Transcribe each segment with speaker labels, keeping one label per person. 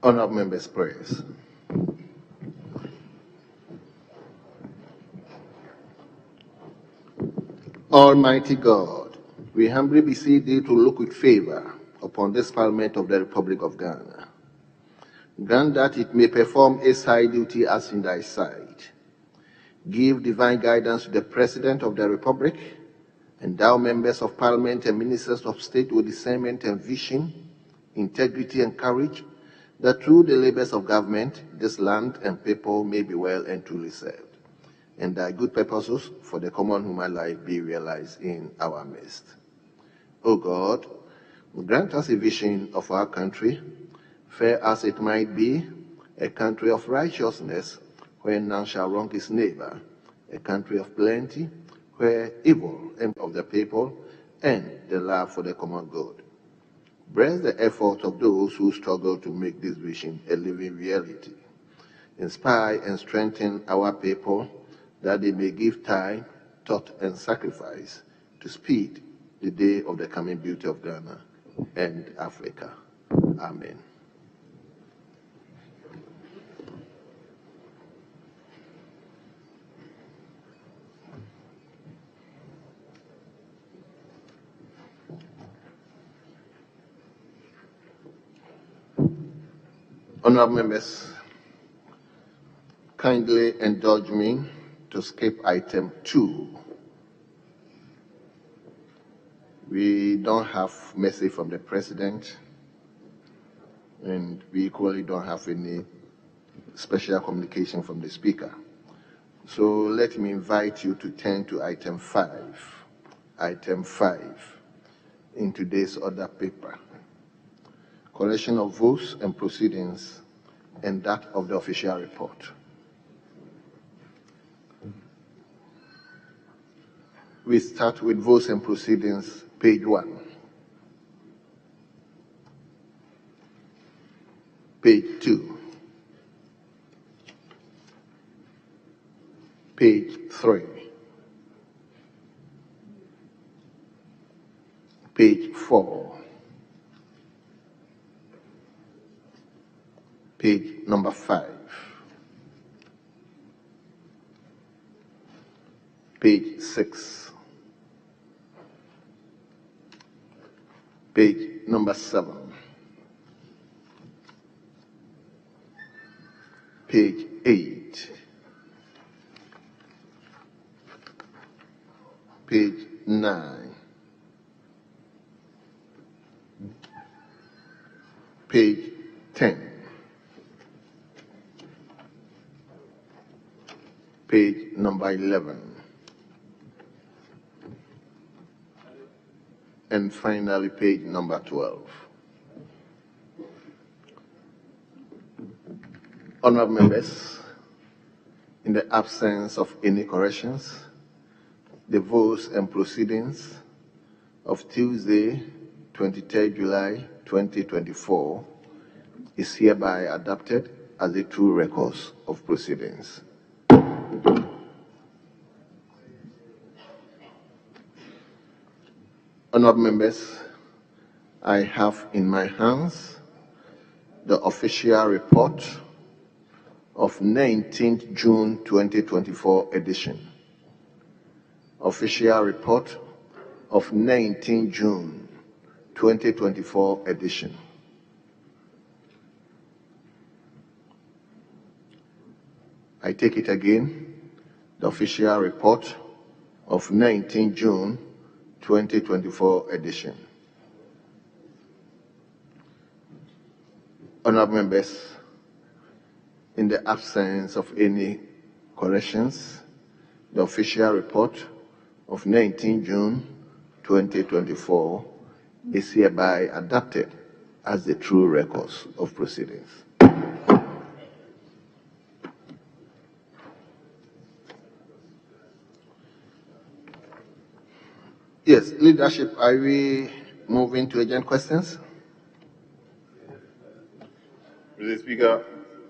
Speaker 1: Honourable members' prayers. Almighty God, we humbly beseech thee to look with favor upon this Parliament of the Republic of Ghana. Grant that it may perform its high duty as in thy sight. Give divine guidance to the President of the Republic, endow members of Parliament and ministers of state with discernment and vision, integrity and courage, that through the labors of government, this land and people may be well and truly served, and thy good purposes for the common human life be realized in our midst. O God, grant us a vision of our country, fair as it might be, a country of righteousness, where none shall wrong his neighbor, a country of plenty, where evil and of the people, and the love for the common good. Bless the effort of those who struggle to make this vision a living reality. Inspire and strengthen our people, that they may give time, thought, and sacrifice to speed the day of the coming beauty of Ghana and Africa. Amen. Honourable members, kindly indulge me to skip item 2. We don't have message from the President, and we equally don't have any special communication from the Speaker. So let me invite you to turn to item 5. Item 5 in today's order paper. Collection of votes and proceedings, and that of the official report. We start with votes and proceedings, page 1. Page 2. Page 3. Page 4. Page number 5. Page 6. Page number 7. Page 8. Page 9. Page 10. Page number 11. And finally, page number 12. Honourable members, in the absence of any corrections, the votes and proceedings of Tuesday, 23rd July 2024 is hereby adopted as the true records of proceedings. Honourable members, I have in my hands the official report of 19th June 2024 edition. Official report of 19th June 2024 edition. I take it again, the official report of 19th June 2024 edition. Honourable members, in the absence of any corrections, the official report of 19 June 2024 is hereby adopted as the true records of proceedings. Yes, leadership, are we moving to urgent questions?
Speaker 2: Mr. Speaker,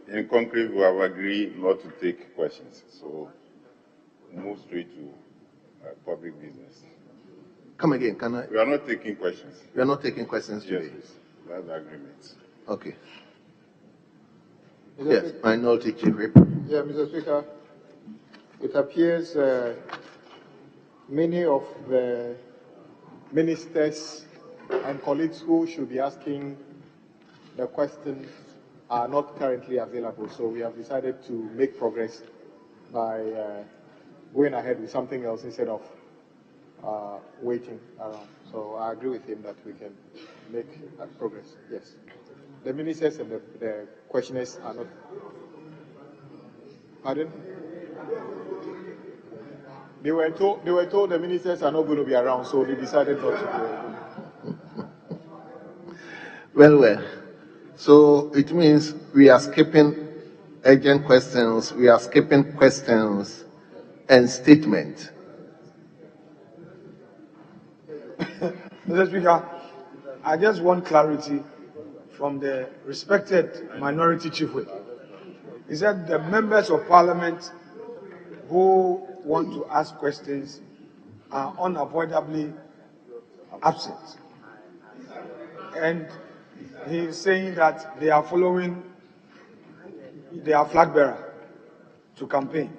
Speaker 2: in concrete, we have agreed not to take questions, so move straight to public business.
Speaker 1: Come again, can I?
Speaker 2: We are not taking questions.
Speaker 1: We are not taking questions today?
Speaker 2: Yes, please. That's the agreement.
Speaker 1: Okay. Yes, Minority Chief Whip.
Speaker 3: Yeah, Mr. Speaker, it appears many of the ministers and colleagues who should be asking the questions are not currently available. So we have decided to make progress by going ahead with something else instead of waiting around. So I agree with him that we can make progress. Yes. The ministers and the questioners are not. Pardon? They were told the ministers are not going to be around, so they decided not to be around.
Speaker 1: Well. So it means we are skipping urgent questions, we are skipping questions and statement.
Speaker 4: Mr. Speaker, I just want clarity from the respected Minority Chief Whip. He said the members of Parliament who want to ask questions are unavoidably absent. And he is saying that they are following their flag bearer to campaign.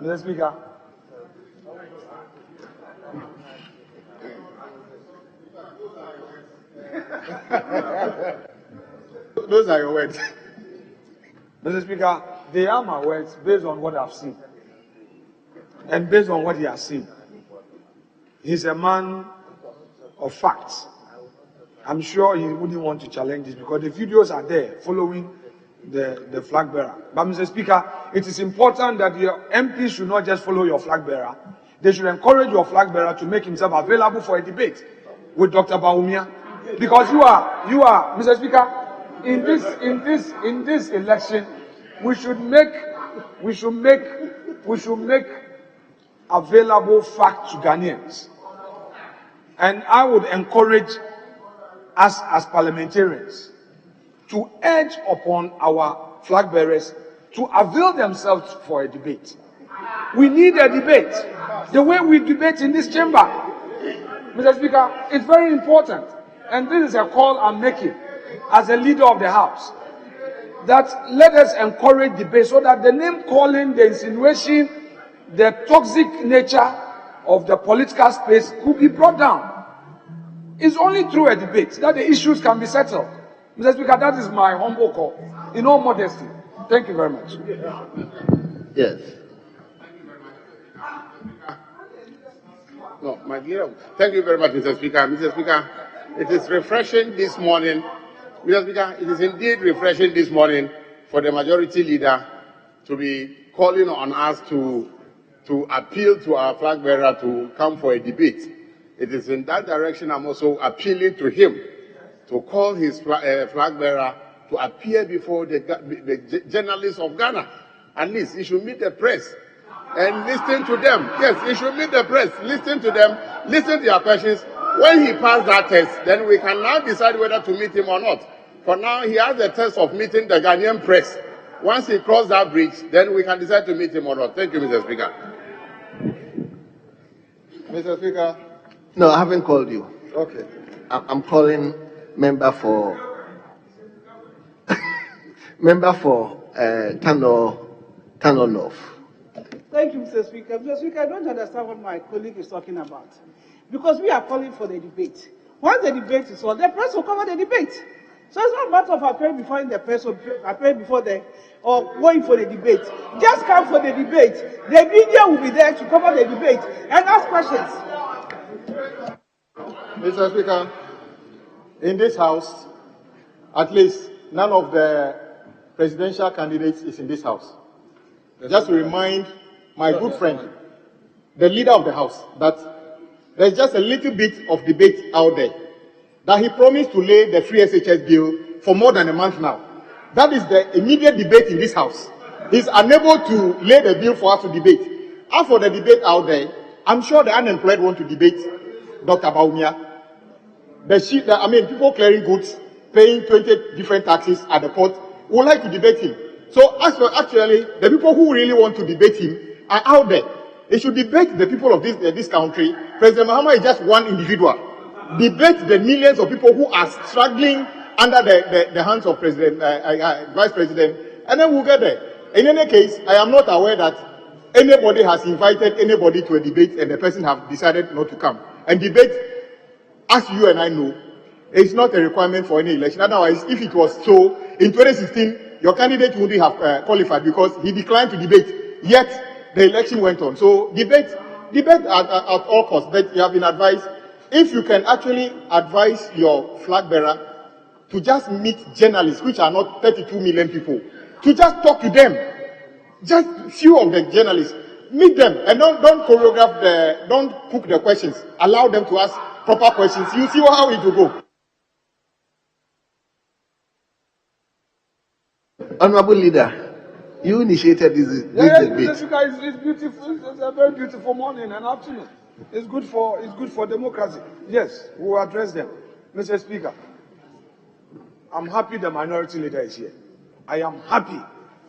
Speaker 4: Mr. Speaker,
Speaker 3: those are your words.
Speaker 4: Mr. Speaker, they are my words based on what I've seen and based on what he has seen. He's a man of facts. I'm sure he wouldn't want to challenge this because the videos are there following the flag bearer. But Mr. Speaker, it is important that your MPs should not just follow your flag bearer. They should encourage your flag bearer to make himself available for a debate with Dr. Bawumia. Because you are, Mr. Speaker, in this election, we should make available facts to Ghanaians. And I would encourage us as parliamentarians to urge upon our flag bearers to avail themselves for a debate. We need a debate. The way we debate in this chamber, Mr. Speaker, is very important. And this is a call I'm making as a leader of the House, that let us encourage debate so that the name calling, the insinuation, the toxic nature of the political space could be brought down. It's only through a debate that the issues can be settled. Mr. Speaker, that is my humble call, in all modesty. Thank you very much.
Speaker 1: Yes.
Speaker 2: No, my dear, thank you very much, Mr. Speaker. Mr. Speaker, it is refreshing this morning. Mr. Speaker, it is indeed refreshing this morning for the majority leader to be calling on us to appeal to our flag bearer to come for a debate. It is in that direction I'm also appealing to him to call his flag bearer to appear before the journalists of Ghana. At least he should meet the press and listen to them. Yes, he should meet the press, listen to them, listen to their questions. When he passed that test, then we can now decide whether to meet him or not. For now, he has the test of meeting the Ghanaian press. Once he crosses that bridge, then we can decide to meet him or not. Thank you, Mr. Speaker.
Speaker 3: Mr. Speaker.
Speaker 1: No, I haven't called you.
Speaker 3: Okay.
Speaker 1: I'm calling member for Tano North.
Speaker 5: Thank you, Mr. Speaker. Mr. Speaker, I don't understand what my colleague is talking about. Because we are calling for the debate. Once the debate is on, the press will cover the debate. So it's not a matter of appearing before the press or appearing before or going for the debate. Just come for the debate. The media will be there to cover the debate and ask questions.
Speaker 3: Mr. Speaker, in this House, at least none of the presidential candidates is in this House. Just to remind my good friend, the leader of the House, that there's just a little bit of debate out there, that he promised to lay the free SHS bill for more than a month now. That is the immediate debate in this House. He's unable to lay the bill for us to debate. As for the debate out there, I'm sure the unemployed want to debate Dr. Bawumia. People clearing goods, paying 20 different taxes at the port, would like to debate him. So actually, the people who really want to debate him are out there. They should debate the people of this country. President Mahama is just one individual. Debate the millions of people who are struggling under the hands of President, Vice President, and then we'll get there. In any case, I am not aware that anybody has invited anybody to a debate and the person has decided not to come. And debate, as you and I know, is not a requirement for any election. Otherwise, if it was so, in 2016, your candidate wouldn't have qualified because he declined to debate, yet the election went on. So debate at all costs, but you have been advised, if you can actually advise your flag bearer to just meet journalists, which are not 32 million people, to just talk to them, just few of the journalists, meet them, and don't choreograph don't cook the questions. Allow them to ask proper questions. You see how it will go.
Speaker 1: Honorable Leader, you initiated this debate.
Speaker 4: It's beautiful. It's a very beautiful morning and afternoon. It's good for democracy. Yes, we will address them. Mr. Speaker, I'm happy the minority leader is here. I am happy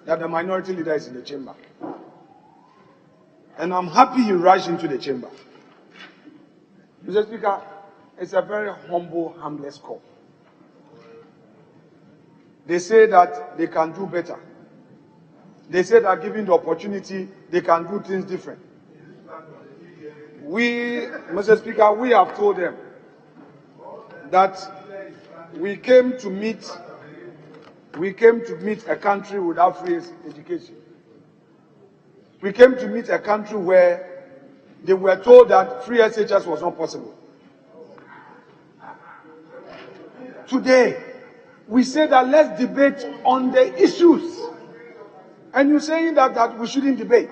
Speaker 4: that the minority leader is in the chamber. And I'm happy he rushed into the chamber. Mr. Speaker, it's a very humble, harmless call. They say that they can do better. They say that given the opportunity, they can do things different. Mr. Speaker, we have told them that we came to meet a country without free education. We came to meet a country where they were told that free SHS was not possible. Today, we say that let's debate on the issues. And you're saying that we shouldn't debate.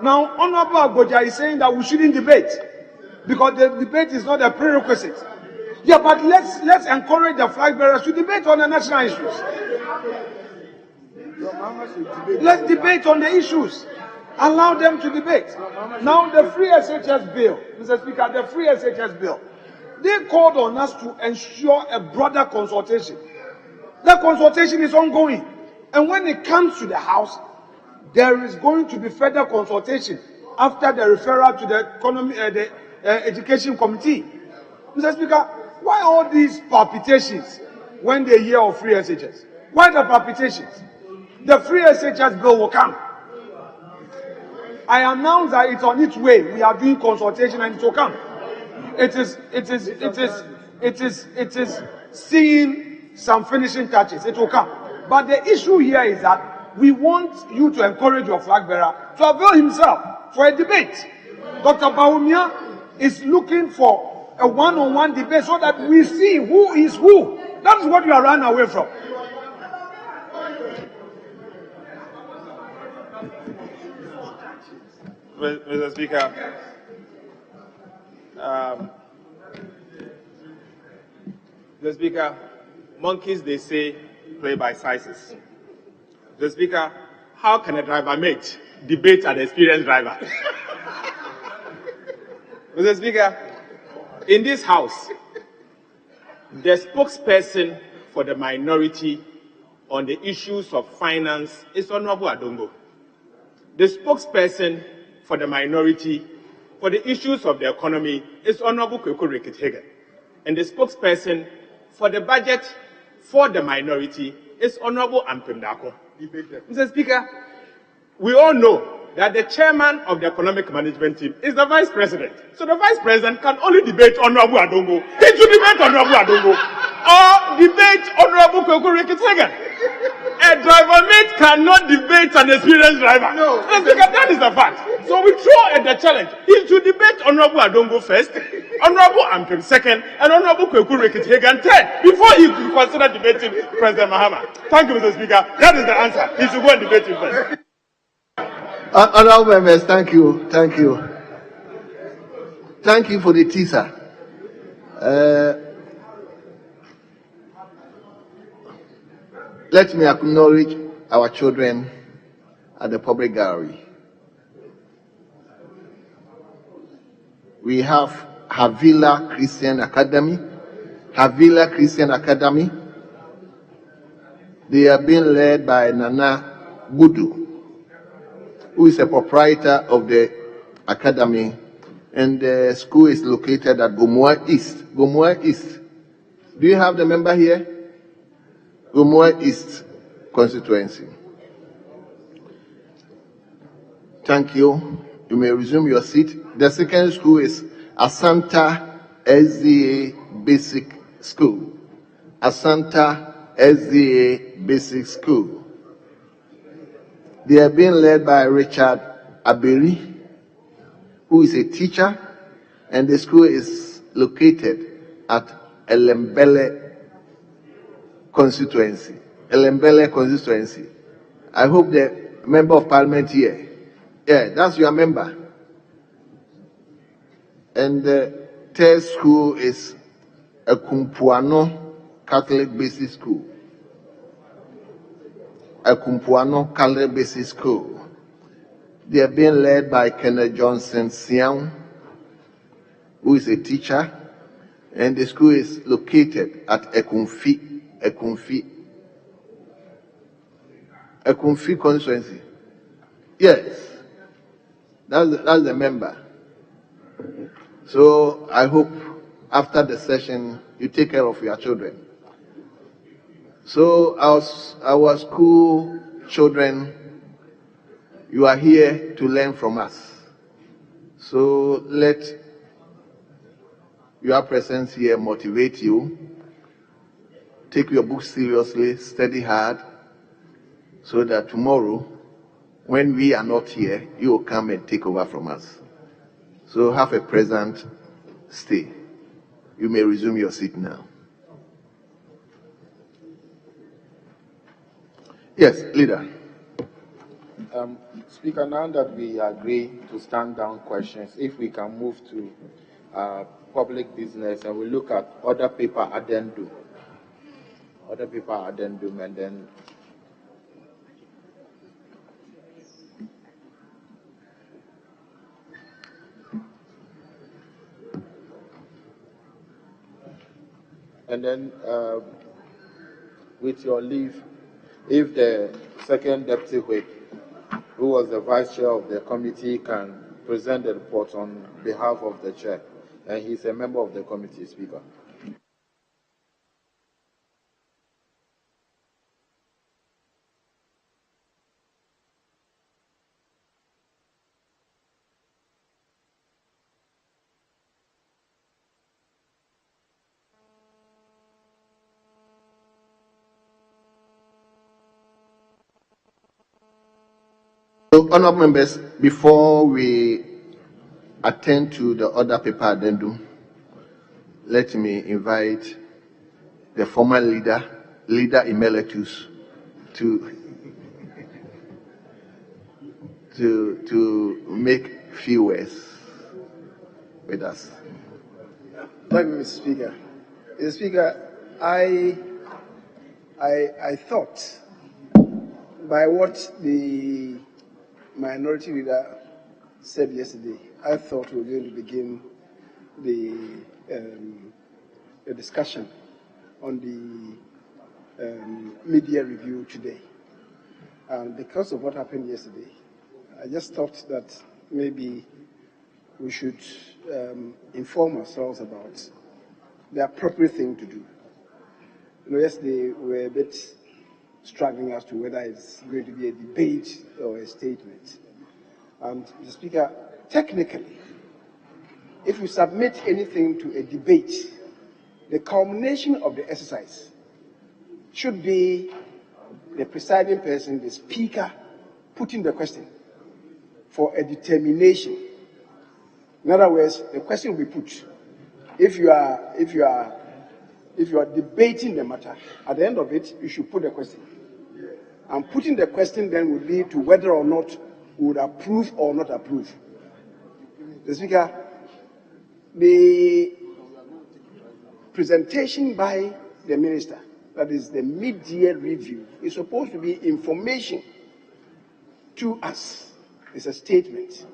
Speaker 4: Now, Honorable Agboja is saying that we shouldn't debate because the debate is not a prerequisite. Yeah, but let's encourage the flag bearers to debate on the national issues. Let's debate on the issues. Allow them to debate. Now, the free SHS bill, Mr. Speaker, the free SHS bill, they called on us to ensure a broader consultation. That consultation is ongoing. And when it comes to the House, there is going to be further consultation after the referral to the Education Committee. Mr. Speaker, why all these palpitations when they hear of free SHS? Why the palpitations? The free SHS bill will come. I announce that it's on its way. We are doing consultation and it will come. It is seeing some finishing touches. It will come. But the issue here is that we want you to encourage your flag bearer to avail himself for a debate. Dr. Bawumia is looking for a one-on-one debate so that we see who is who. That is what you are running away from.
Speaker 6: Mr. Speaker, Mr. Speaker, monkeys, they say, play by sizes. Mr. Speaker, how can a driver mate debate an experienced driver? Mr. Speaker, in this House, the spokesperson for the minority on the issues of finance is Honorable Adongo. The spokesperson for the minority for the issues of the economy is Honorable Kweku Rekithagen. And the spokesperson for the budget for the minority is Honorable Ampem Dako. Mr. Speaker, we all know that the chairman of the economic management team is the vice president. So the vice president can only debate Honorable Adongo. He should debate Honorable Adongo or debate Honorable Kweku Rekithagen. A driver mate cannot debate an experienced driver. No. Mr. Speaker, that is the fact. So we throw at the challenge. He should debate Honorable Adongo first, Honorable Ampem second, and Honorable Kweku Rekithagen third, before he could consider debating President Mahama. Thank you, Mr. Speaker. That is the answer. He should go and debate him first.
Speaker 1: Honorable members, thank you. Thank you. Thank you for the teaser. Let me acknowledge our children at the public gallery. We have Havila Christian Academy. They are being led by Nana Budu, who is a proprietor of the academy, and the school is located at Gomua East. Gomua East. Do you have the member here? Umwe East constituency. Thank you. You may resume your seat. The second school is Asanta SDA Basic School. Asanta SDA Basic School. They are being led by Richard Aberi, who is a teacher, and the school is located at Elembele constituency. Elembele constituency. I hope the member of parliament here, yeah, that's your member. And the third school is Ekumpuano Catholic Basic School. Ekumpuano Catholic Basic School. They are being led by Kenneth Johnson Siang, who is a teacher, and the school is located at Ekumfi constituency. Yes, that's the member. So I hope after the session you take care of your children. So our school children, you are here to learn from us. So let your presence here motivate you. Take your books seriously, study hard, so that tomorrow, when we are not here, you will come and take over from us. So have a pleasant stay. You may resume your seat now. Yes, leader.
Speaker 7: Speaker, now that we agree to stand down questions, if we can move to public business and we look at other paper addendum, and then with your leave, if the second deputy whip, who was the vice chair of the committee, can present the report on behalf of the chair, and he's a member of the committee, Speaker.
Speaker 1: So, honorable members, before we attend to the other paper addendum, let me invite the former leader emeritus, to make few words with us.
Speaker 8: Thank you, Mr. Speaker. Mr. Speaker, I thought by what the minority leader said yesterday, I thought we were going to begin the discussion on the media review today. And because of what happened yesterday, I just thought that maybe we should inform ourselves about the appropriate thing to do. You know, yesterday we were a bit struggling as to whether it's going to be a debate or a statement. And Mr. Speaker, technically, if you submit anything to a debate, the culmination of the exercise should be the presiding person, the speaker, putting the question for a determination. In other words, the question will be put. If you are debating the matter, at the end of it, you should put the question. And putting the question then would lead to whether or not we would approve or not approve. The Speaker, the presentation by the minister, that is the mid-year review, is supposed to be information to us. It's a statement.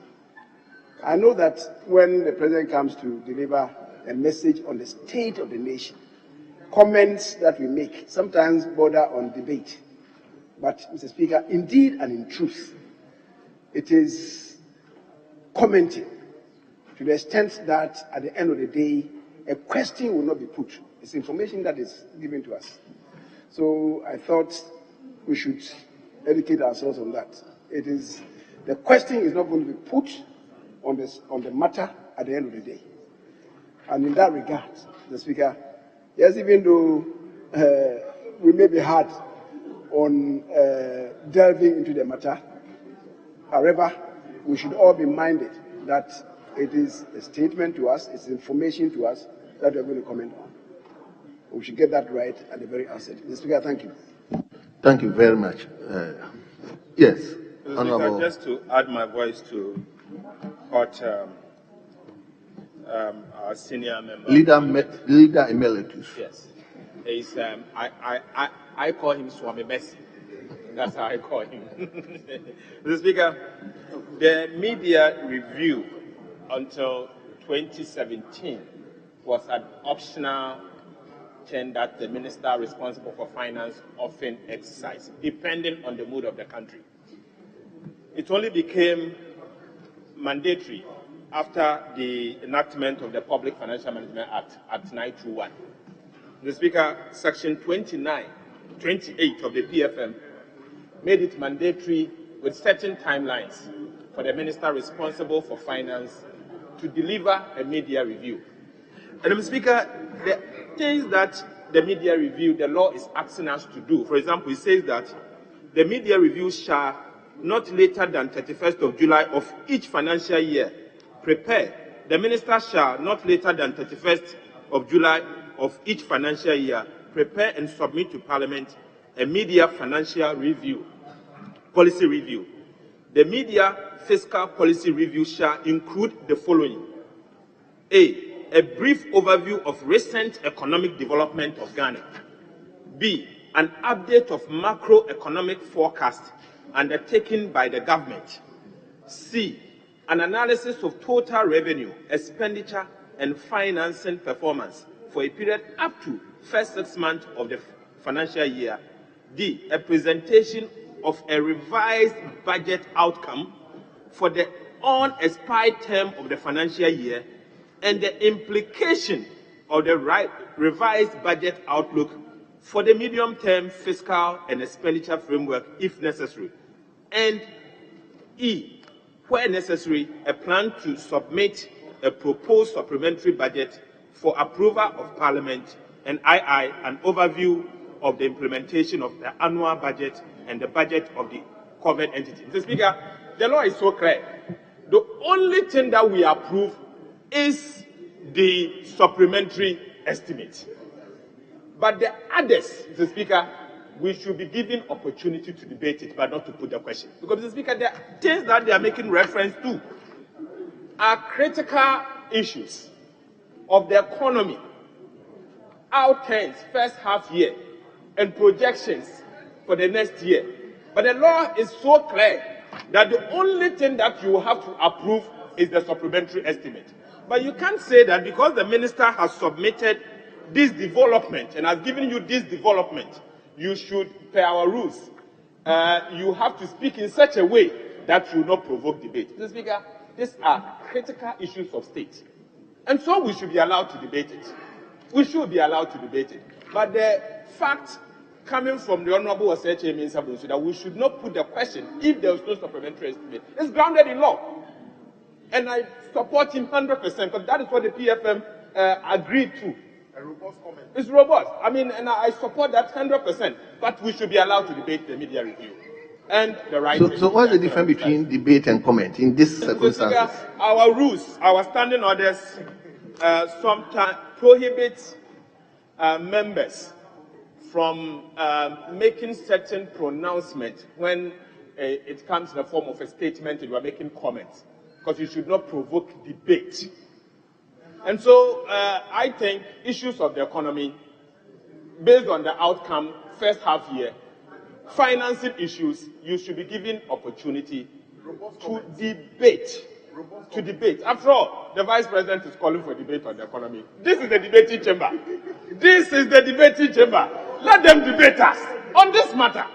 Speaker 8: I know that when the president comes to deliver a message on the state of the nation, comments that we make sometimes border on debate. But, Mr. Speaker, indeed and in truth, it is commenting to the extent that at the end of the day, a question will not be put. It's information that is given to us. So I thought we should educate ourselves on that. The question is not going to be put on the matter at the end of the day. And in that regard, the Speaker, yes, even though we may be hard on delving into the matter, however, we should all be minded that it is a statement to us, it's information to us that we're going to comment on. We should get that right at the very outset. Mr. Speaker, thank you.
Speaker 1: Thank you very much. Yes,
Speaker 6: Mr.
Speaker 1: Honorable.
Speaker 6: Speaker, just to add my voice to what our senior member,
Speaker 1: Leader Emeritus.
Speaker 6: yes, is I call him Swami Messi. That's how I call him. Mr. Speaker, the media review until 2017 was an optional thing that the minister responsible for finance often exercised, depending on the mood of the country. It only became mandatory after the enactment of the Public Financial Management Act, Act 921. The Speaker, Section 28 of the PFM made it mandatory with certain timelines for the minister responsible for finance to deliver a media review. And Mr. Speaker, the things that the media review, the law is asking us to do, for example, it says that the media review shall not later than 31st of July of each financial year prepare. The minister shall not later than 31st of July of each financial year prepare and submit to Parliament a media financial review, policy review. The media fiscal policy review shall include the following. A brief overview of recent economic development of Ghana. B, an update of macroeconomic forecast undertaken by the government. C, an analysis of total revenue, expenditure, and financing performance for a period up to first 6 months of the financial year. D, a presentation of a revised budget outcome for the unexpired term of the financial year and the implication of the revised budget outlook for the medium-term fiscal and expenditure framework if necessary. And E, where necessary, a plan to submit a proposed supplementary budget for approval of Parliament, and II, an overview of the implementation of the annual budget and the budget of the covered entity. Mr. Speaker, the law is so clear. The only thing that we approve is the supplementary estimate. But the others, Mr. Speaker, we should be given opportunity to debate it, but not to put the question. Because, Mr. Speaker, the things that they are making reference to are critical issues of the economy, outcomes, first half year, and projections for the next year. But the law is so clear that the only thing that you have to approve is the supplementary estimate. But you can't say that because the minister has submitted this development and has given you this development, you should, per our rules, you have to speak in such a way that will not provoke debate. Mr. Speaker, these are critical issues of state. And so we should be allowed to debate it. We should be allowed to debate it. But the fact coming from the Honorable Oseche means that we should not put the question if there is no supplementary estimate. It's grounded in law. And I support him 100% because that is what the PFM agreed to. A robust comment. It's robust. I mean, and I support that 100%. But we should be allowed to debate the media review. And the right.
Speaker 1: So what's the difference between debate and comment in this circumstances?
Speaker 6: Our rules, our standing orders, sometimes prohibit members from making certain pronouncements when it comes in the form of a statement and you are making comments, because you should not provoke debate. And so I think issues of the economy, based on the outcome, first half year, financing issues, you should be given opportunity to debate. To debate. After all, the Vice President is calling for debate on the economy. This is the debating chamber. This is the debating chamber. Let them debate us on this matter.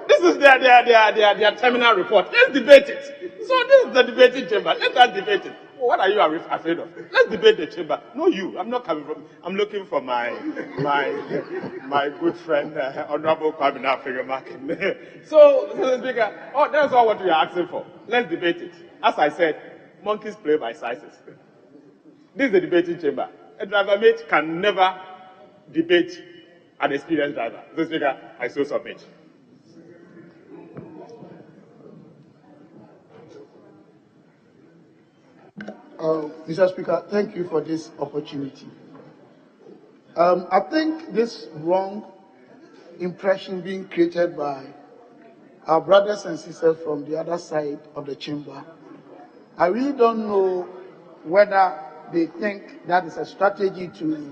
Speaker 6: This is their terminal report. Let's debate it. So this is the debating chamber. Let us debate it. What are you afraid of? Let's debate the chamber. No, you. I'm not coming from. I'm looking for my good friend, Honorable Kwame Africa. So, Mr. Speaker, that's all what we are asking for. Let's debate it. As I said, monkeys play by sizes. This is the debating chamber. A driver mate can never debate an experienced driver. Mr. Speaker, I so submit.
Speaker 9: Mr. Speaker, thank you for this opportunity. I think this wrong impression being created by our brothers and sisters from the other side of the chamber, I really don't know whether they think that is a strategy to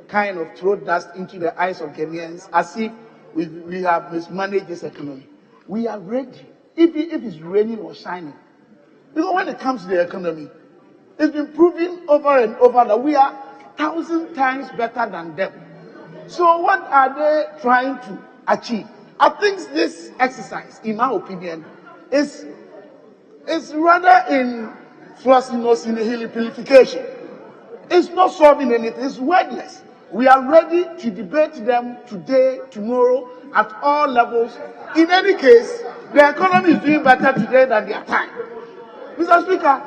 Speaker 9: kind of throw dust into the eyes of Ghanaians as if we have mismanaged this economy. We are ready, if it's raining or shining. Because when it comes to the economy, it's been proven over and over that we are 1,000 times better than them. So what are they trying to achieve? I think this exercise, in my opinion, is rather in purification. It's not solving anything. It's wordless. We are ready to debate them today, tomorrow, at all levels. In any case, the economy is doing better today than their time. Mr. Speaker,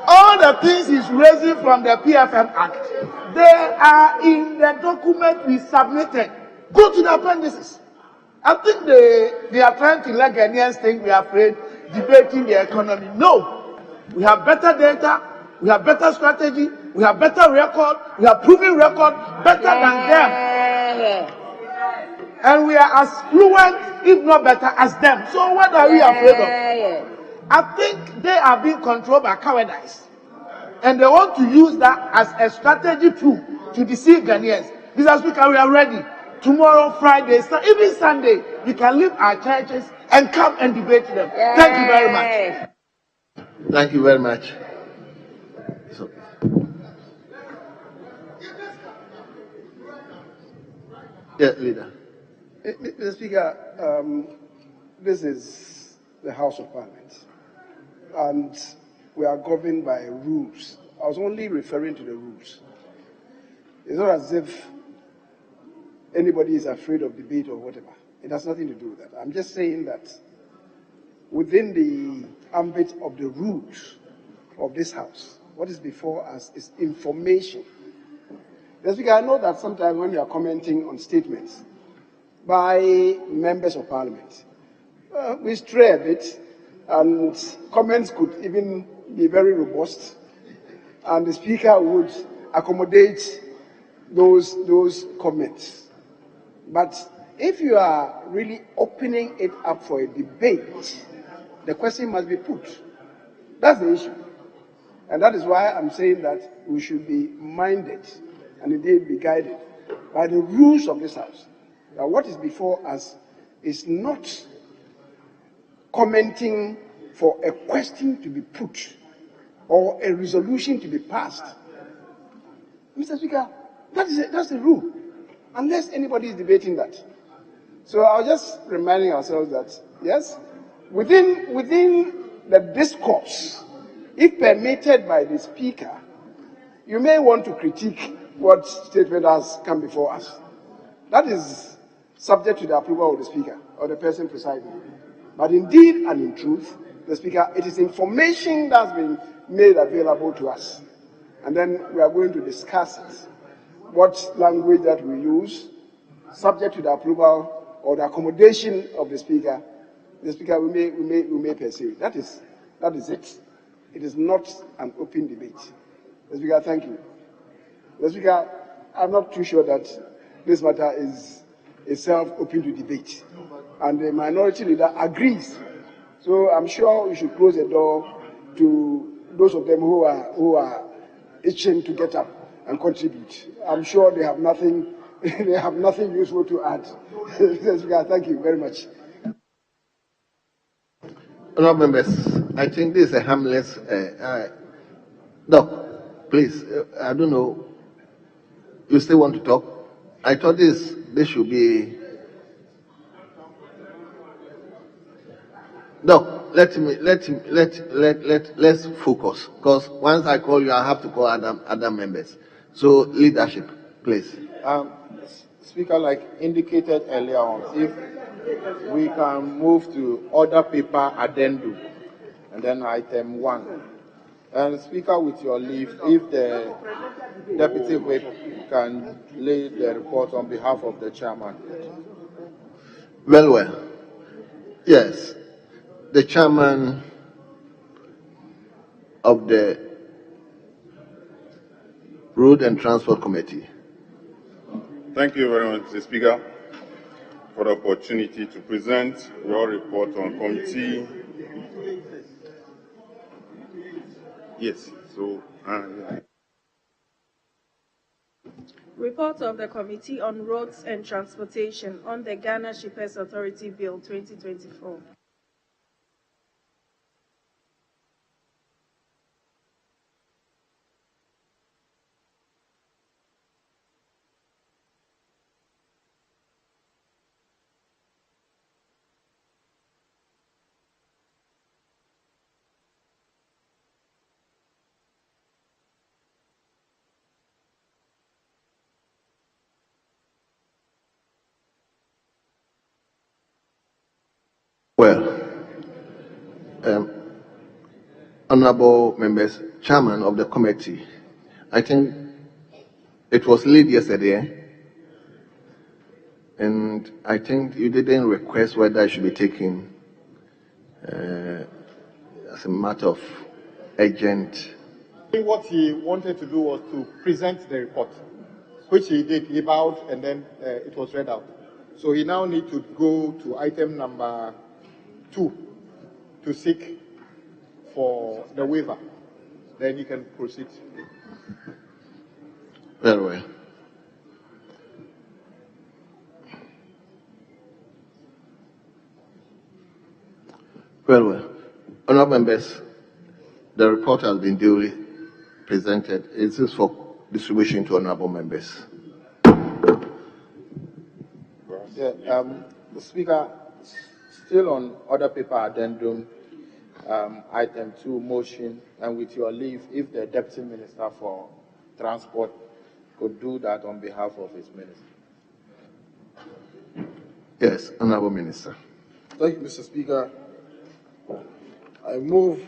Speaker 9: all the things he's raising from the PFM Act, they are in the document we submitted. Go to the appendices. I think they are trying to let Ghanaians think we are afraid debating the economy. No. We have better data, we have better strategy, we have better record, we have proven record better than them. And we are as fluent, if not better, as them. So what are we afraid of? I think they are being controlled by cowardice. And they want to use that as a strategy tool to deceive Ghanaians. Mr. Speaker, we are ready. Tomorrow, Friday, even Sunday, we can leave our churches and come and debate them. Thank you very much.
Speaker 1: Thank you very much. So, yeah, leader.
Speaker 8: Mr. Speaker, this is the House of Parliament, and we are governed by rules. I was only referring to the rules. It's not as if anybody is afraid of debate or whatever. It has nothing to do with that. I'm just saying that within the ambit of the rules of this House, what is before us is information. Mr. Speaker, I know that sometimes when you are commenting on statements by members of Parliament, we stray a bit, and comments could even be very robust, and the Speaker would accommodate those comments. But if you are really opening it up for a debate, the question must be put. That's the issue. And that is why I'm saying that we should be minded and indeed be guided by the rules of this House. Now, what is before us is not commenting for a question to be put or a resolution to be passed. Mr. Speaker, that's the rule, unless anybody is debating that. So I was just reminding ourselves that, yes, within the discourse, if permitted by the Speaker, you may want to critique what statement has come before us. That is subject to the approval of the Speaker or the person presiding. But indeed and in truth, the Speaker, it is information that's been made available to us. And then we are going to discuss it. What language that we use, subject to the approval or the accommodation of the Speaker, we may pursue it. That is it. It is not an open debate. The Speaker, thank you. The Speaker, I'm not too sure that this matter is itself open to debate. And the minority leader agrees. So I'm sure we should close the door to those of them who are itching to get up and contribute. I'm sure they have nothing useful to add. Thank you very much.
Speaker 1: Honourable members, I think this is a harmless. Doc, please, I don't know. You still want to talk? I thought this should be. Doc. let's focus. Because once I call you, I have to call other members. So leadership, please.
Speaker 7: Speaker, like indicated earlier on, if we can move to order paper addendum and then item 1. And Speaker, with your leave, if the Deputy Whip can lay the report on behalf of the chairman.
Speaker 1: Well. Yes. The chairman of the Road and Transport Committee.
Speaker 10: Thank you very much, Mr. Speaker, for the opportunity to present your report on committee. Yes, so. Yeah.
Speaker 11: Report of the Committee on Roads and Transportation on the Ghana Shippers Authority Bill 2024.
Speaker 1: Well, honorable members, chairman of the committee, I think it was late yesterday, and I think you didn't request whether it should be taken as a matter of urgent.
Speaker 3: What he wanted to do was to present the report, which he did. He bowed, and then it was read out. So he now needs to go to item number 2 to seek for the waiver. Then he can proceed.
Speaker 1: Very well. Very well. Honorable members, the report has been duly presented. It is for distribution to honorable members.
Speaker 7: Yeah, Speaker, still on order paper addendum, item 2, motion, and with your leave, if the Deputy Minister for Transport could do that on behalf of his minister.
Speaker 1: Yes, honorable minister.
Speaker 12: Thank you, Mr. Speaker. I move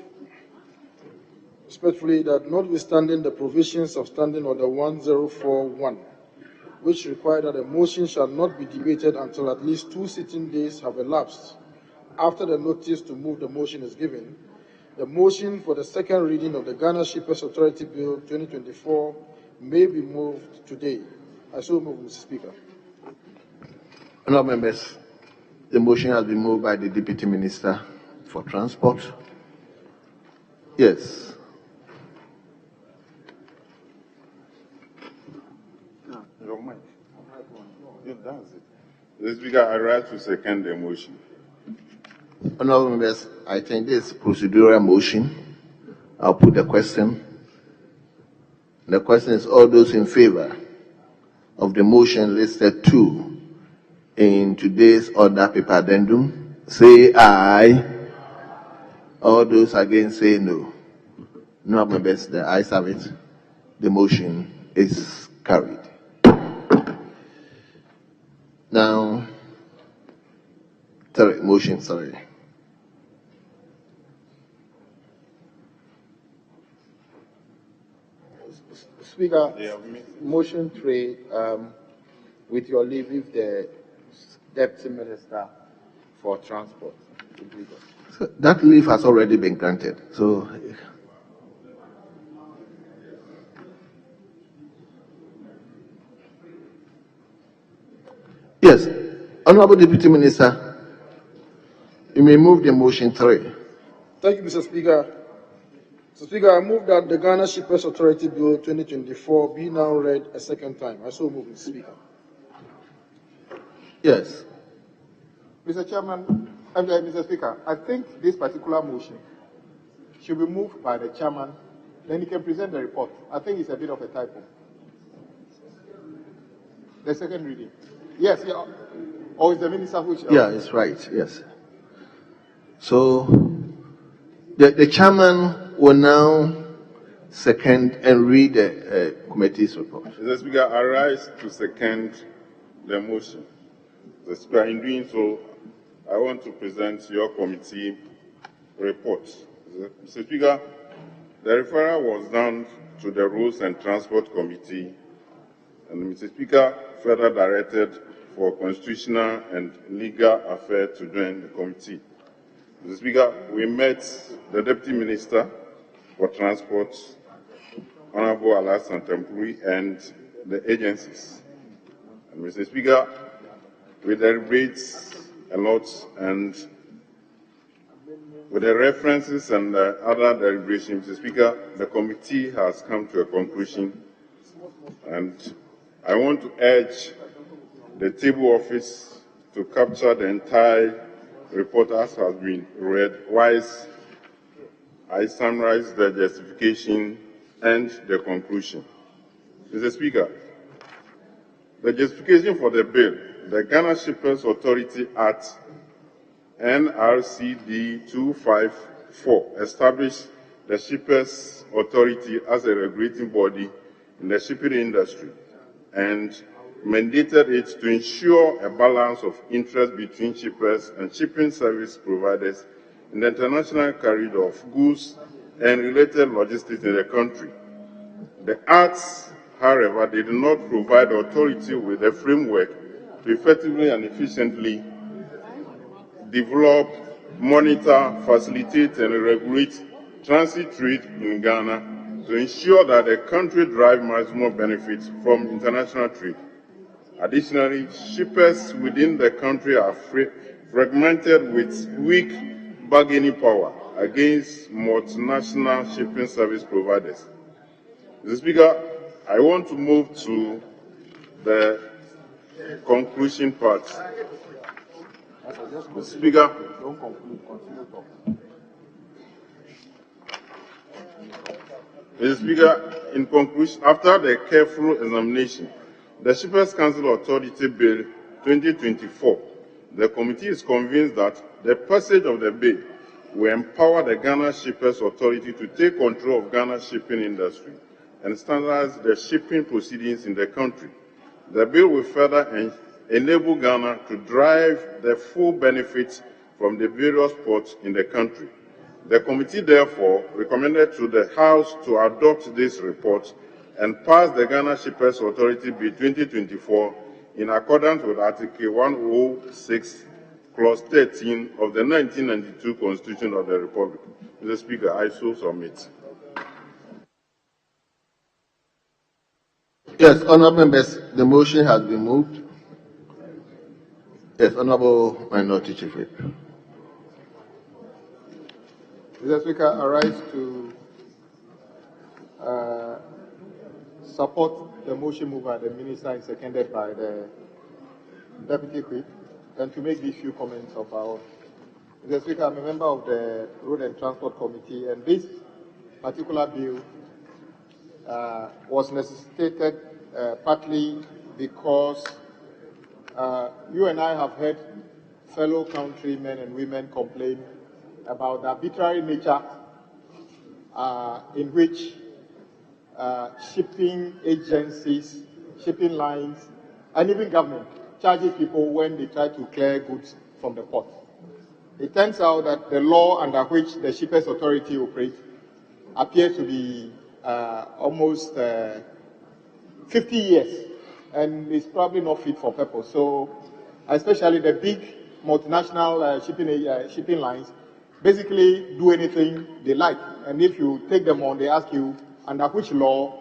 Speaker 12: respectfully that notwithstanding the provisions of Standing Order 1041, which require that a motion shall not be debated until at least 2 sitting days have elapsed after the notice to move the motion is given, the motion for the second reading of the Ghana Shippers Authority Bill 2024 may be moved today. I so move, Mr. Speaker.
Speaker 1: Honorable members, the motion has been moved by the Deputy Minister for Transport. Yes.
Speaker 10: Your mic. Yeah, that's it. Mr. Speaker, I rise to second the motion.
Speaker 1: Honorable members, I think this is procedural motion. I'll put the question. The question is, all those in favor of the motion listed 2 in today's order paper addendum, say aye. All those against say no. Honorable members, the ayes have it. The motion is carried. Now, motion.
Speaker 7: Speaker, motion 3, with your leave, if the Deputy Minister for Transport would do that.
Speaker 1: So that leave has already been granted. So, yes, Honorable Deputy Minister, you may move the motion 3.
Speaker 12: Thank you, Mr. Speaker. Mr. Speaker, I move that the Ghana Shippers Authority Bill 2024 be now read a second time. I so move, Mr. Speaker.
Speaker 1: Yes.
Speaker 3: Mr. Chairman, Mr. Speaker, I think this particular motion should be moved by the chairman, then he can present the report. I think it's a bit of a typo. The second reading. Yes, or is the minister which?
Speaker 1: Yeah, it's right, yes. So, The chairman will now second and read the committee's report.
Speaker 10: Mr. Speaker, I rise to second the motion. Mr. Speaker, in doing so, I want to present your committee report. Mr. Speaker, the referral was done to the Roads and Transport Committee, and Mr. Speaker further directed for Constitutional and Legal Affairs to join the committee. Mr. Speaker, we met the Deputy Minister for Transport, Honorable Alassane Tempuri, and the agencies. And Mr. Speaker, we deliberate a lot, and with the references and other deliberations, Mr. Speaker, the committee has come to a conclusion, and I want to urge the table office to capture the entire report as has been read, whilst I summarize the justification and the conclusion. Mr. Speaker, the justification for the bill, the Ghana Shippers Authority Act, NRCD 254, established the Shippers Authority as a regulating body in the shipping industry and mandated it to ensure a balance of interest between shippers and shipping service providers in the international corridor of goods and related logistics in the country. The Acts, however, did not provide authority with a framework to effectively and efficiently develop, monitor, facilitate, and regulate transit trade in Ghana to ensure that the country derives maximum benefits from international trade. Additionally, shippers within the country are fragmented with weak bargaining power against multinational shipping service providers. Mr. Speaker, I want to move to the conclusion part. Mr. Speaker, Mr. Speaker, in conclusion, after the careful examination, the Shippers Council Authority Bill 2024, the committee is convinced that the passage of the bill will empower the Ghana Shippers Authority to take control of Ghana's shipping industry and standardize the shipping proceedings in the country. The bill will further enable Ghana to derive the full benefits from the various ports in the country. The committee therefore recommended to the House to adopt this report and pass the Ghana Shippers Authority Bill 2024 in accordance with Article 106, Clause 13 of the 1992 Constitution of the Republic. Mr. Speaker, I so submit.
Speaker 1: Yes, honourable members, the motion has been moved. Yes, Honourable Minority Chief Whip.
Speaker 3: Mr. Speaker, I rise to support the motion moved by the Minister and seconded by the Deputy Whip, and to make these few comments about. Mr. Speaker, I'm a member of the Road and Transport Committee, and this particular bill was necessitated partly because you and I have heard fellow countrymen and women complain about the arbitrary nature in which shipping agencies, shipping lines, and even government charges people when they try to clear goods from the port. It turns out that the law under which the Shippers Authority operates appears to be almost 50 years, and is probably not fit for purpose. So, especially the big multinational shipping lines basically do anything they like, and if you take them on, they ask you, under which law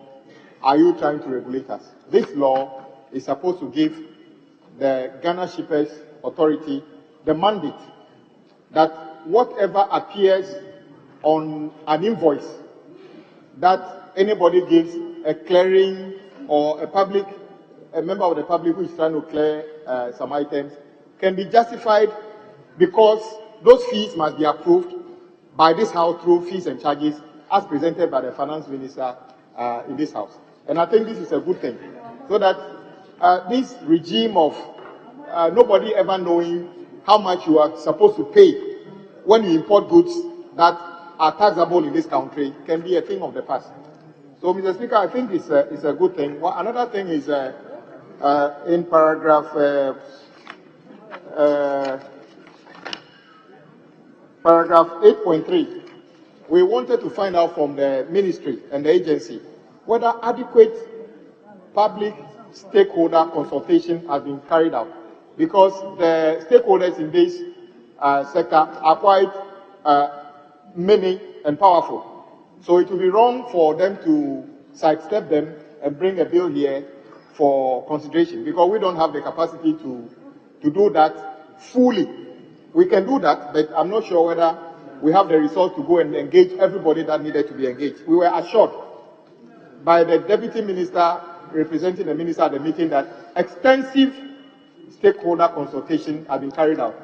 Speaker 3: are you trying to regulate us? This law is supposed to give the Ghana Shippers Authority the mandate that whatever appears on an invoice that anybody gives a clearing or a member of the public who is trying to clear some items can be justified because those fees must be approved by this House through fees and charges as presented by the Finance Minister in this House. And I think this is a good thing, so that this regime of nobody ever knowing how much you are supposed to pay when you import goods that are taxable in this country can be a thing of the past. So, Mr. Speaker, I think it's a good thing. Well, another thing is in paragraph 8.3, we wanted to find out from the ministry and the agency whether adequate public stakeholder consultation has been carried out, because the stakeholders in this sector are quite many and powerful. So it would be wrong for them to sidestep them and bring a bill here for consideration, because we don't have the capacity to do that fully. We can do that, but I'm not sure whether we have the resource to go and engage everybody that needed to be engaged. We were assured by the deputy minister representing the minister at the meeting that extensive stakeholder consultation has been carried out.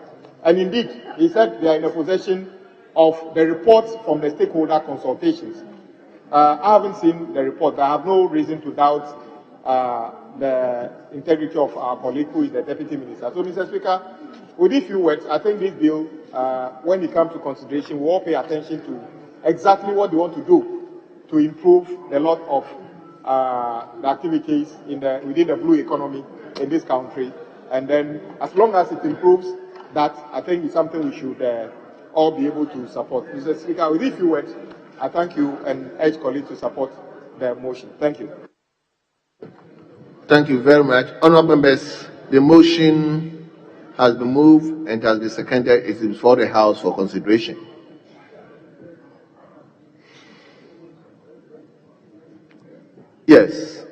Speaker 3: And indeed, he said they are in the possession of the reports from the stakeholder consultations. I haven't seen the report, but I have no reason to doubt the integrity of our colleague who is the deputy minister. So, Mr. Speaker, with these few words, I think this bill, when it comes to consideration, we all pay attention to exactly what they want to do to improve the lot of the activities within the blue economy in this country. And then, as long as it improves that, I think it's something we should all be able to support. Mr. Speaker, with these few words, I thank you and urge colleagues to support the motion. Thank you.
Speaker 1: Thank you very much. Honourable members, the motion has been moved and has been seconded. It is before the House for consideration. Yes.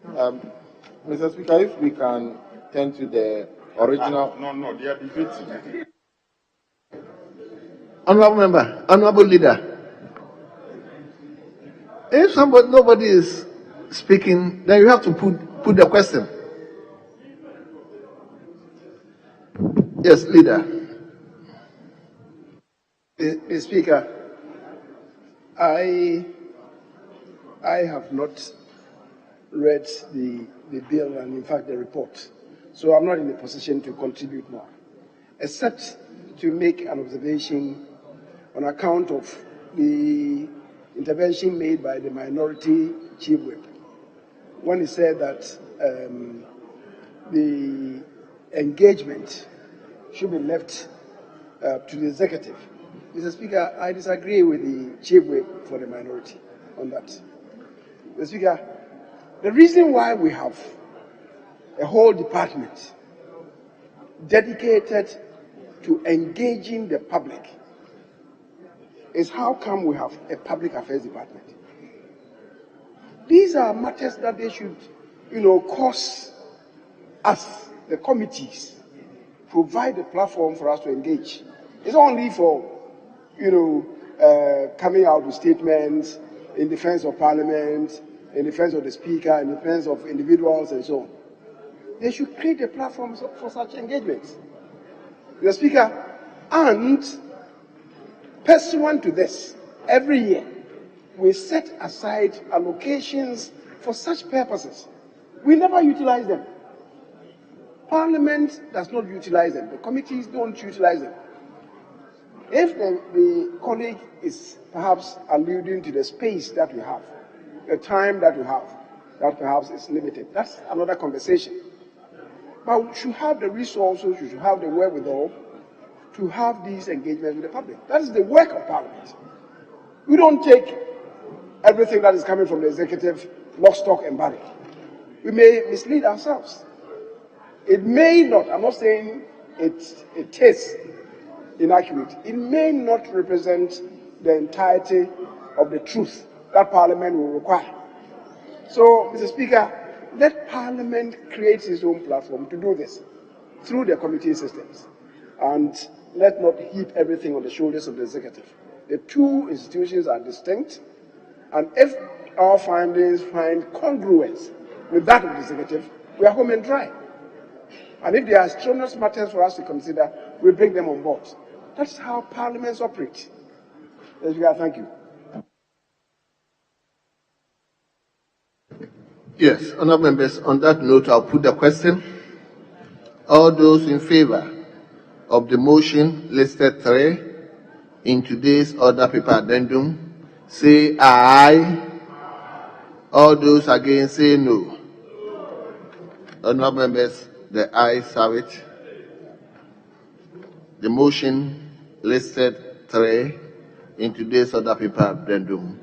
Speaker 7: Mr. Speaker, if we can turn to the original.
Speaker 10: No, they are debating.
Speaker 1: Honourable member, honourable leader. If nobody is speaking, then you have to put the question. Yes, leader.
Speaker 8: Mr. Speaker, I have not read the bill and, in fact, the report, so I'm not in a position to contribute more, except to make an observation on account of the intervention made by the minority chief whip when he said that the engagement should be left to the executive. Mr. Speaker, I disagree with the chief whip for the minority on that. Mr. Speaker, the reason why we have a whole department dedicated to engaging the public is how come we have a public affairs department. These are matters that they should, cause us, the committees, provide a platform for us to engage. It's only for, coming out with statements in defense of Parliament, in defense of the Speaker, in defense of individuals and so on. They should create a platform for such engagements. The Speaker, and pursuant to this, every year, we set aside allocations for such purposes. We never utilize them. Parliament does not utilize them. The committees don't utilize them. If the colleague is perhaps alluding to the space that we have, the time that we have, that perhaps is limited, that's another conversation. But we should have the resources, we should have the wherewithal to have these engagements with the public. That is the work of Parliament. We don't take everything that is coming from the executive lock, stock, and barrel. We may mislead ourselves. It may not, I'm not saying it is inaccurate. It may not represent the entirety of the truth that Parliament will require. So, Mr. Speaker, let Parliament create its own platform to do this through the committee systems. And let not heap everything on the shoulders of the executive. The two institutions are distinct, and if our findings find congruence with that of the executive, we are home and dry. And if there are strenuous matters for us to consider, we bring them on board. That's how parliaments operate. Thank you.
Speaker 1: Yes, honourable members, on that note, I'll put the question. All those in favour of the motion listed 3, in today's order paper addendum, say aye. All those against say no. Honorable members, the ayes have it. The motion listed 3 in today's order paper addendum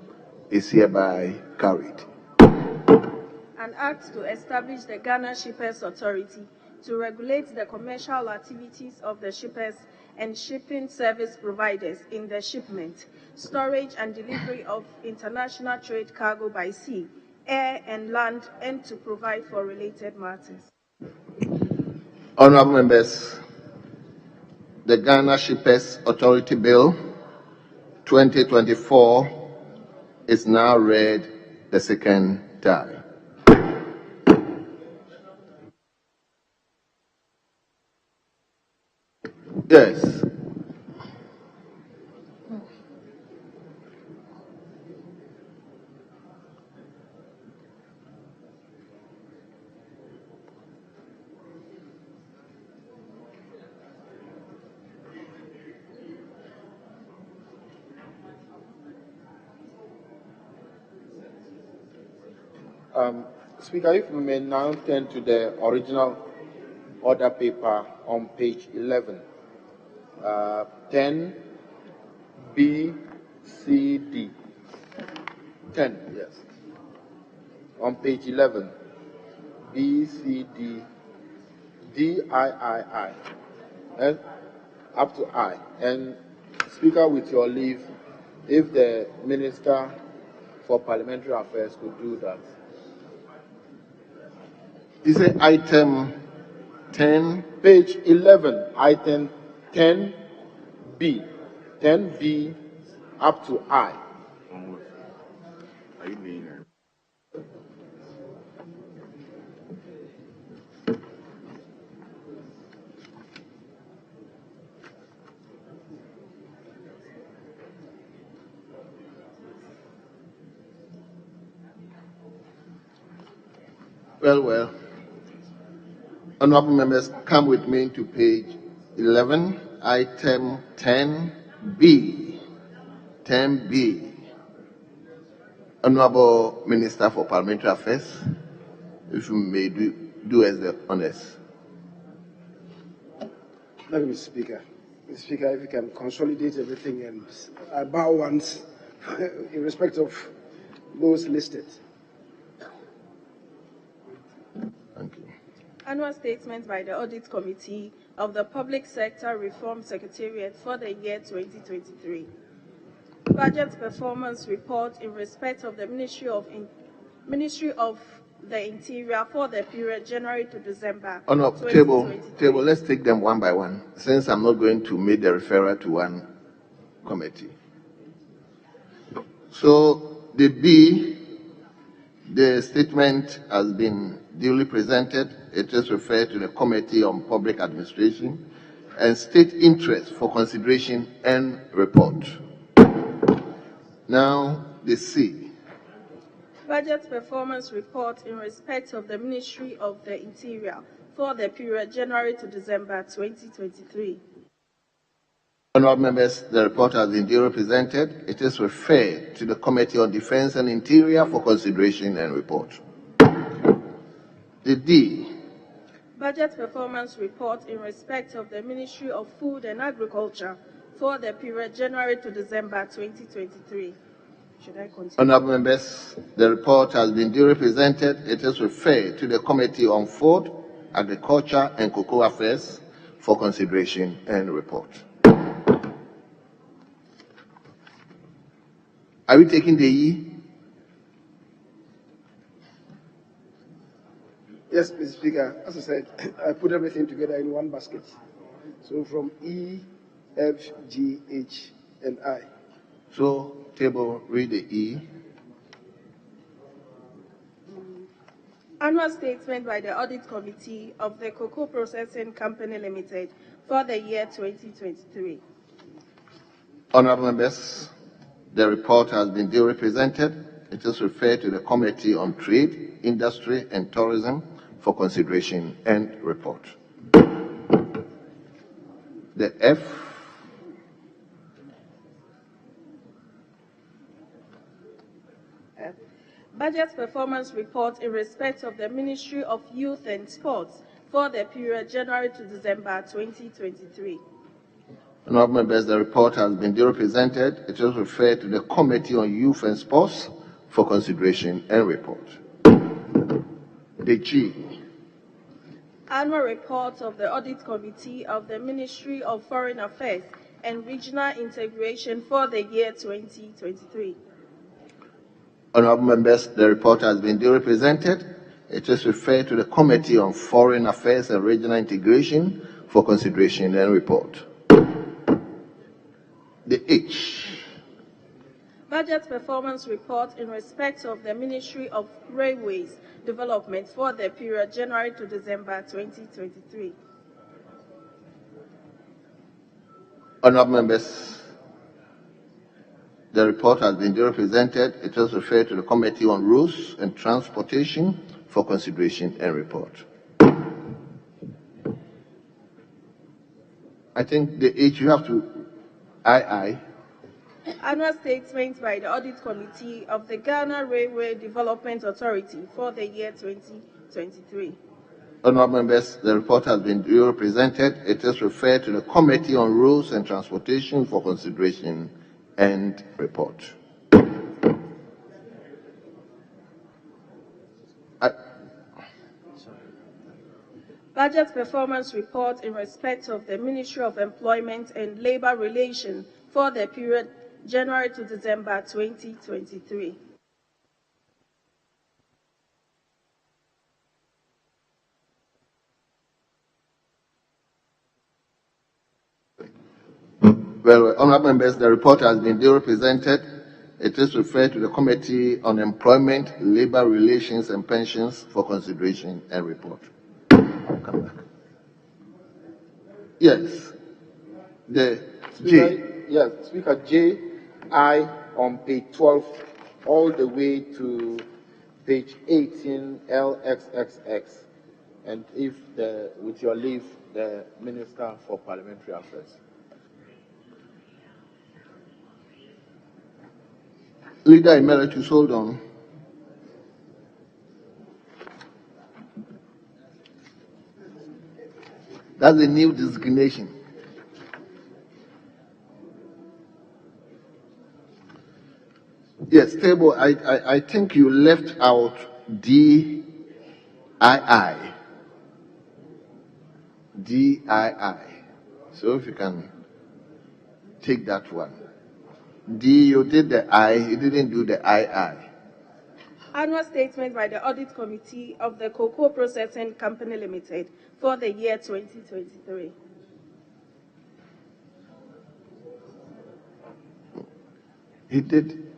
Speaker 1: is hereby carried.
Speaker 11: An act to establish the Ghana Shippers Authority to regulate the commercial activities of the shippers and shipping service providers in the shipment, storage and delivery of international trade cargo by sea, air and land, and to provide for related matters.
Speaker 1: Honorable members, the Ghana Shippers Authority Bill 2024 is now read the second time. Yes.
Speaker 7: Speaker, if we may now turn to the original order paper on page 11. 10 B, C, D. 10, yes. On page 11. B, C, D, D, I, and up to I. And Speaker, with your leave, if the Minister for Parliamentary Affairs could do that.
Speaker 1: Is it item 10?
Speaker 7: Page 11, item 10B. 10B up to I.
Speaker 10: Are you doing it?
Speaker 1: Well. Honorable members, come with me to page 11, item 10B. 10B. Honorable Minister for Parliamentary Affairs, if you may do as the honors.
Speaker 8: Thank you, Mr. Speaker. Mr. Speaker, if you can consolidate everything and I bow once in respect of those listed.
Speaker 1: Thank you.
Speaker 11: Annual statement by the Audit Committee of the Public Sector Reform Secretariat for the year 2023. Budget performance report in respect of the Ministry of the Interior for the period January to December.
Speaker 1: Oh no, table. Let's take them one by one, since I'm not going to make the referral to one committee. So the B, the statement has been duly presented. It is referred to the Committee on Public Administration and State Interest for consideration and report. Now the C.
Speaker 11: Budget performance report in respect of the Ministry of the Interior for the period January to December 2023.
Speaker 1: Honourable members, the report has been duly presented. It is referred to the Committee on Defence and Interior for consideration and report. The D.
Speaker 11: Budget performance report in respect of the Ministry of Food and Agriculture for the period January to December 2023. Should I continue?
Speaker 1: Honourable members, the report has been duly presented. It is referred to the Committee on Food, Agriculture and Cocoa Affairs for consideration and report. Are we taking the E?
Speaker 8: Yes, Mr. Speaker. As I said, I put everything together in one basket. So from E, F, G, H, and I.
Speaker 1: So, table, read the E.
Speaker 11: Annual statement by the Audit Committee of the Cocoa Processing Company Limited for the year 2023.
Speaker 1: Honourable members, the report has been duly presented. It is referred to the Committee on Trade, Industry and Tourism for consideration and report. The F.
Speaker 11: Budget performance report in respect of the Ministry of Youth and Sports for the period January to December 2023.
Speaker 1: Honourable members, the report has been duly presented. It is referred to the Committee on Youth and Sports for consideration and report. The G.
Speaker 11: Annual report of the Audit Committee of the Ministry of Foreign Affairs and Regional Integration for the year 2023.
Speaker 1: Honourable members, the report has been duly presented. It is referred to the Committee on Foreign Affairs and Regional Integration for consideration and report. The H.
Speaker 11: Budget performance report in respect of the Ministry of Railways Development for the period January to December 2023.
Speaker 1: Honourable members, the report has been duly presented. It is referred to the Committee on Roads and Transportation for consideration and report. I think the H, you have to II.
Speaker 11: Annual statement by the Audit Committee of the Ghana Railway Development Authority for the year 2023.
Speaker 1: Honourable members, the report has been duly presented. It is referred to the Committee on Roads and Transportation for consideration and report.
Speaker 11: Budget performance report in respect of the Ministry of Employment and Labour Relations for the period January to December 2023.
Speaker 1: Well, honourable members, the report has been duly presented. It is referred to the Committee on Employment, Labour Relations and Pensions for consideration and report. Come back. Yes. The J.
Speaker 7: Yes, Speaker, J, I on page 12 all the way to page 18, LXXX. And if with your leave, the Minister for Parliamentary Affairs.
Speaker 1: Leader Emeritus, hold on. That's a new designation. Yes, table, I think you left out DII. So if you can take that one. D, you did the I, you didn't do the II.
Speaker 11: Annual statement by the Audit Committee of the Cocoa Processing Company Limited for the year 2023.
Speaker 1: He did.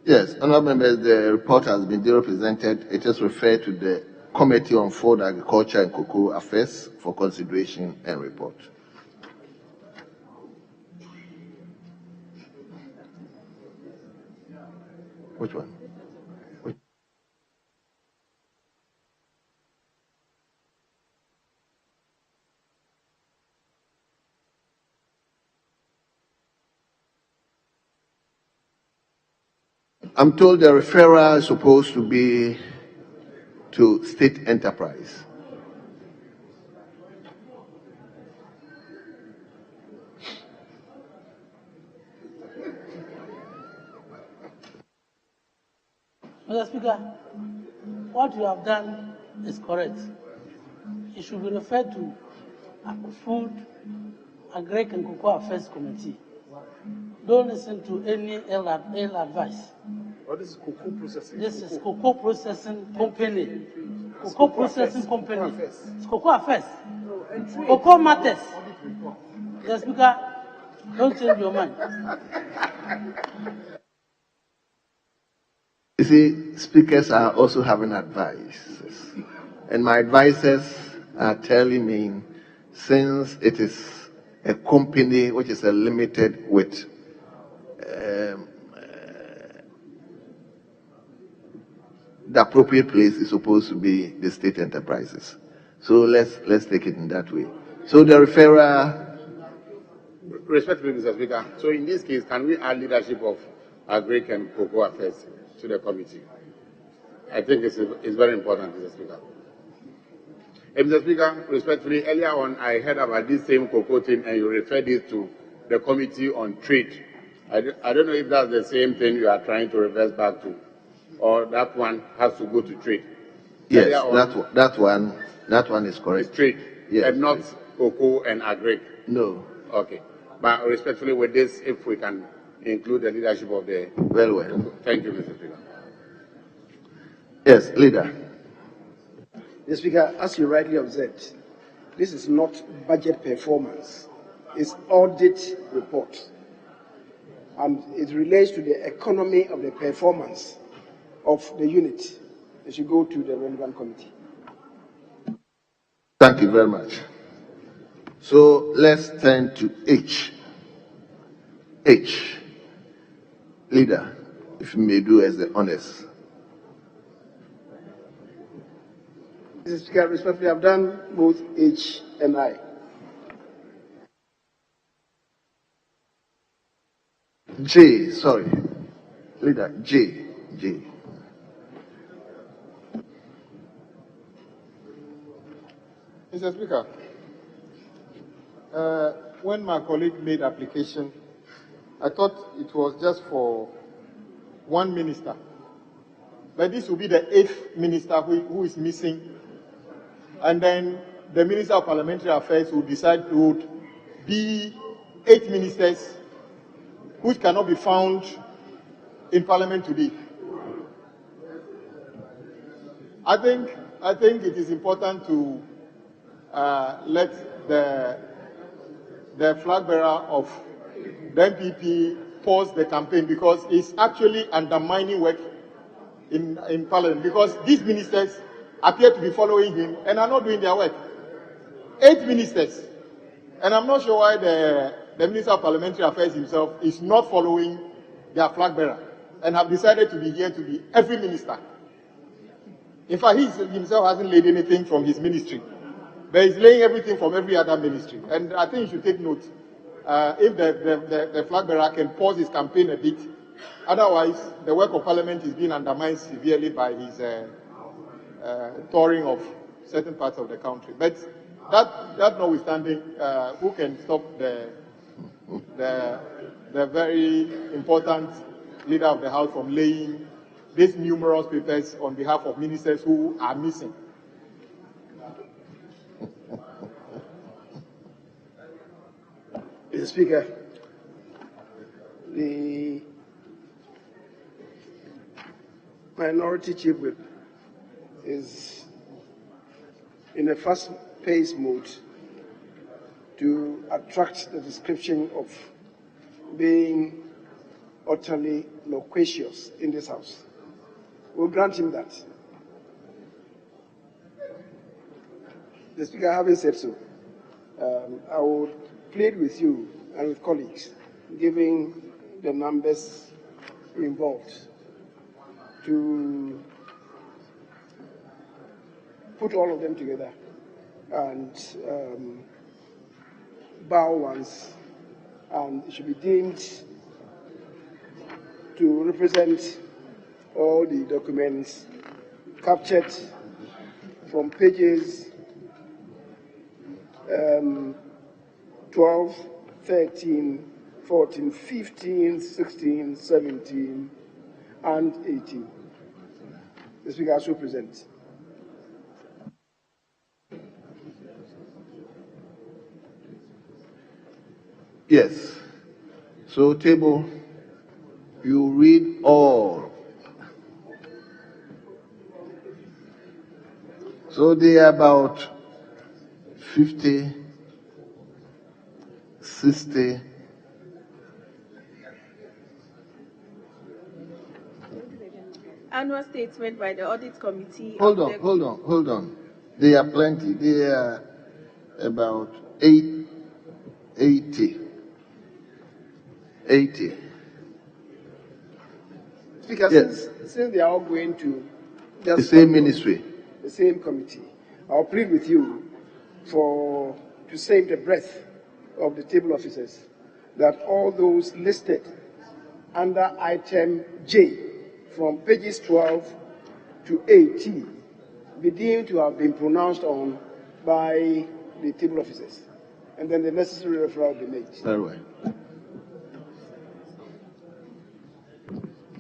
Speaker 1: Yes, honourable members, the report has been duly presented. It is referred to the Committee on Food, Agriculture and Cocoa Affairs for consideration and report. Which one? I'm told the referral is supposed to be to State Enterprise.
Speaker 13: Mr. Speaker, what you have done is correct. It should be referred to Food, Agri and Cocoa Affairs Committee. Don't listen to any ill advice.
Speaker 3: What is cocoa processing?
Speaker 13: This is Cocoa Processing Company. Cocoa Processing Company. It's Cocoa Affairs. Cocoa Matters. Mr. Speaker, don't change your mind.
Speaker 1: You see, speakers are also having advices. And my advisors are telling me, since it is a company which is a limited with the appropriate place is supposed to be the state enterprises. So let's take it in that way. So the referral.
Speaker 2: Respectfully, Mr. Speaker, so in this case, can we add leadership of Agri and Cocoa Affairs to the committee. I think it's very important, Mr. Speaker. Mr. Speaker, respectfully, earlier on I heard about this same cocoa thing and you referred it to the Committee on Trade. I don't know if that's the same thing you are trying to reverse back to, or that one has to go to trade.
Speaker 1: Yes, that one is correct.
Speaker 2: It's trade,
Speaker 1: yes,
Speaker 2: and not cocoa and agri.
Speaker 1: No.
Speaker 2: Okay. But respectfully with this, if we can include the leadership of the...
Speaker 1: Very well.
Speaker 2: Thank you, Mr. Speaker.
Speaker 1: Yes, leader.
Speaker 8: Mr. Speaker, as you rightly observed, this is not budget performance. It's audit report. And it relates to the economy of the performance of the unit. It should go to the relevant committee.
Speaker 1: Thank you very much. So let's turn to H. H. Leader, if you may do as the honors.
Speaker 8: Mr. Speaker, respectfully, I've done both H and I.
Speaker 1: J, sorry. Leader, J.
Speaker 3: Mr. Speaker, when my colleague made application, I thought it was just for one minister. But this will be the 8th minister who is missing. And then the Minister of Parliamentary Affairs will decide to be 8 ministers which cannot be found in Parliament today. I think it is important to let the flag bearer of the MPP pause the campaign, because it's actually undermining work in Parliament, because these ministers appear to be following him and are not doing their work. 8 ministers. And I'm not sure why the Minister of Parliamentary Affairs himself is not following their flag bearer and have decided to be here to be every minister. In fact, he himself hasn't laid anything from his ministry, but he's laying everything from every other ministry. And I think you should take note. If the flag bearer can pause his campaign a bit, otherwise the work of Parliament is being undermined severely by his touring of certain parts of the country. But that notwithstanding, who can stop the very important leader of the House from laying these numerous papers on behalf of ministers who are missing?
Speaker 8: Mr. Speaker, the minority chief whip is in a fast-paced mode to attract the description of being utterly loquacious in this House. We'll grant him that. The Speaker, having said so, I would plead with you and with colleagues, given the numbers involved, to put all of them together and bow once, and it should be deemed to represent all the documents captured from pages 12, 13, 14, 15, 16, 17, and 18. The Speaker shall present.
Speaker 1: Yes. So, table, you read all. So they are about 50, 60.
Speaker 11: Annual statement by the Audit Committee.
Speaker 1: Hold on. They are plenty. They are about 80. 80.
Speaker 8: Speaker, yes. Since they are all going to
Speaker 1: the same ministry,
Speaker 8: the same committee, I'll plead with you to save the breath of the table officers, that all those listed under item J from pages 12 to 18 be deemed to have been pronounced on by the table officers, and then the necessary referral be made.
Speaker 1: Very well.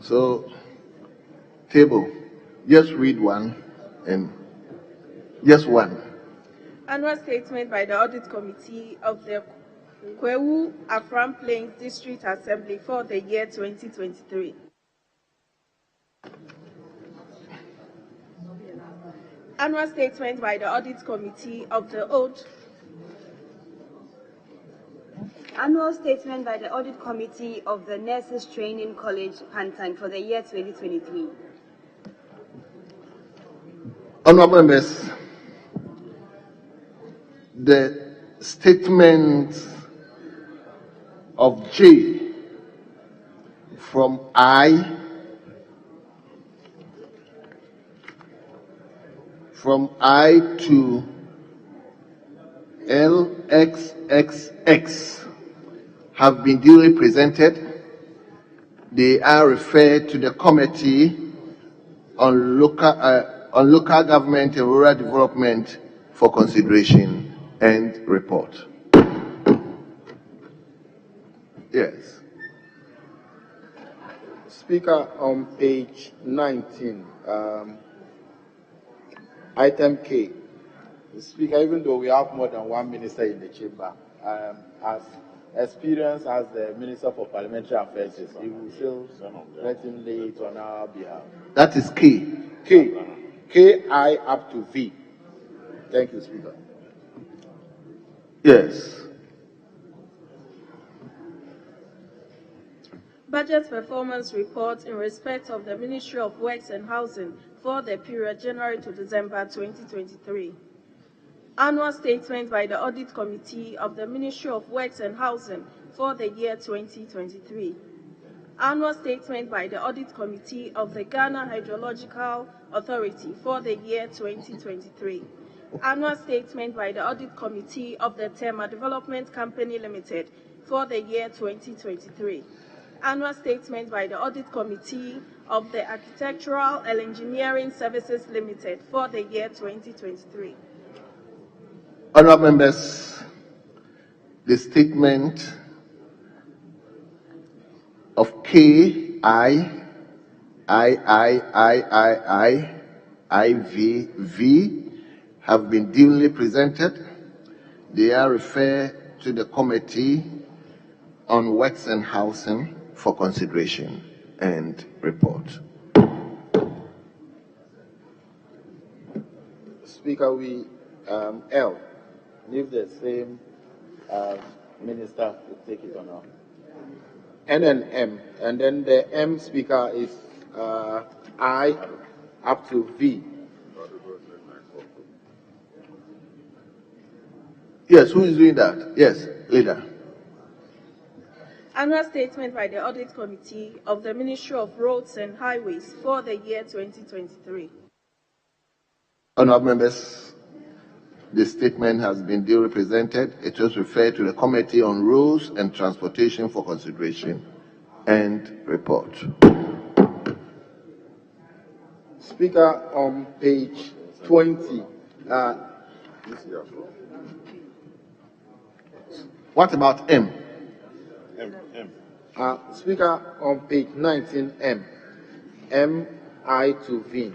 Speaker 1: So, table, just read one and just one.
Speaker 11: Annual statement by the Audit Committee of the Kwewu Afram Plains District Assembly for the year 2023. Annual statement by the Audit Committee of the
Speaker 14: Annual statement by the Audit Committee of the Nurses Training College, Pantang, for the year 2023.
Speaker 1: Honorable members, the statement of J from I to LXXX have been duly presented. They are referred to the Committee on Local Government and Rural Development for consideration and report. Yes.
Speaker 7: Speaker, on page 19, item K. Speaker, even though we have more than one minister in the chamber, as experienced as the Minister for Parliamentary Affairs is, he will still let him lay it on our behalf.
Speaker 1: That is K.
Speaker 7: K-I up to V. Thank you, Speaker.
Speaker 1: Yes.
Speaker 11: Budget Performance Report in respect of the Ministry of Works and Housing for the period January to December 2023. Annual statement by the Audit Committee of the Ministry of Works and Housing for the year 2023. Annual statement by the Audit Committee of the Ghana Hydrological Authority for the year 2023. Annual statement by the Audit Committee of the Tema Development Company Limited for the year 2023. Annual statement by the Audit Committee of the Architectural and Engineering Services Limited for the year 2023.
Speaker 1: Honorable members, the statement of K, I, V have been duly presented. They are referred to the Committee on Works and Housing for consideration and report.
Speaker 7: Speaker, we L, leave the same minister to take it on now. N and M, and then the M, Speaker, is I up to V.
Speaker 1: Yes, who is doing that? Yes, leader.
Speaker 11: Annual statement by the Audit Committee of the Ministry of Roads and Highways for the year 2023.
Speaker 1: Honorable members, the statement has been duly presented. It was referred to the Committee on Roads and Transportation for consideration and report.
Speaker 7: Speaker, on page 20.
Speaker 1: What about M?
Speaker 7: Speaker, on page 19, M. M, I to V.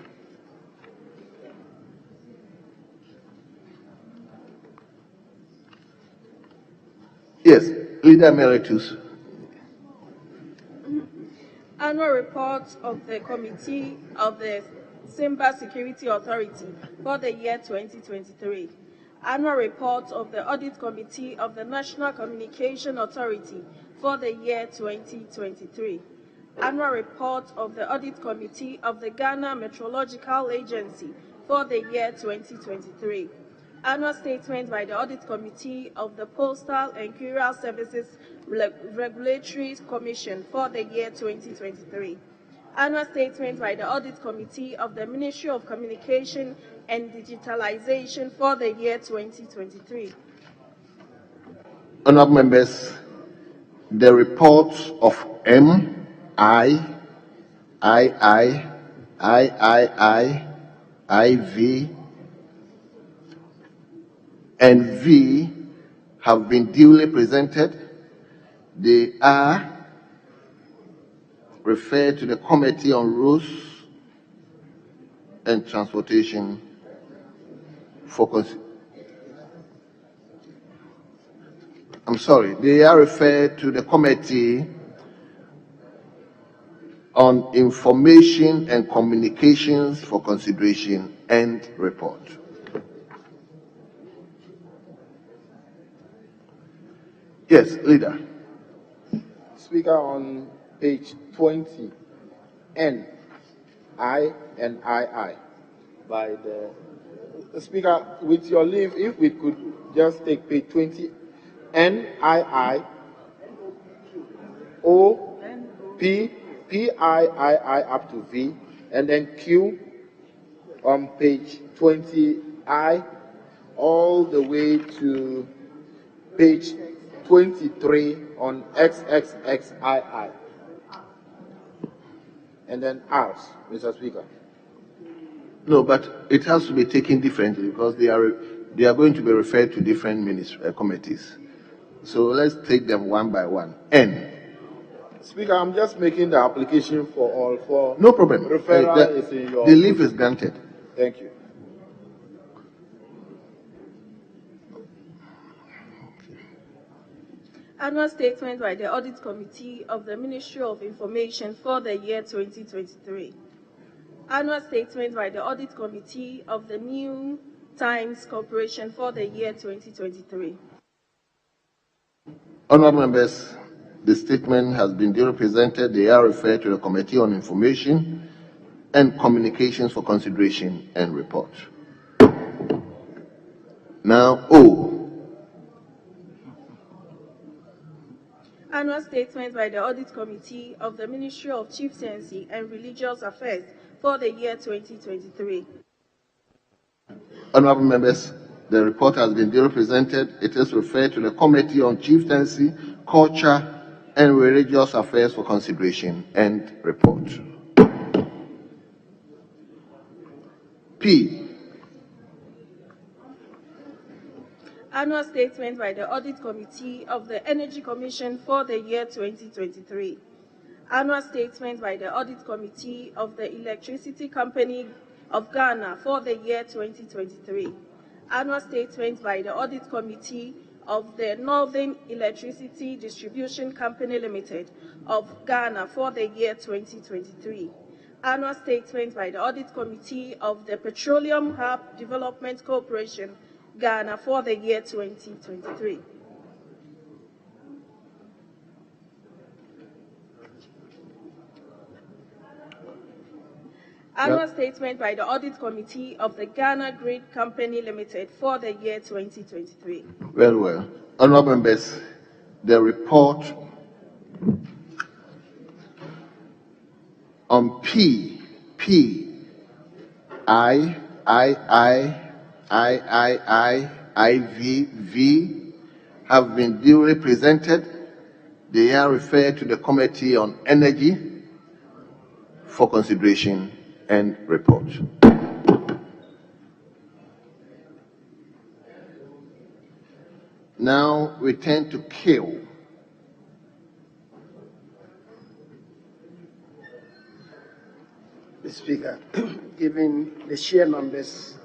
Speaker 1: Yes, Leader Emeritus.
Speaker 11: Annual report of the Committee of the Cyber Security Authority for the year 2023. Annual report of the Audit Committee of the National Communication Authority for the year 2023. Annual report of the Audit Committee of the Ghana Meteorological Agency for the year 2023. Annual statement by the Audit Committee of the Postal and Courier Services Regulatory Commission for the year 2023. Annual statement by the Audit Committee of the Ministry of Communication and Digitalization for the year 2023.
Speaker 1: Honorable members, the reports of M, I, IV, and V have been duly presented. They are referred to the Committee on Roads and Transportation for they are referred to the Committee on Information and Communications for consideration and report. Yes, Leader.
Speaker 7: Speaker, on page 20, N, I, and II, by the Speaker, with your leave, if we could just take page 20, N, I, O, P, I up to V, and then Q on page 20I, all the way to page 23 on XXXII. And then R's, Mr. Speaker.
Speaker 1: No, but it has to be taken differently because they are going to be referred to different committees. So let's take them one by one. N.
Speaker 7: Speaker, I'm just making the application for all four.
Speaker 1: No problem.
Speaker 7: Referral is in your...
Speaker 1: The leave is granted.
Speaker 7: Thank you.
Speaker 11: Annual statement by the Audit Committee of the Ministry of Information for the year 2023. Annual statement by the Audit Committee of the New Times Corporation for the year 2023.
Speaker 1: Honourable members, the statement has been duly presented. They are referred to the Committee on Information and Communications for consideration and report. Now, O.
Speaker 11: Annual statement by the Audit Committee of the Ministry of Chieftaincy and Religious Affairs for the year 2023.
Speaker 1: Honourable members, the report has been duly presented. It is referred to the Committee on Chieftaincy, Culture, and Religious Affairs for consideration and report. P.
Speaker 11: Annual statement by the Audit Committee of the Energy Commission for the year 2023. Annual statement by the Audit Committee of the Electricity Company of Ghana for the year 2023. Annual statement by the Audit Committee of the Northern Electricity Distribution Company Limited of Ghana for the year 2023. Annual statement by the Audit Committee of the Petroleum Hub Development Corporation Ghana for the year 2023. Annual statement by the Audit Committee of the Ghana Grid Company Limited for the year 2023.
Speaker 1: Very well. Honourable members, the report on P, V have been duly presented. They are referred to the Committee on Energy for consideration and report. Now we turn to Q.
Speaker 8: Mr. Speaker, given the share numbers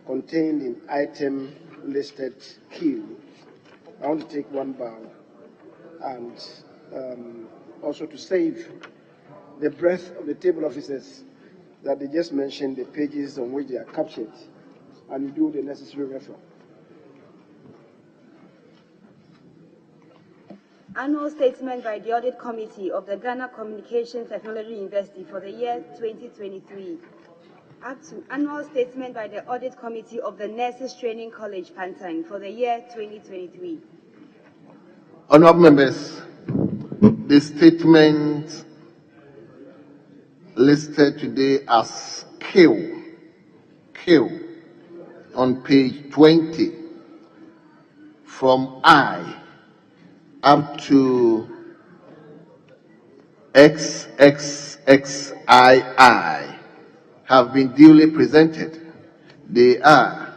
Speaker 8: contained in item listed Q, I want to take one bow and also to save the breadth of the table officers that they just mentioned, the pages on which they are captured, and do the necessary reference.
Speaker 14: Annual statement by the Audit Committee of the Ghana Communications Technology University for the year 2023. Up to annual statement by the Audit Committee of the Nurses Training College, Pantang, for the year 2023.
Speaker 1: Honourable members, the statement listed today as Q on page 20 from I up to XXXII have been duly presented. They are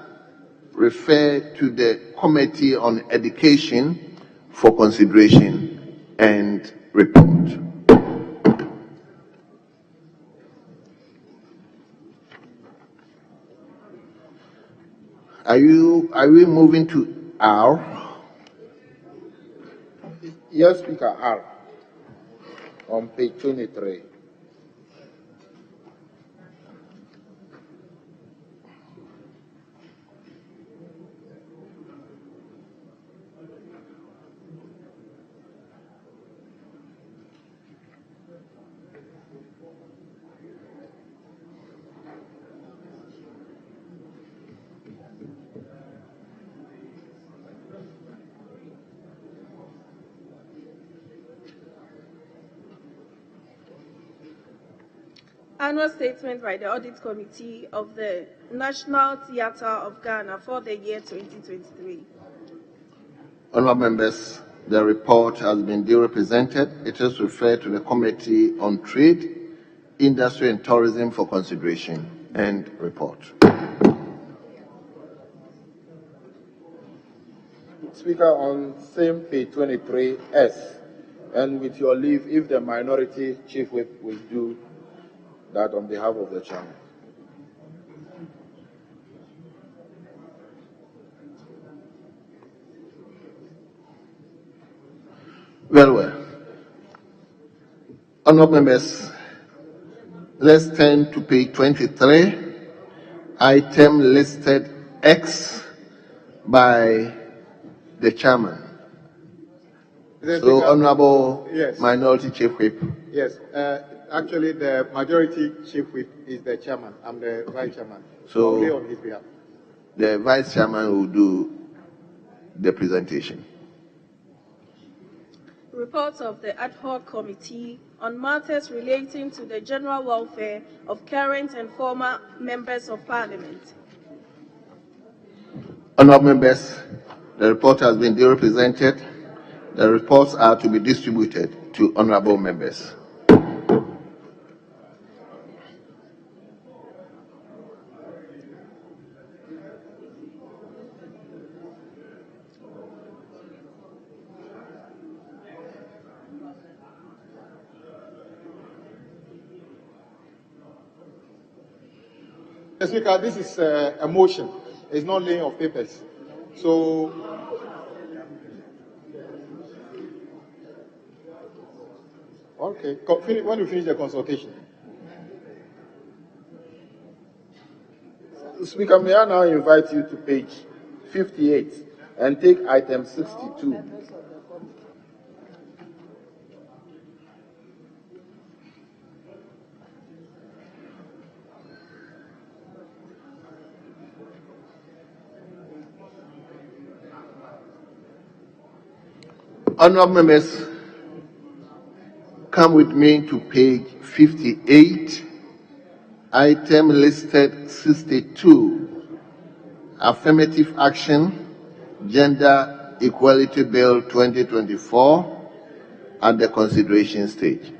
Speaker 1: referred to the Committee on Education for consideration and report. Are we moving to R?
Speaker 7: Yes, Speaker, R. On page 23.
Speaker 11: Annual statement by the Audit Committee of the National Theatre of Ghana for the year 2023.
Speaker 1: Honourable members, the report has been duly presented. It is referred to the Committee on Trade, Industry and Tourism for consideration and report.
Speaker 7: Speaker, on same page 23S, and with your leave, if the minority chief whip will do that on behalf of the chairman.
Speaker 1: Well. Honourable members, let's turn to page 23, item listed X by the chairman. So, Honourable
Speaker 3: Yes.
Speaker 1: Minority Chief Whip.
Speaker 3: Yes. Actually, the majority chief whip is the chairman. I'm the vice chairman.
Speaker 1: So,
Speaker 3: only on his behalf.
Speaker 1: The vice chairman will do the presentation.
Speaker 11: Report of the Ad hoc Committee on matters relating to the general welfare of current and former members of Parliament.
Speaker 1: Honourable members, the report has been duly presented. The reports are to be distributed to honourable members.
Speaker 3: Speaker, this is a motion. It's not laying of papers. So, okay. When you finish the consultation.
Speaker 7: Speaker, may I now invite you to page 58 and take item 62.
Speaker 1: Honourable members, come with me to page 58, item listed 62, Affirmative Action, Gender Equality Bill 2024, at the consideration stage.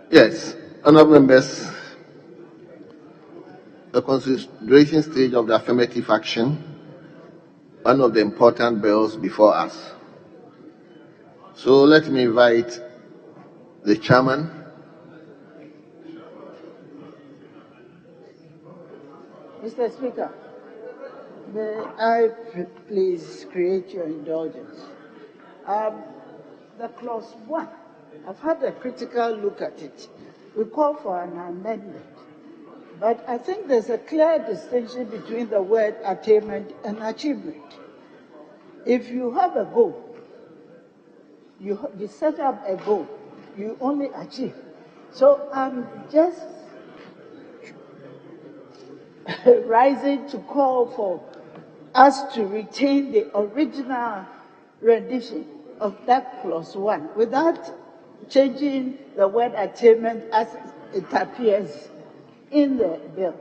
Speaker 1: Yes, honourable members, the consideration stage of the affirmative action, one of the important bills before us. So let me invite the chairman.
Speaker 15: Mr. Speaker, may I please create your indulgence? The clause 1, I've had a critical look at it. We call for an amendment. But I think there's a clear distinction between the word attainment and achievement. If you have a goal you set up a goal, you only achieve. So I'm just rising to call for us to retain the original rendition of that clause 1 without changing the word attainment as it appears in the bill.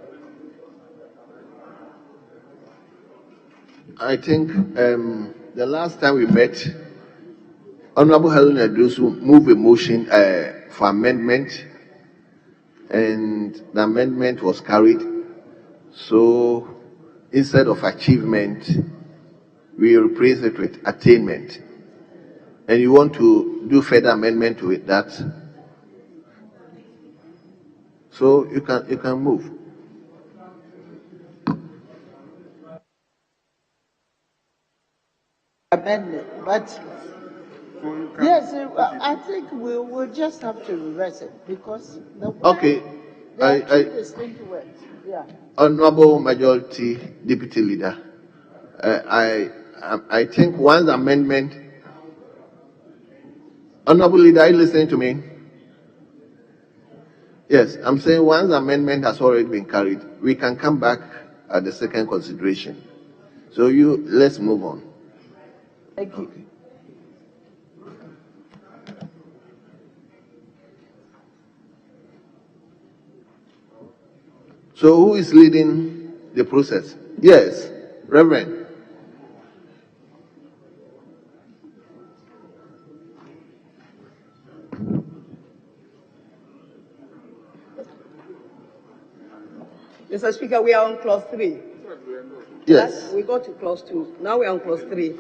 Speaker 1: I think the last time we met, Honorable Helen Adusu moved a motion for amendment, and the amendment was carried. So instead of achievement, we replace it with attainment. And you want to do further amendment to it, that? So you can move.
Speaker 15: Amendment, but yes, I think we will just have to reverse it because the word,
Speaker 1: Okay.
Speaker 15: there are two distinct words. Yeah.
Speaker 1: Honorable Majority Deputy Leader, I think once amendment. Honorable Leader, are you listening to me? Yes, I'm saying once the amendment has already been carried, we can come back at the second consideration. So let's move on.
Speaker 15: Thank you.
Speaker 1: Okay. So who is leading the process? Yes, Reverend.
Speaker 16: Mr. Speaker, we are on clause 3.
Speaker 1: Yes.
Speaker 16: We go to clause 2. Now we are on clause 3.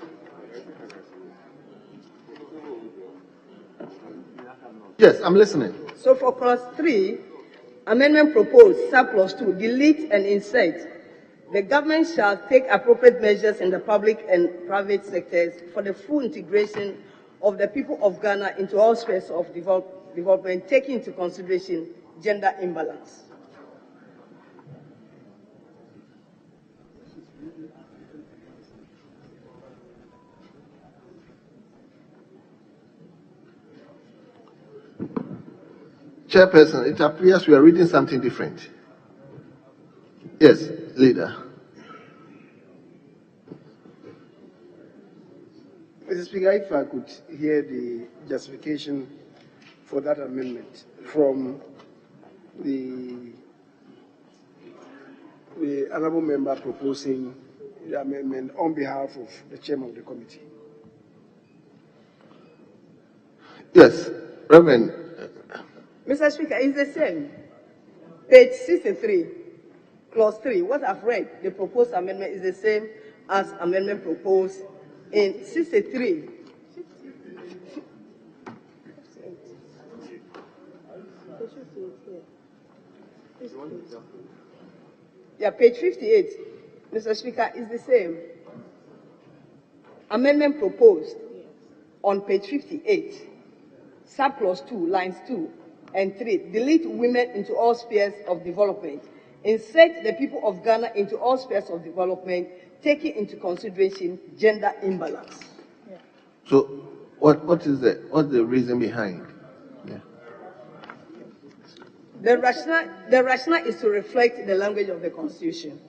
Speaker 1: Yes, I'm listening.
Speaker 16: So for clause 3, amendment proposed, sub-clause 2, delete and insert. The government shall take appropriate measures in the public and private sectors for the full integration of the people of Ghana into all spheres of development, taking into consideration gender imbalance.
Speaker 1: Chairperson, it appears we are reading something different. Yes, Leader.
Speaker 8: Mr. Speaker, if I could hear the justification for that amendment from the honourable member proposing the amendment on behalf of the chairman of the committee.
Speaker 1: Yes, Reverend.
Speaker 16: Mr. Speaker, it's the same. Page 63, clause 3. What I've read, the proposed amendment is the same as amendment proposed in 63. Yeah, page 58, Mr. Speaker, is the same. Amendment proposed on page 58, sub-clause 2, lines 2 and 3, delete women into all spheres of development. Insert the people of Ghana into all spheres of development, taking into consideration gender imbalance.
Speaker 1: Yeah. So, what's the reason behind? Yeah.
Speaker 16: The rationale is to reflect the language of the Constitution.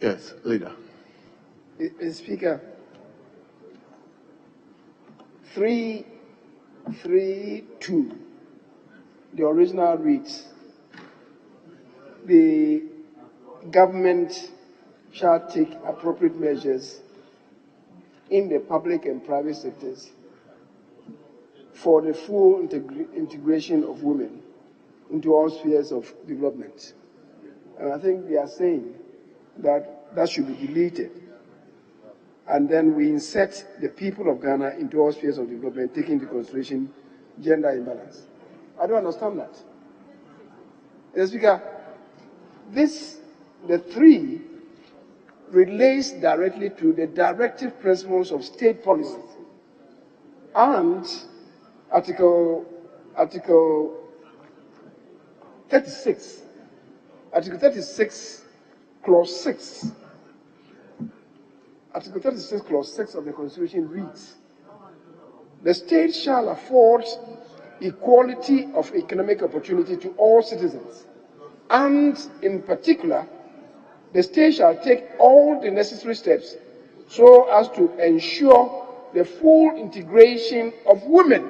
Speaker 1: Yes, Leader.
Speaker 8: Mr. Speaker, 3.3.2, the original reads, the government shall take appropriate measures in the public and private sectors for the full integration of women into all spheres of development. And I think they are saying that should be deleted. And then we insert the people of Ghana into all spheres of development, taking into consideration gender imbalance. I don't understand that. Mr. Speaker, the 3 relates directly to the directive principles of state policy And Article 36, Article 36, Clause 6. Article 36, Clause 6 of the Constitution reads, the state shall afford equality of economic opportunity to all citizens, and in particular, the state shall take all the necessary steps so as to ensure the full integration of women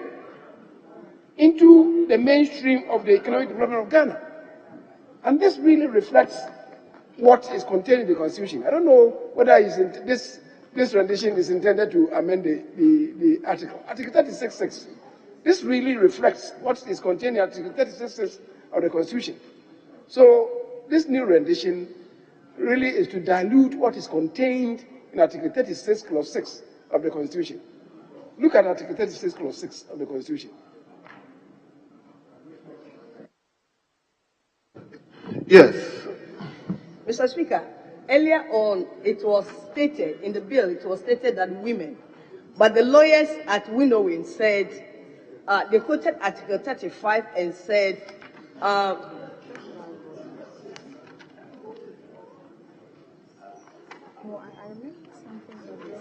Speaker 8: into the mainstream of the economic development of Ghana. And this really reflects what is contained in the Constitution. I don't know whether this rendition is intended to amend the article. Article 36.6. This really reflects what is contained in Article 36.6 of the Constitution. So this new rendition really is to dilute what is contained in Article 36, Clause 6 of the Constitution. Look at Article 36, Clause 6 of the Constitution.
Speaker 1: Yes.
Speaker 16: Mr. Speaker, earlier on, it was stated in the bill, it was stated that women, but the lawyers at Winnowing said, they quoted Article 35 and said,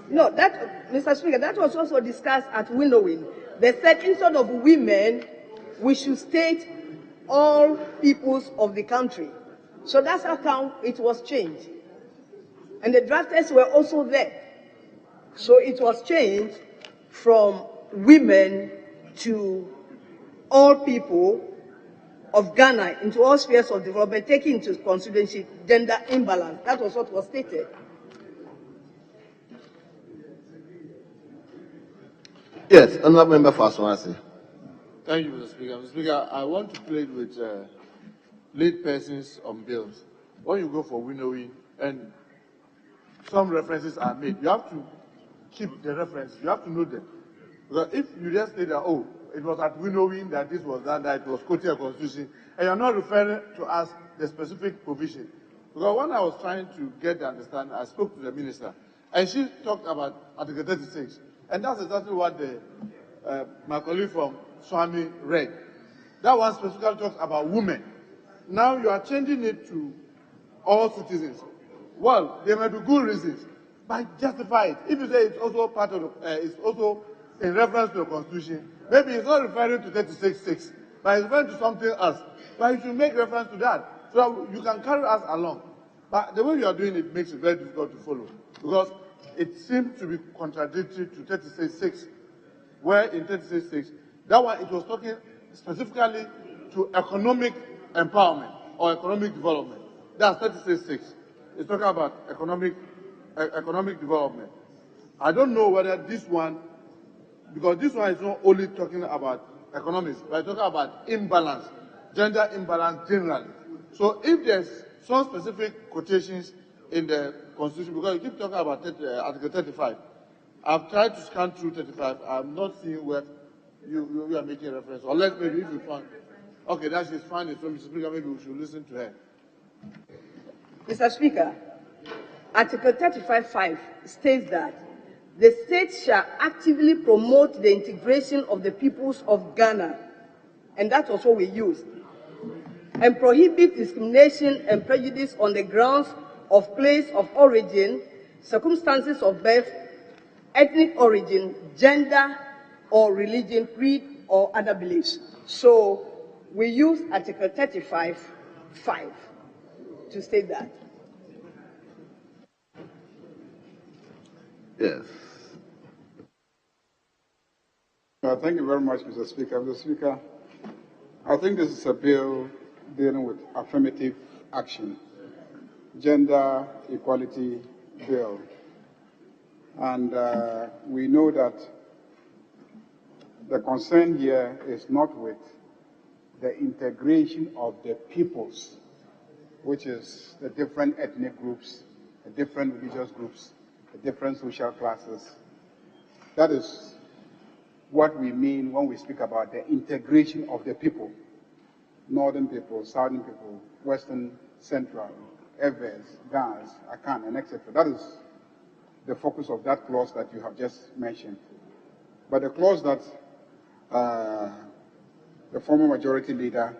Speaker 16: no, that, Mr. Speaker, that was also discussed at Winnowing. They said instead of women, we should state all peoples of the country. So that's how come it was changed. And the drafters were also there. So it was changed from women to all people of Ghana into all spheres of development, taking into consideration gender imbalance. That was what was stated.
Speaker 1: Yes, Honourable Member for Aswasi.
Speaker 7: Thank you, Mr. Speaker. Mr. Speaker, I want to plead with lead persons on bills. When you go for winnowing and some references are made, you have to keep the reference. You have to know them. Because if you just say that, oh, it was at winnowing that this was done, that it was quoting a constitution, and you're not referring to us the specific provision. Because when I was trying to get the understanding, I spoke to the minister, and she talked about Article 36. And that's exactly what my colleague from Swami read. That one specifically talks about women. Now you are changing it to all citizens. Well, there may be good reasons, but justify it. If you say it's also part of it's also in reference to the Constitution, maybe it's not referring to 36.6, but it's referring to something else. But you should make reference to that so that you can carry us along. But the way you are doing it makes it very difficult to follow, because it seems to be contradictory to 36.6, where in 36.6, that one, it was talking specifically to economic empowerment or economic development. That's 36.6. It's talking about economic development. I don't know whether this one, because this one is not only talking about economics, but it's talking about imbalance, gender imbalance generally. So if there's some specific quotations in the Constitution, because you keep talking about Article 35, I've tried to scan through 35. I'm not seeing where you are making a reference. Unless maybe if you find, okay, that is fine. So, Mr. Speaker, maybe we should listen to her.
Speaker 16: Mr. Speaker, Article 35.5 states that the state shall actively promote the integration of the peoples of Ghana, and that was what we used, and prohibit discrimination and prejudice on the grounds of place of origin, circumstances of birth, ethnic origin, gender, or religion, creed, or other beliefs. So we use Article 35.5 to state that.
Speaker 1: Yes.
Speaker 17: Thank you very much, Mr. Speaker. Mr. Speaker, I think this is a bill dealing with affirmative action, gender equality bill. And we know that the concern here is not with the integration of the peoples, which is the different ethnic groups, the different religious groups, the different social classes. That is what we mean when we speak about the integration of the people. Northern people, southern people, western, central, Evers, Gans, Akan, and etc. That is the focus of that clause that you have just mentioned. But the clause that the former majority leader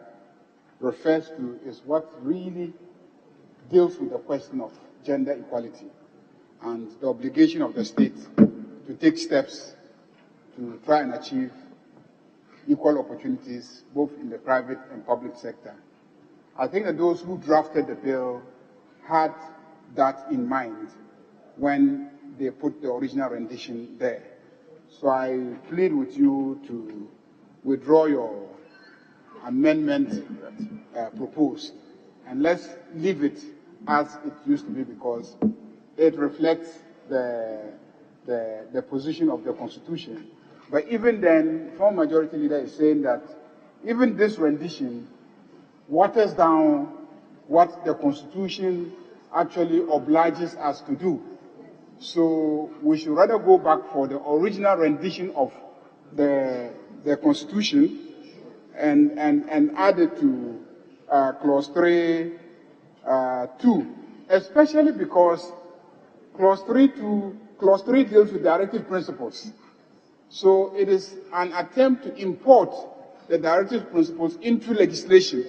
Speaker 17: refers to is what really deals with the question of gender equality and the obligation of the state to take steps to try and achieve equal opportunities both in the private and public sector. I think that those who drafted the bill had that in mind when they put the original rendition there. So I plead with you to withdraw your amendment proposed, and let's leave it as it used to be, because it reflects the position of the Constitution. But even then, the former majority leader is saying that even this rendition waters down what the Constitution actually obliges us to do. So we should rather go back for the original rendition of the Constitution and add it to clause 3(2), especially because clause 3 deals with directive principles. So it is an attempt to import the directive principles into legislation,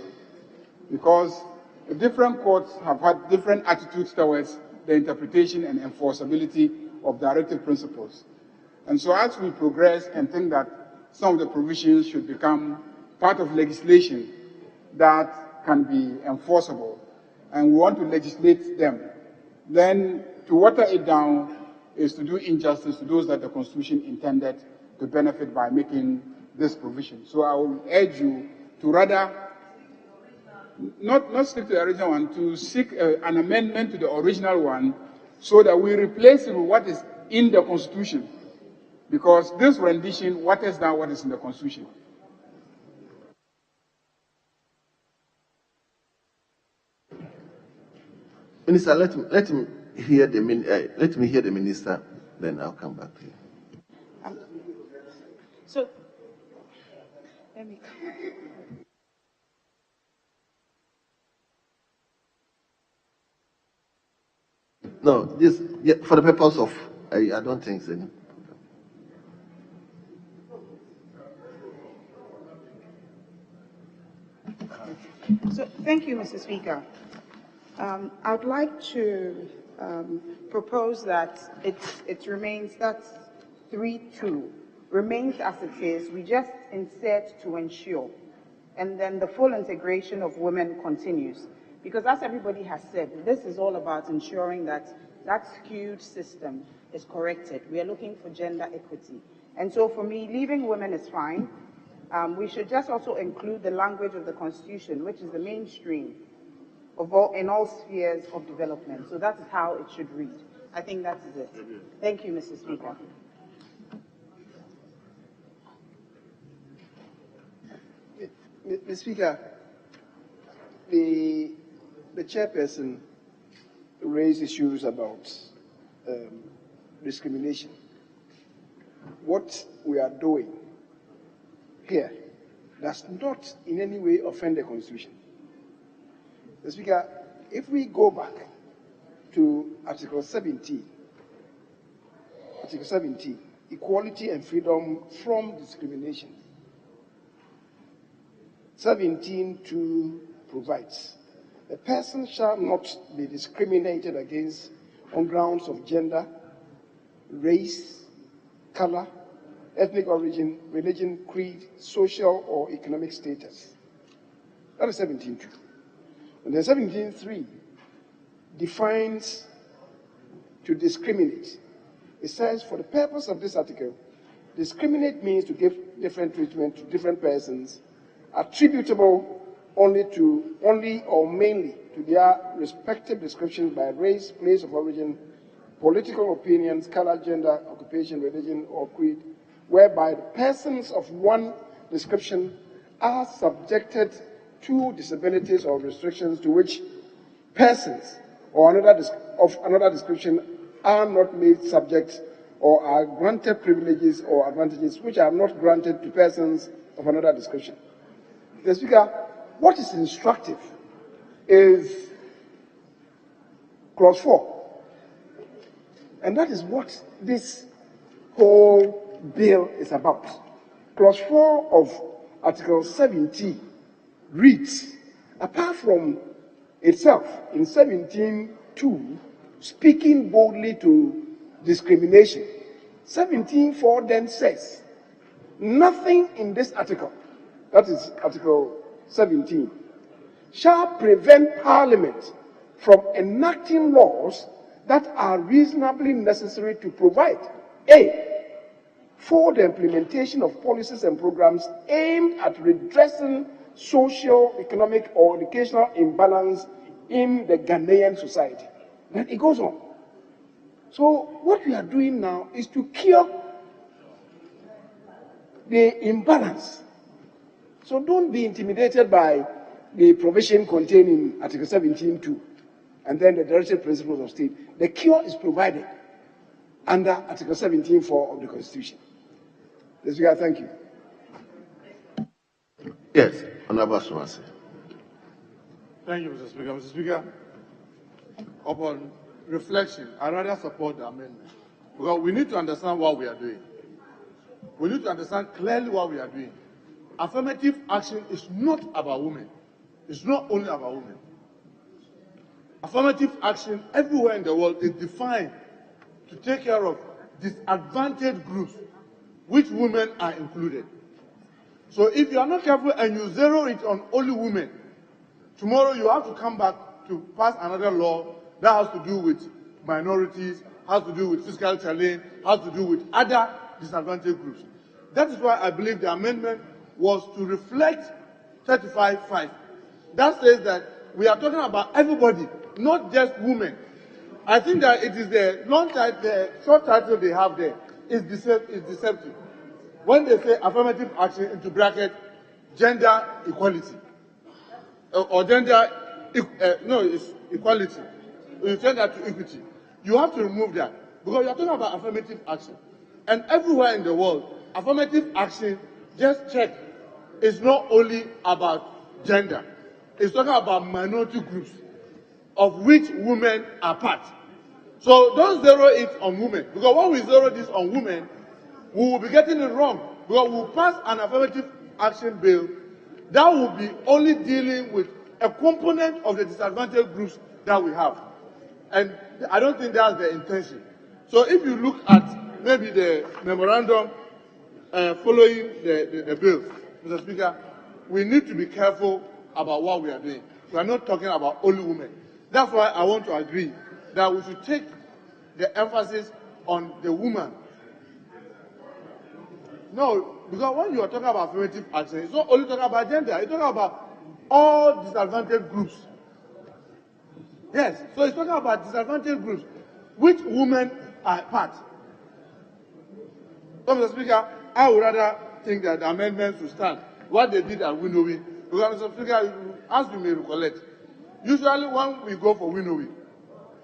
Speaker 17: because the different courts have had different attitudes towards the interpretation and enforceability of directive principles. And so as we progress and think that some of the provisions should become part of legislation that can be enforceable, and we want to legislate them, then to water it down is to do injustice to those that the Constitution intended to benefit by making this provision. So I will urge you to rather not stick to the original one, to seek an amendment to the original one so that we replace it with what is in the Constitution, because this rendition waters down what is in the Constitution.
Speaker 1: Minister, let me hear the minister, then I'll come back to you.
Speaker 5: So, let me.
Speaker 1: No, this for the purpose of I don't think so.
Speaker 18: So, thank you, Mr. Speaker. I'd like to propose that it remains, that's 3(2), remains as it is. We just insert "to ensure," and then the full integration of women continues. Because as everybody has said, this is all about ensuring that that skewed system is corrected. We are looking for gender equity. And so for me, leaving women is fine. We should just also include the language of the Constitution, which is the mainstream in all spheres of development. So that is how it should read. I think that is it. Thank you, Mr. Speaker.
Speaker 8: Mr. Speaker, the chairperson raised issues about discrimination. What we are doing here does not in any way offend the Constitution. Mr. Speaker, if we go back to Article 17, equality and freedom from discrimination, 17(2) provides, "A person shall not be discriminated against on grounds of gender, race, color, ethnic origin, religion, creed, social or economic status." That is 17(2). And then 17(3) defines to discriminate. It says, "For the purpose of this article, discriminate means to give different treatment to different persons attributable only or mainly to their respective descriptions by race, place of origin, political opinions, color, gender, occupation, religion, or creed, whereby the persons of one description are subjected to disabilities or restrictions to which persons of another description are not made subject, or are granted privileges or advantages which are not granted to persons of another description." Mr. Speaker, what is instructive is clause 4. And that is what this whole bill is about. Clause 4 of Article 17 reads, apart from itself, in 17.2, speaking boldly to discrimination, 17.4 then says, nothing in this article, that is Article 17, shall prevent Parliament from enacting laws that are reasonably necessary to provide, A, for the implementation of policies and programs aimed at redressing social, economic, or educational imbalance in the Ghanaian society. Then it goes on. So what we are doing now is to cure the imbalance. So don't be intimidated by the provision contained in Article 17.2 and then the directed principles of state. The cure is provided under Article 17.4 of the Constitution. Mr. Speaker, thank you.
Speaker 1: Yes, Honorable Swasi.
Speaker 3: Thank you, Mr. Speaker. Mr. Speaker, upon reflection, I rather support the amendment because we need to understand what we are doing. We need to understand clearly what we are doing. Affirmative action is not about women. It's not only about women. Affirmative action everywhere in the world is defined to take care of disadvantaged groups, which women are included. So if you are not careful and you zero it on only women, tomorrow you have to come back to pass another law that has to do with minorities, has to do with fiscal challenge, has to do with other disadvantaged groups. That is why I believe the amendment was to reflect 35(5). That says that we are talking about everybody, not just women. I think that it is the short title they have there is deceptive. When they say affirmative action into bracket, gender equality, or gender, no, it's equality. You turn that to equity. You have to remove that because you are talking about affirmative action. And everywhere in the world, affirmative action, just check, is not only about gender. It's talking about minority groups, of which women are part. So don't zero it on women, because when we zero this on women, we will be getting it wrong. Because we will pass an affirmative action bill that will be only dealing with a component of the disadvantaged groups that we have. And I don't think that's the intention. So if you look at maybe the memorandum following the bill, Mr. Speaker, we need to be careful about what we are doing. We are not talking about only women. That's why I want to agree that we should take the emphasis on the woman. No, because when you are talking about affirmative action, it's not only talking about gender, it's talking about all disadvantaged groups. Yes, so it's talking about disadvantaged groups, which women are part. So, Mr. Speaker, I would rather think that the amendments should stand. What they did at Winnowing, because, Mr. Speaker, as you may recollect, usually when we go for Winnowing,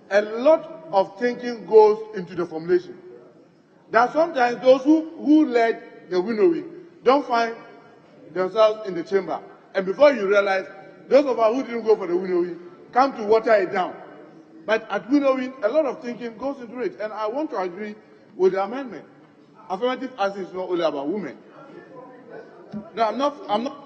Speaker 3: a lot of thinking goes into the formulation. That sometimes those who led the Winnowing don't find themselves in the chamber. And before you realize, those of us who didn't go for the Winnowing come to water it down. But at Winnowing, a lot of thinking goes into it. And I want to agree with the amendment. Affirmative action is not only about women. No, I'm not.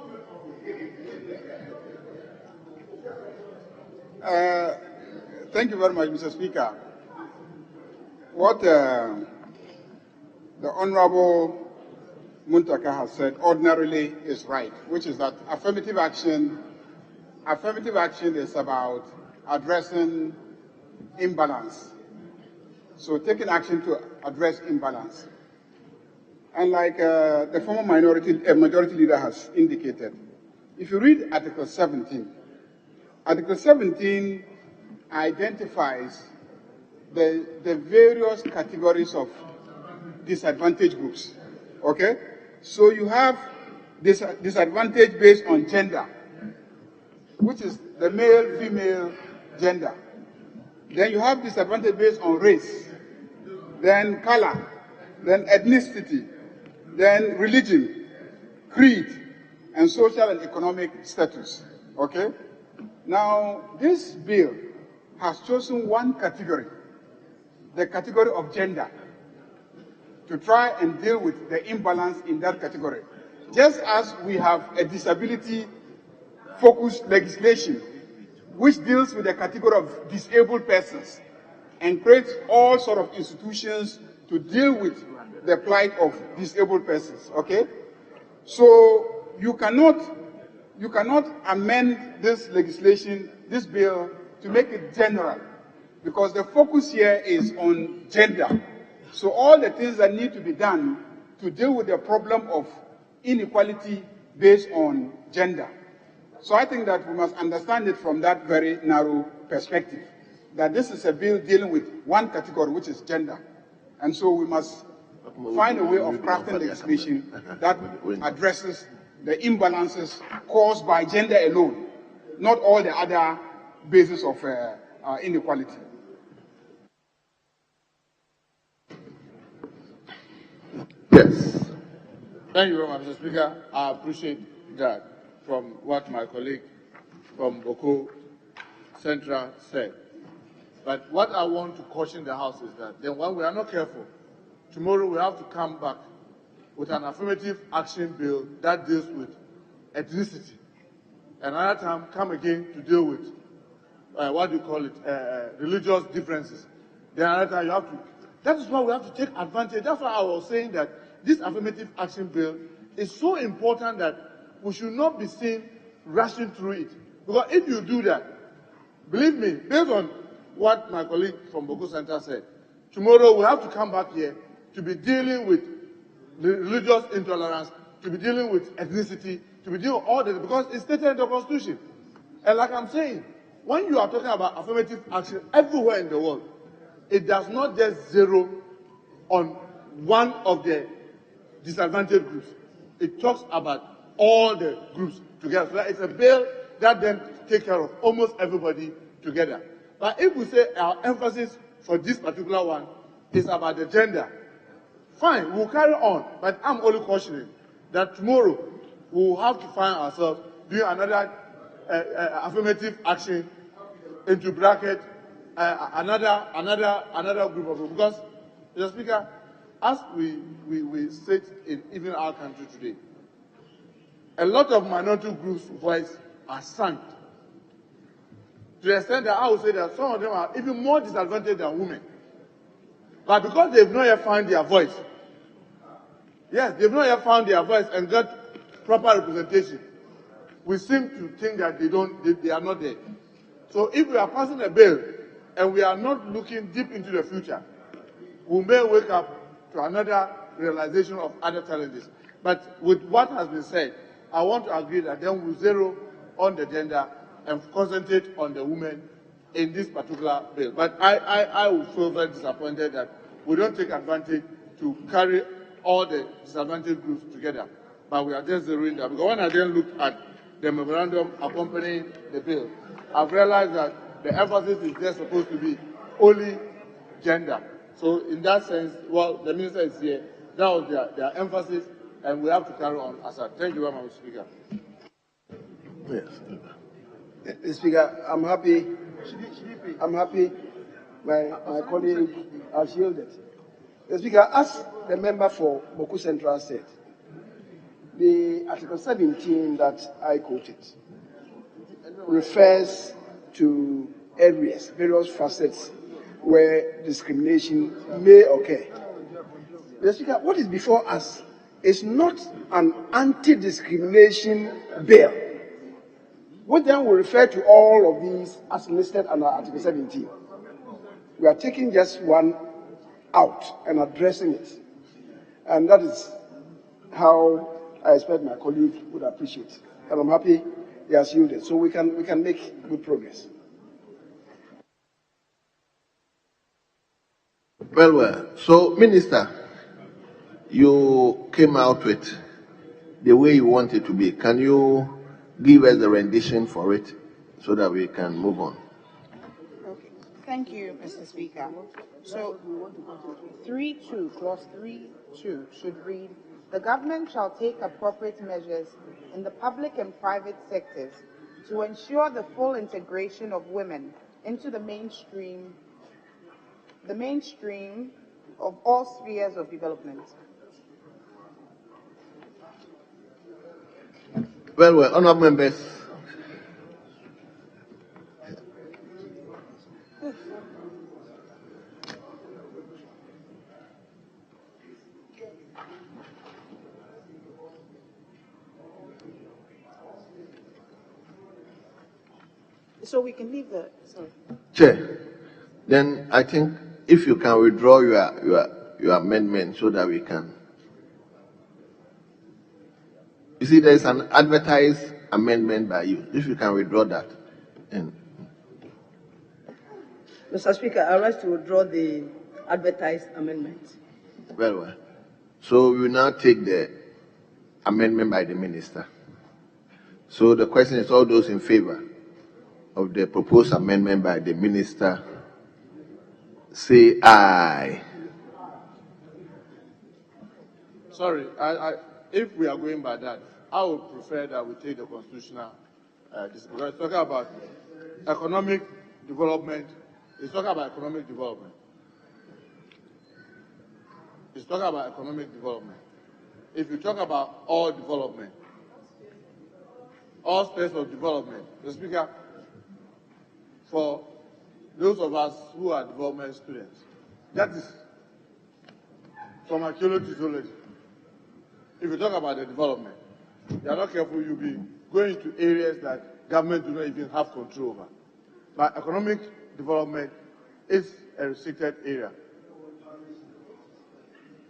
Speaker 17: Thank you very much, Mr. Speaker. What the Honorable Muntaka has said ordinarily is right, which is that affirmative action is about addressing imbalance. So taking action to address imbalance. And like the former majority leader has indicated, if you read Article 17, Article 17 identifies the various categories of disadvantaged groups. Okay? So you have disadvantage based on gender, which is the male-female gender. Then you have disadvantage based on race, then color, then ethnicity, then religion, creed, and social and economic status. Okay? Now, this bill has chosen one category, the category of gender. to try and deal with the imbalance in that category. Just as we have a disability-focused legislation which deals with the category of disabled persons and creates all sort of institutions to deal with the plight of disabled persons, okay? So you cannot amend this legislation, this bill, to make it general, because the focus here is on gender. So all the things that need to be done to deal with the problem of inequality based on gender. So I think that we must understand it from that very narrow perspective, that this is a bill dealing with one category, which is gender. And so we must find a way of crafting legislation that addresses the imbalances caused by gender alone, not all the other bases of inequality.
Speaker 1: Yes.
Speaker 7: Thank you very much, Mr. Speaker. I appreciate that from what my colleague from Boko Central said. But what I want to caution the House is that then when we are not careful, tomorrow we have to come back with an affirmative action bill that deals with ethnicity. Another time, come again to deal with, religious differences. Then another time you have to, that is why we have to take advantage. That's why I was saying that this affirmative action bill is so important that we should not be seen rushing through it. Because if you do that, believe me, based on what my colleague from Boko Center said, tomorrow we have to come back here to be dealing with religious intolerance, to be dealing with ethnicity, to be dealing with all that, because it's stated in the Constitution. And like I'm saying, when you are talking about affirmative action everywhere in the world, it does not just zero on one of the disadvantaged groups. It talks about all the groups together. So it's a bill that then takes care of almost everybody together. But if we say our emphasis for this particular one is about the gender, fine, we'll carry on. But I'm only cautioning that tomorrow we'll have to find ourselves doing another affirmative action into bracket another group of people. Because, Mr. Speaker, as we sit in even our country today, a lot of minority groups' voice are sunk. To the extent that I would say that some of them are even more disadvantaged than women. But because they've not yet found their voice, yes, they've not yet found their voice and got proper representation, we seem to think that they are not there. So if we are passing a bill and we are not looking deep into the future, we may wake up to another realization of other challenges. But with what has been said, I want to agree that then we zero on the gender and concentrate on the women in this particular bill. But I will feel very disappointed that we don't take advantage to carry all the disadvantaged groups together, but we are just zeroing that. Because when I then look at the memorandum accompanying the bill, I've realized that the emphasis is just supposed to be only gender. So in that sense, well, the minister is here. That was their emphasis, and we have to carry on as that. Thank you very much, Speaker.
Speaker 8: Yes. Speaker, I'm happy. My colleague has yielded. Speaker, as the member for Boku Central said, the Article 17 that I quoted refers to areas, various facets where discrimination may occur. Speaker, what is before us is not an anti-discrimination bill, which then will refer to all of these as listed under Article 17. We are taking just one out and addressing it. And that is how I expect my colleague would appreciate. And I'm happy he has yielded. So we can make good progress.
Speaker 1: Well. So, Minister, you came out with the way you want it to be. Can you give us a rendition for it so that we can move on?
Speaker 18: Okay. Thank you, Mr. Speaker. So, 3.2, clause 3.2 should read, the government shall take appropriate measures in the public and private sectors to ensure the full integration of women into the mainstream of all spheres of development.
Speaker 1: Well, honorable members.
Speaker 18: So we can leave the, sorry.
Speaker 1: Chair, then I think if you can withdraw your amendment so that we can. You see, there is an advertised amendment by you. If you can withdraw that. And
Speaker 16: Mr. Speaker, I rise to withdraw the advertised amendment.
Speaker 1: very well. So we will now take the amendment by the minister. So the question is, all those in favor of the proposed amendment by the minister, say aye.
Speaker 12: Sorry, if we are going by that, I would prefer that we take the constitutional because it's talking about economic development. It's talking about economic development. It's talking about economic development. If you talk about all development, all spheres of development, the Speaker, for those of us who are development students, that is from archaeology to zoology. If you talk about the development, you are not careful, you'll be going to areas that government do not even have control over. But economic development is a restricted area.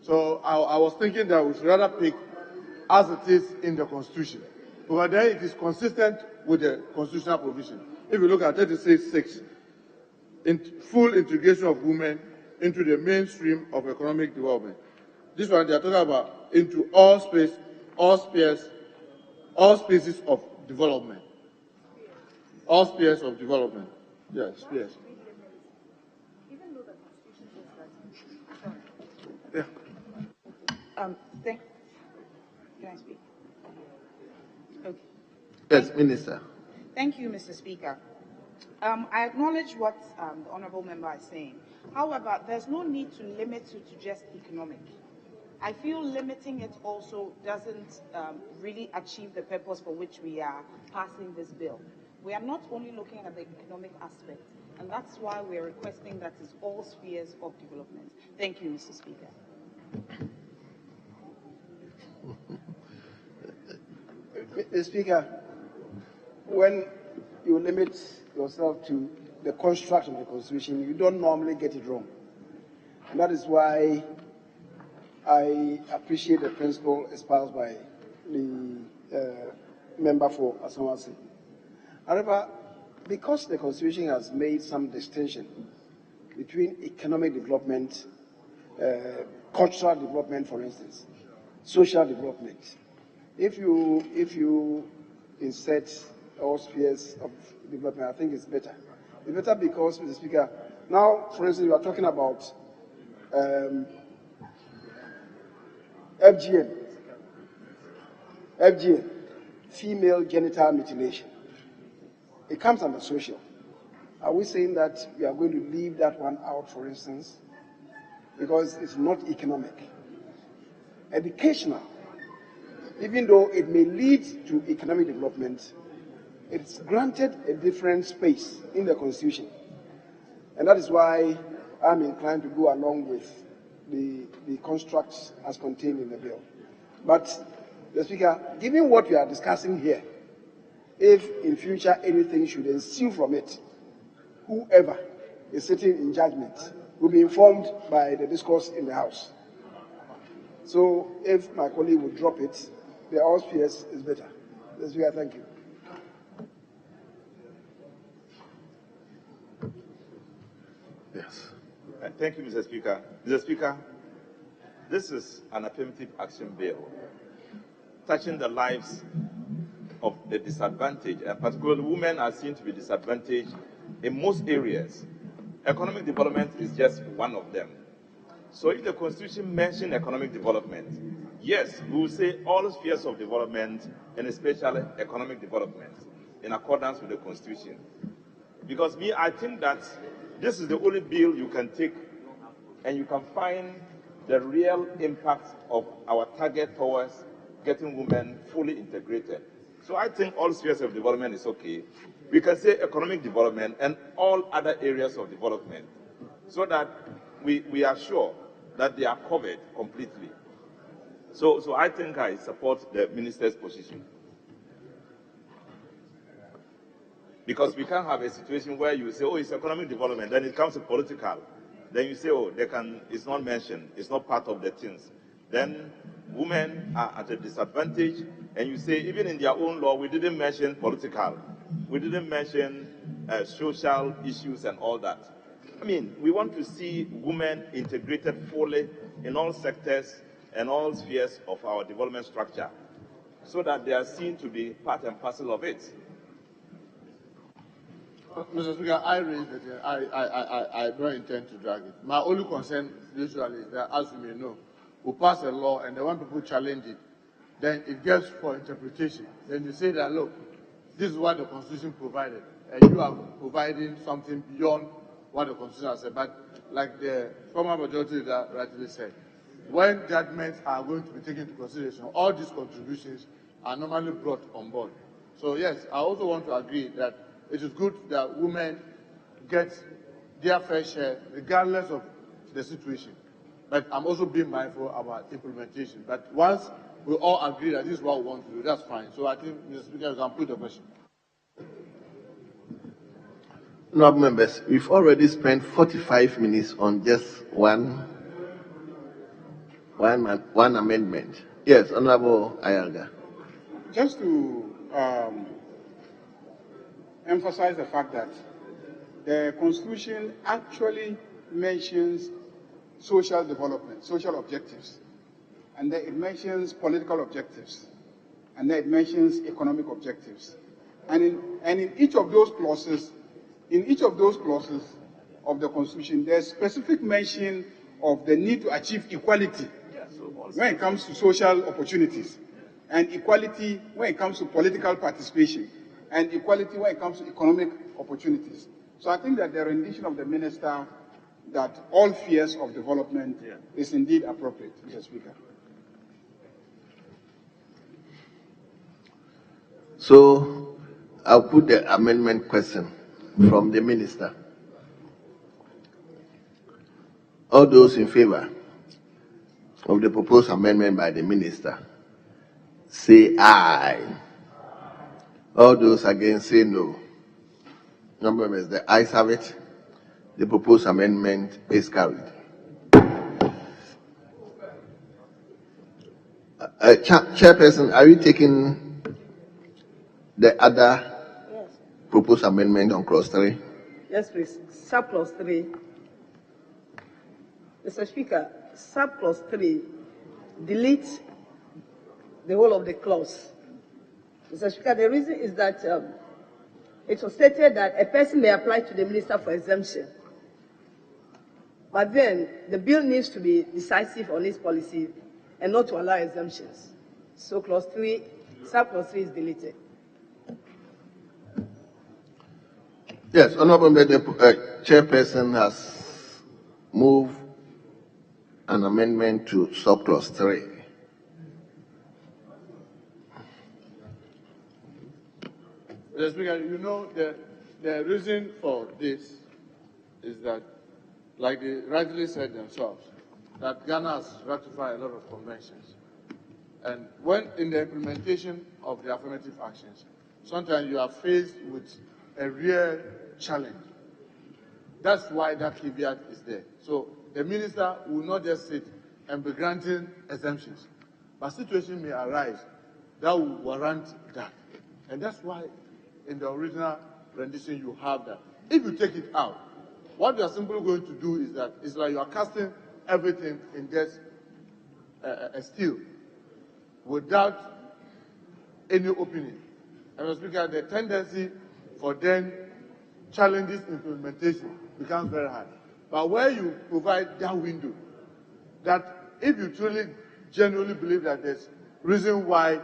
Speaker 12: So I was thinking that we should rather pick as it is in the Constitution, because then it is consistent with the constitutional provision. If you look at 36(6), in full integration of women into the mainstream of economic development. This one they are talking about into all space, all spheres, all species of development. All spheres of development. Yes, spheres. Yeah.
Speaker 18: Can I speak? Okay.
Speaker 1: Yes, Minister.
Speaker 18: Thank you, Mr. Speaker. I acknowledge what the honourable member is saying. However, there's no need to limit it to just economic. I feel limiting it also doesn't really achieve the purpose for which we are passing this bill. We are not only looking at the economic aspect, and that's why we're requesting that it's all spheres of development. Thank you, Mr. Speaker.
Speaker 8: Mr. Speaker, when you limit yourself to the construct of the Constitution, you don't normally get it wrong. And that is why I appreciate the principle espoused by the member for Asamase. However, because the Constitution has made some distinction between economic development, cultural development, for instance, social development, if you insert all spheres of development, I think it's better. It's better because, Mr. Speaker, now, for instance, we are talking about FGM, female genital mutilation. It comes under social. Are we saying that we are going to leave that one out, for instance, because it's not economic? Educational, even though it may lead to economic development, it's granted a different space in the Constitution. And that is why I'm inclined to go along with the constructs as contained in the bill. But, Mr. Speaker, given what we are discussing here, if in future anything should ensue from it, whoever is sitting in judgment will be informed by the discourse in the House. So if my colleague would drop it, the all spheres is better. Mr. Speaker, thank you.
Speaker 1: Yes.
Speaker 19: Thank you, Mr. Speaker. Mr. Speaker, this is an affirmative action bill touching the lives of the disadvantaged, and particularly women are seen to be disadvantaged in most areas. Economic development is just one of them. So if the Constitution mentions economic development, yes, we will say all spheres of development, and especially economic development, in accordance with the Constitution. Because I think that this is the only bill you can take and you can find the real impact of our target towards getting women fully integrated. So I think all spheres of development is okay. We can say economic development and all other areas of development, so that we are sure that they are covered completely. So I think I support the minister's position. Because we can't have a situation where you say, oh, it's economic development, then it comes to political. Then you say, oh, it's not mentioned, it's not part of the things. Then women are at a disadvantage, and you say, even in their own law, we didn't mention political. We didn't mention social issues and all that. I mean, we want to see women integrated fully in all sectors and all spheres of our development structure, so that they are seen to be part and parcel of it.
Speaker 3: Mr. Speaker, I raised it. I don't intend to drag it. My only concern usually is that, as you may know, we pass a law and then when people challenge it, then it gets for interpretation. Then you say that, look, this is what the Constitution provided, and you are providing something beyond what the Constitution has said. But like the former majority leader rightly said, when judgments are going to be taken into consideration, all these contributions are normally brought on board. So yes, I also want to agree that it is good that women get their fair share regardless of the situation. But I'm also being mindful about implementation. But once we all agree that this is what we want to do, that's fine. So I think, Mr. Speaker, you can put the question.
Speaker 1: No, members, we've already spent 45 minutes on just one amendment. Yes, Honorable Ayalga.
Speaker 17: Just to emphasize the fact that the Constitution actually mentions social development, social objectives, and then it mentions political objectives, and then it mentions economic objectives. And in each of those clauses, of the Constitution, there's specific mention of the need to achieve equality when it comes to social opportunities, and equality when it comes to political participation, and equality when it comes to economic opportunities. So I think that the rendition of the minister that all spheres of development is indeed appropriate, Mr. Speaker.
Speaker 1: So I'll put the amendment question from the minister. All those in favor of the proposed amendment by the minister, say aye. All those against, say no. Members, the ayes have it. The proposed amendment is carried. Chairperson, are you taking the other proposed amendment on clause 3?
Speaker 16: Yes, please. Subclause 3. Mr. Speaker, subclause 3 delete the whole of the clause. Mr. Speaker, the reason is that it was stated that a person may apply to the minister for exemption. But then the bill needs to be decisive on its policy and not to allow exemptions. So subclause 3 is deleted.
Speaker 1: Yes, Honorable Member, the chairperson has moved an amendment to subclause 3.
Speaker 3: Mr. Speaker, you know, the reason for this is that, like they rightly said themselves, that Ghana has ratified a lot of conventions. And when in the implementation of the affirmative actions, sometimes you are faced with a real challenge. That's why that caveat is there. So the minister will not just sit and be granting exemptions, but situation may arise that will warrant that. And that's why in the original rendition you have that. If you take it out, what you are simply going to do is that it's like you are casting everything in just a steel without any opening. And Mr. Speaker, the tendency for then challenges implementation becomes very high. But where you provide that window, that if you truly genuinely believe that there's reason why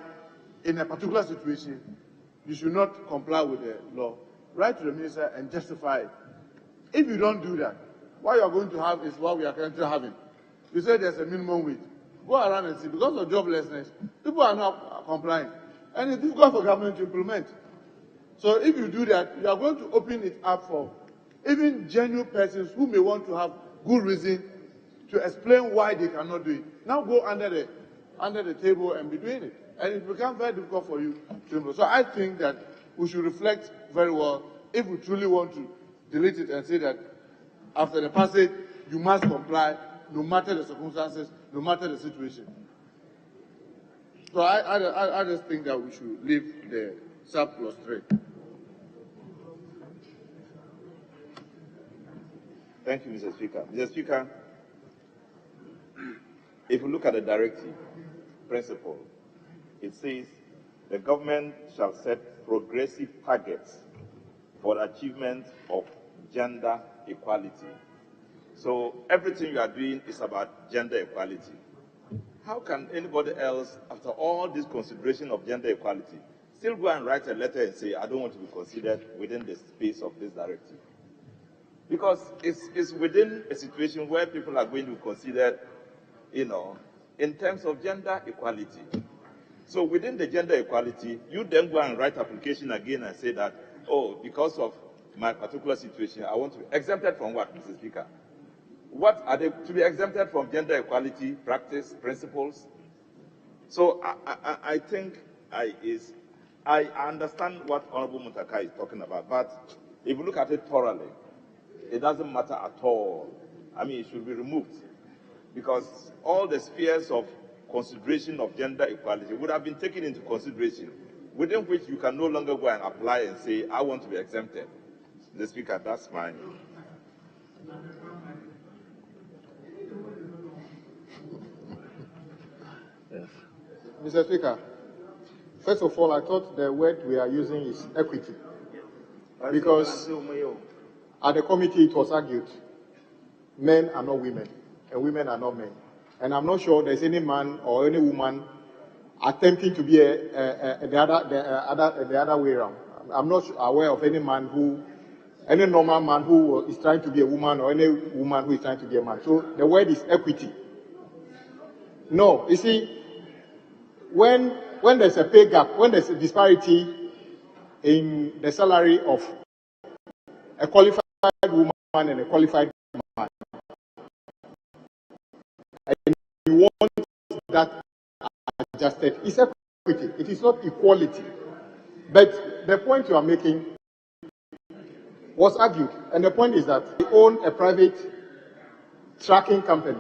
Speaker 3: in a particular situation you should not comply with the law, write to the minister and justify it. If you don't do that,
Speaker 17: what you are going to have is what we are currently having. You say there's a minimum wage. Go around and see, because of joblessness, people are not complying. And it's difficult for government to implement. So if you do that, you are going to open it up for even genuine persons who may want to have good reason to explain why they cannot do it. Now go under the table and be doing it. And it becomes very difficult for you to implement. So I think that we should reflect very well if we truly want to delete it and say that after the passage, you must comply no matter the circumstances, no matter the situation. So I just think that we should leave the sub plus 3.
Speaker 19: Thank you, Mr. Speaker. Mr. Speaker, if you look at the directive principle, it says the government shall set progressive targets for the achievement of gender equality. So everything you are doing is about gender equality. How can anybody else, after all this consideration of gender equality, still go and write a letter and say, I don't want to be considered within the space of this directive? Because it's within a situation where people are going to be considered, in terms of gender equality. So within the gender equality, you then go and write application again and say that, oh, because of my particular situation, I want to be exempted from what, Mr. Speaker? What are they to be exempted from gender equality practice principles? So I think I understand what Honorable Mutaka is talking about, but if you look at it thoroughly, it doesn't matter at all. I mean, it should be removed because all the spheres of consideration of gender equality would have been taken into consideration, within which you can no longer go and apply and say, I want to be exempted. The Speaker, that's mine.
Speaker 3: Yes. Mr. Speaker, first of all, I thought the word we are using is equity. Because at the committee it was argued, men are not women, and women are not men. And I'm not sure there's any man or any woman attempting to be the other way around. I'm not aware of any normal man who is trying to be a woman or any woman who is trying to be a man. So the word is equity. No, you see, when there's a pay gap, when there's a disparity in the salary of a qualified woman and a qualified man, and you want that adjusted, it's equity. It is not equality. But the point you are making was argued, and the point is that we own a private tracking company,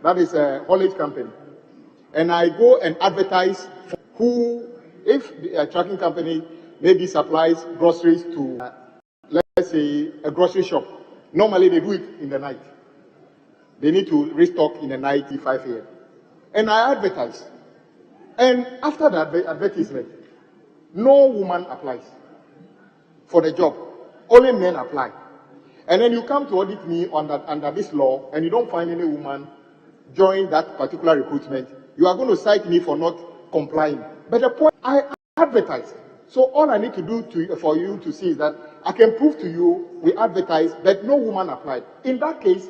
Speaker 3: that is a haulage company, and I go and advertise if a tracking company maybe supplies groceries to, let's say, a grocery shop. Normally they do it in the night. They need to restock in the night, 5 a.m. And I advertise. And after that advertisement, no woman applies for the job. Only men apply. And then you come to audit me under this law, and you don't find any woman join that particular recruitment. You are going to cite me for not complying. But the point, I advertise. So all I need to do for you to see is that I can prove to you we advertise, but no woman applied. In that case,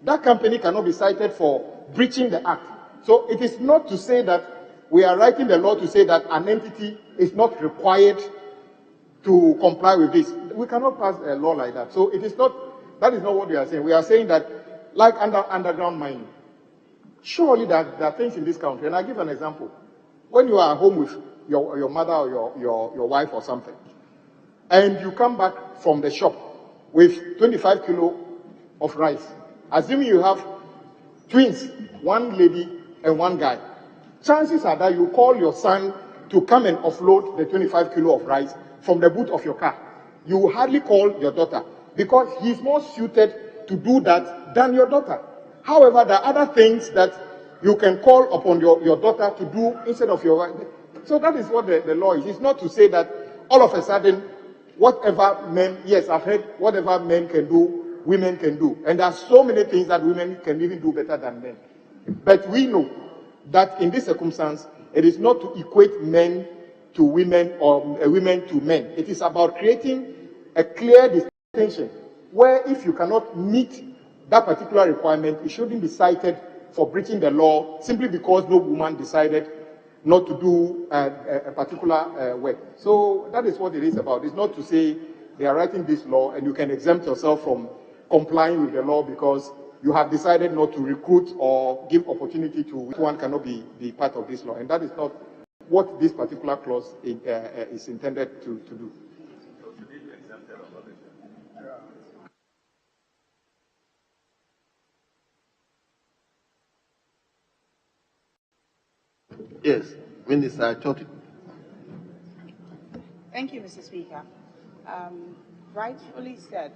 Speaker 3: that company cannot be cited for breaching the act. So it is not to say that we are writing the law to say that an entity is not required to comply with this. We cannot pass a law like that. So it is not, that is not what we are saying. We are saying that, like underground mining, surely there are things in this country, and I give an example. When you are at home with your mother or your wife or something, and you come back from the shop with 25 kilo of rice, assuming you have twins, one lady and one guy, chances are that you call your son to come and offload the 25 kilo of rice from the boot of your car. You will hardly call your daughter because he's more suited to do that than your daughter. However, there are other things that you can call upon your daughter to do instead of your wife. So that is what the law is. It's not to say that all of a sudden, whatever men, yes, I've heard whatever men can do, women can do. And there are so many things that women can even do better than men. But we know that in this circumstance, it is not to equate men to women or women to men. It is about creating a clear distinction where if you cannot meet that particular requirement, it shouldn't be cited for breaching the law simply because no woman decided not to do a particular work. So that is what it is about. It's not to say they are writing this law and you can exempt yourself from complying with the law because you have decided not to recruit or give opportunity to which one cannot be part of this law. And that is not what this particular clause is intended to do.
Speaker 1: Yes, Minister, I thought.
Speaker 18: Thank you, Mr. Speaker. Rightfully said.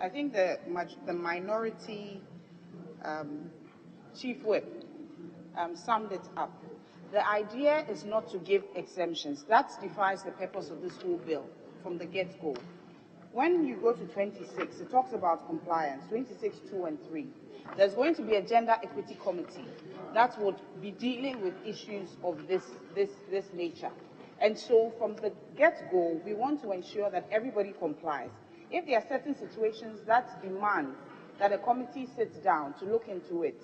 Speaker 18: I think the minority chief whip summed it up. The idea is not to give exemptions. That defies the purpose of this whole bill from the get-go. When you go to 26, it talks about compliance, 26, 2 and 3. There's going to be a gender equity committee that would be dealing with issues of this nature. And so from the get-go, we want to ensure that everybody complies. If there are certain situations that demand that a committee sits down to look into it,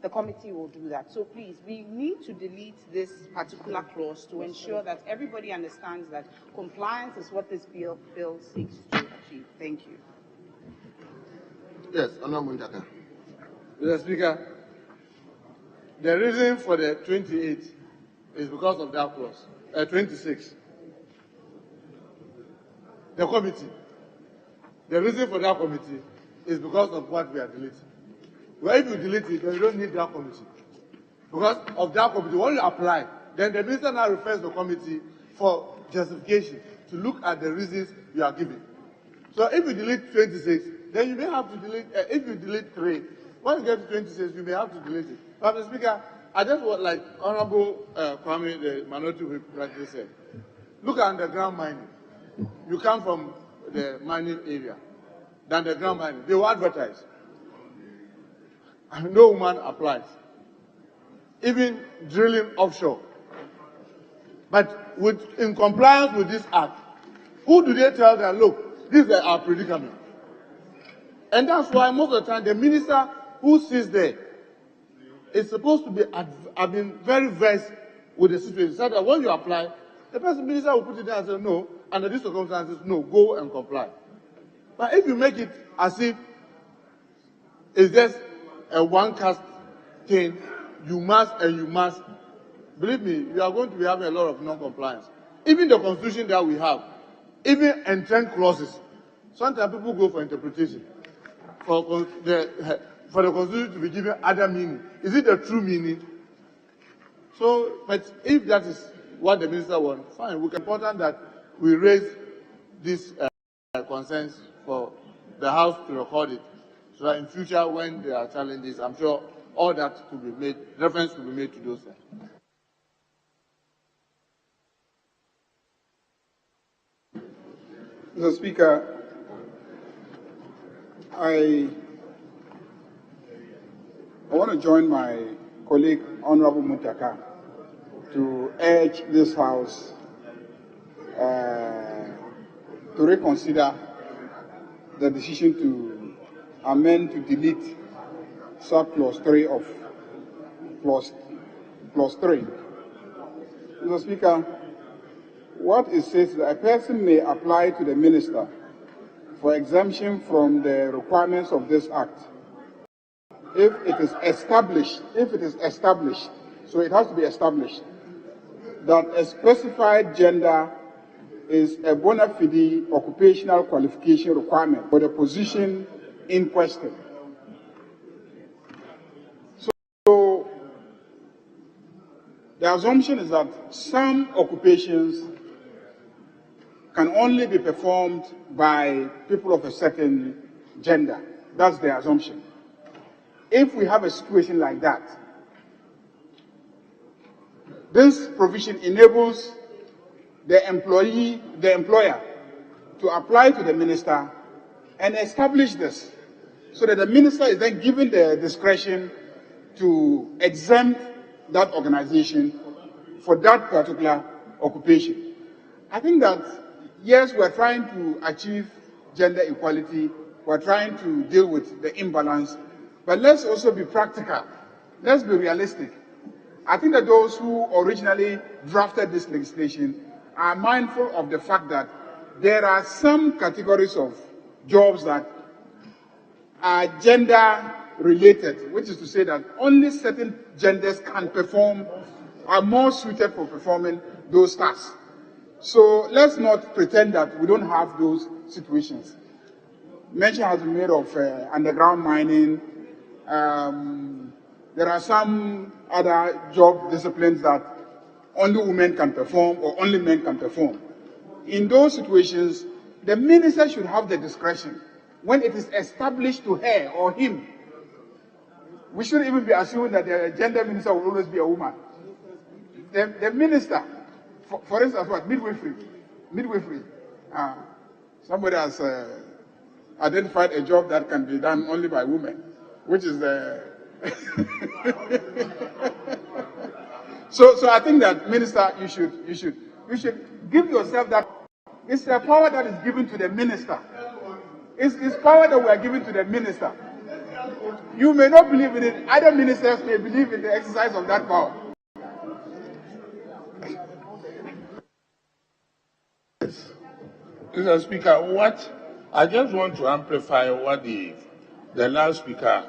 Speaker 18: the committee will do that. So please, we need to delete this particular clause to ensure that everybody understands that compliance is what this bill seeks to achieve. Thank you.
Speaker 1: Yes, Honorable Ndaka.
Speaker 9: Mr. Speaker, the reason for the 28 is because of that clause. 26. The committee. The reason for that committee is because of what we are deleting. Well, if you delete it, then you don't need that committee. Because of that committee, when you apply, then the minister now refers to the committee for justification to look at the reasons you are giving. So if you delete 26, then you may have to delete, if you delete 3, when you get to 26, you may have to delete it. But Mr. Speaker, I just want, like Honorable Kwame, the minority whip, rightly said, look at underground mining. You come from the mining area, the underground mining, they will advertise. And no woman applies. Even drilling offshore. But in compliance with this act, who do they tell them, look, this is our predicament? And that's why most of the time the minister who sits there is supposed to be very versed with the situation. So that when you apply, the minister will put it there and say, no, under these circumstances, no, go and comply. But if you make it as if it's just a one-cast thing, you must and you must, believe me, you are going to be having a lot of non-compliance. Even the constitution that we have, even entrenched clauses, sometimes people go for interpretation. For the constitution to be given other meaning. Is it the true meaning? So, but if that is what the minister wants, fine. It's important that we raise these concerns for the House to record it, so that in future when there are challenges, I'm sure all that could be made, reference could be made to those things.
Speaker 17: Mr. Speaker, I want to join my colleague, Honorable Muntaka, to urge this House to reconsider the decision to amend to delete sub-clause 3 of clause 3. Mr. Speaker, what it says is that a person may apply to the minister for exemption from the requirements of this act if it is established, so it has to be established, that a specified gender is a bona fide occupational qualification requirement for the position in question. So the assumption is that some occupations can only be performed by people of a certain gender. That's the assumption. If we have a situation like that, this provision enables the employer to apply to the minister and establish this, so that the minister is then given the discretion to exempt that organization for that particular occupation. I think that, yes, we're trying to achieve gender equality we're trying to deal with the imbalance, but let's also be practical. Let's be realistic. I think that those who originally drafted this legislation are mindful of the fact that there are some categories of jobs that are gender related, which is to say that only certain genders can perform, are more suited for performing those tasks. So let's not pretend that we don't have those situations. Mention has been made of underground mining. There are some other job disciplines that only women can perform or only men can perform. In those situations, the minister should have the discretion when it is established to her or him. We shouldn't even be assuming that the gender minister will always be a woman. The minister, for instance, what? Midwifery. Somebody has identified a job that can be done only by women, which is So I think that, Minister, you should give yourself that. It's a power that is given to the minister. It's power that we are giving to the minister. You may not believe in it. Other ministers may believe in the exercise of that power.
Speaker 20: Mr. Speaker, I just want to amplify what the last speaker,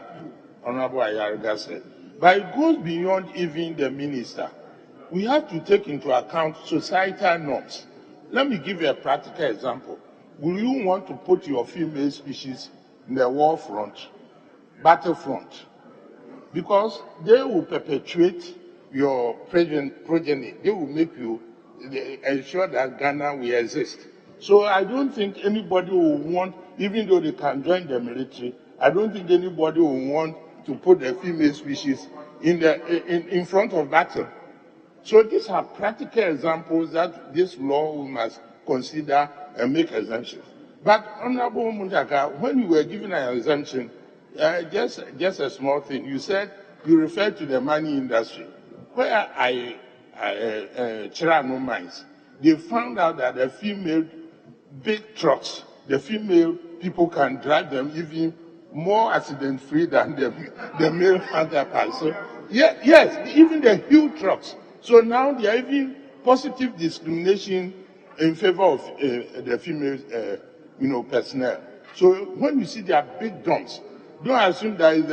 Speaker 20: Honorable Ayariga, said. But it goes beyond even the minister. We have to take into account societal norms. Let me give you a practical example. Will you want to put your female species in the war front, battlefront? Because they will perpetuate your progeny. They will make you ensure that Ghana will exist. So I don't think anybody will want, even though they can join the military, I don't think anybody will want to put the female species in front of battle. So these are practical examples that this law must consider and make exemptions. But Honorable Muntaka, when you were given an exemption, just a small thing, you said you referred to the mining industry. Where Chirano mines, they found out that the female big trucks, the female people can drive them even more accident-free than the male counterparts. So, yes, even the huge trucks. So now there are even positive discrimination in favor of the female, personnel. So when you see their big dumps, don't assume that it's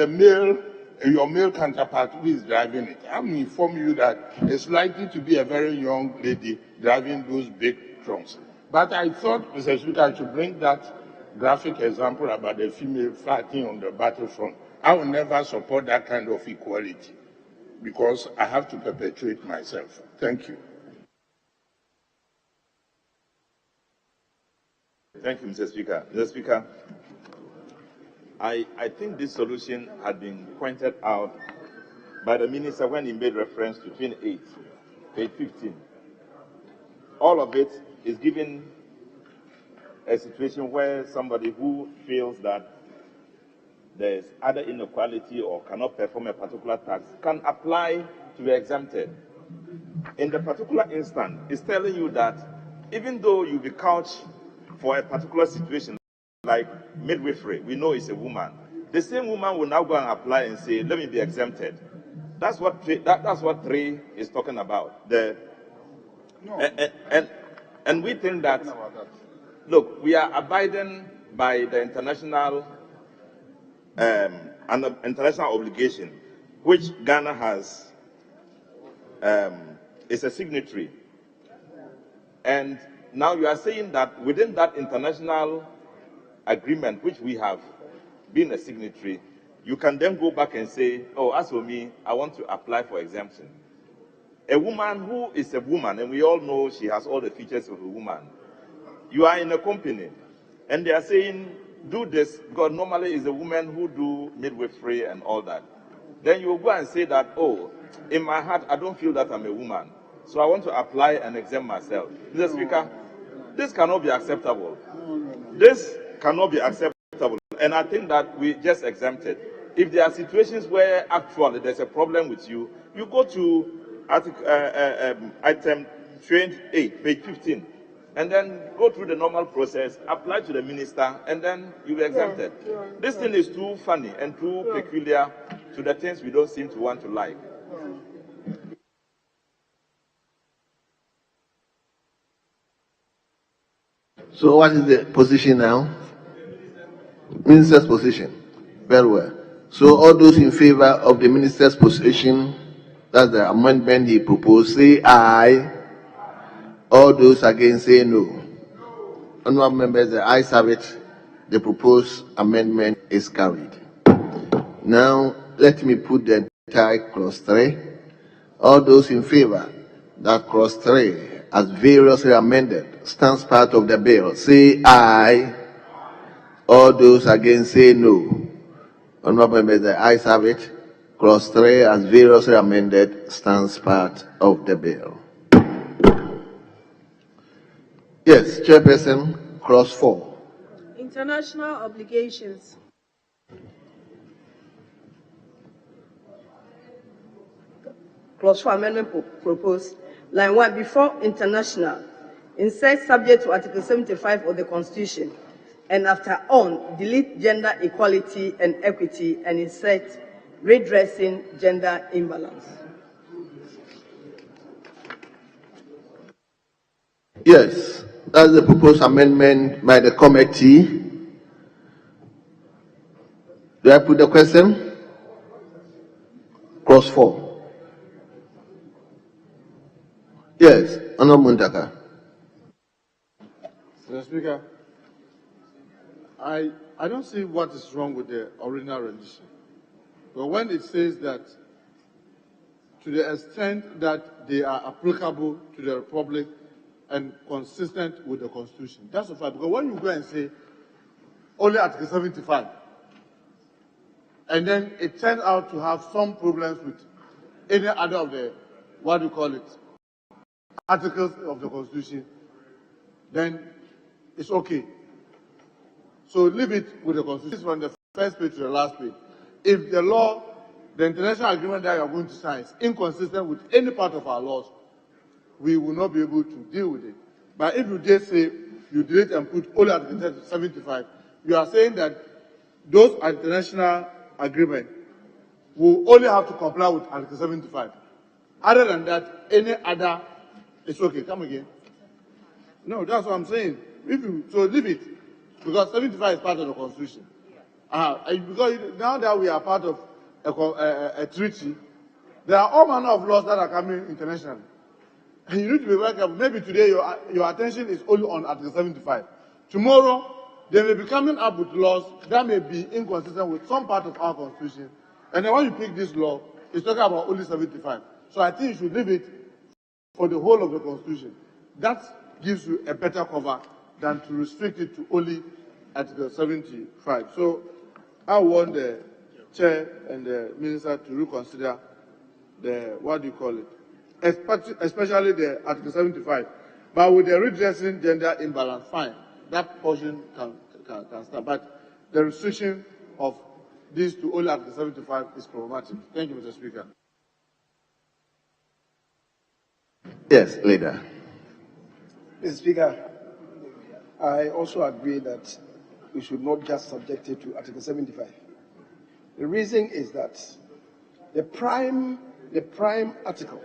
Speaker 20: your male counterpart who is driving it. I'm informing you that it's likely to be a very young lady driving those big trucks. But I thought, Mr. Speaker, I should bring that graphic example about the female fighting on the battlefront. I will never support that kind of equality because I have to perpetuate myself. Thank you.
Speaker 19: Thank you, Mr. Speaker. Mr. Speaker, I think this solution had been pointed out by the minister when he made reference to 28, page 15. All of it is given a situation where somebody who feels that there's other inequality or cannot perform a particular task can apply to be exempted. In the particular instance, it's telling you that even though you be couched for a particular situation, like midwifery, we know it's a woman, the same woman will now go and apply and say, let me be exempted. That's what 3 is talking about. And we think that, look, we are abiding by the international obligation, which Ghana has, is a signatory. And now you are saying that within that international agreement, which we have been a signatory, you can then go back and say, oh, as for me, I want to apply for exemption. A woman who is a woman, and we all know she has all the features of a woman, you are in a company, and they are saying, do this, because normally it's a woman who do midwifery and all that. Then you will go and say that, oh, in my heart, I don't feel that I'm a woman, so I want to apply and exempt myself. Mr. Speaker, this cannot be acceptable. This cannot be acceptable. And I think that we just exempt it. If there are situations where actually there's a problem with you, you go to item 28, page 15. and then go through the normal process, apply to the minister, and then you be exempted. This thing is too funny and too peculiar to the things we don't seem to want to like.
Speaker 1: So what is the position now? Minister's position. Very well. So all those in favor of the minister's position, that's the amendment he proposed, say aye. All those against say no. Honorable members, the ayes have it. The proposed amendment is carried. Now, let me put the entire clause 3. All those in favor that clause 3, as variously amended, stands part of the bill, say aye. All those against say no. Honorable members, the ayes have it. Clause 3, as variously amended, stands part of the bill. Yes, Chairperson, clause 4.
Speaker 11: International obligations.
Speaker 16: Clause 4 amendment proposed. Line 1, before international, insert subject to Article 75 of the Constitution, and after on, delete gender equality and equity and insert redressing gender imbalance.
Speaker 1: Yes, that's the proposed amendment by the committee. Do I put the question? Clause 4. Yes, Honorable Muntaka.
Speaker 3: Mr. Speaker, I don't see what is wrong with the original rendition. But when it says that to the extent that they are applicable to the Republic and consistent with the Constitution, that's the fact. Because when you go and say only Article 75, and then it turns out to have some problems with any other of the, what do you call it, articles of the Constitution, then it's okay. So leave it with the Constitution from the first page to the last page. If the law, the international agreement that you are going to sign is inconsistent with any part of our laws, we will not be able to deal with it. But if you just say you delete and put only Article 75, you are saying that those international agreements will only have to comply with Article 75. Other than that, any other, it's okay. Come again. No, that's what I'm saying. So leave it, because 75 is part of the Constitution. Because now that we are part of a treaty, there are all manner of laws that are coming internationally. And you need to be very careful. Maybe today your attention is only on Article 75. Tomorrow, they may be coming up with laws that may be inconsistent with some part of our Constitution. And then when you pick this law, it's talking about only 75. So I think you should leave it for the whole of the Constitution. That gives you a better cover than to restrict it to only Article 75. So I want the Chair and the Minister to reconsider the, what do you call it, especially the Article 75. But with the redressing gender imbalance, fine, that portion can start. But the restriction of this to only Article 75 is problematic. Thank you, Mr. Speaker.
Speaker 1: Yes, Leader.
Speaker 8: Mr. Speaker, I also agree that we should not just subject it to Article 75. The reason is that the prime article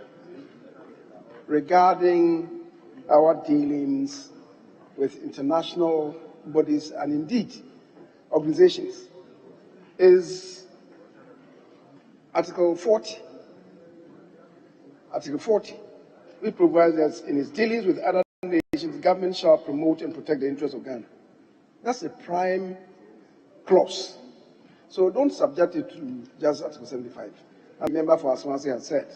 Speaker 8: regarding our dealings with international bodies and indeed organizations is Article 40. Article 40, which provides that in its dealings with other nations, the government shall promote and protect the interests of Ghana. That's a prime clause. So don't subject it to just Article 75. A member for Asmasi has said,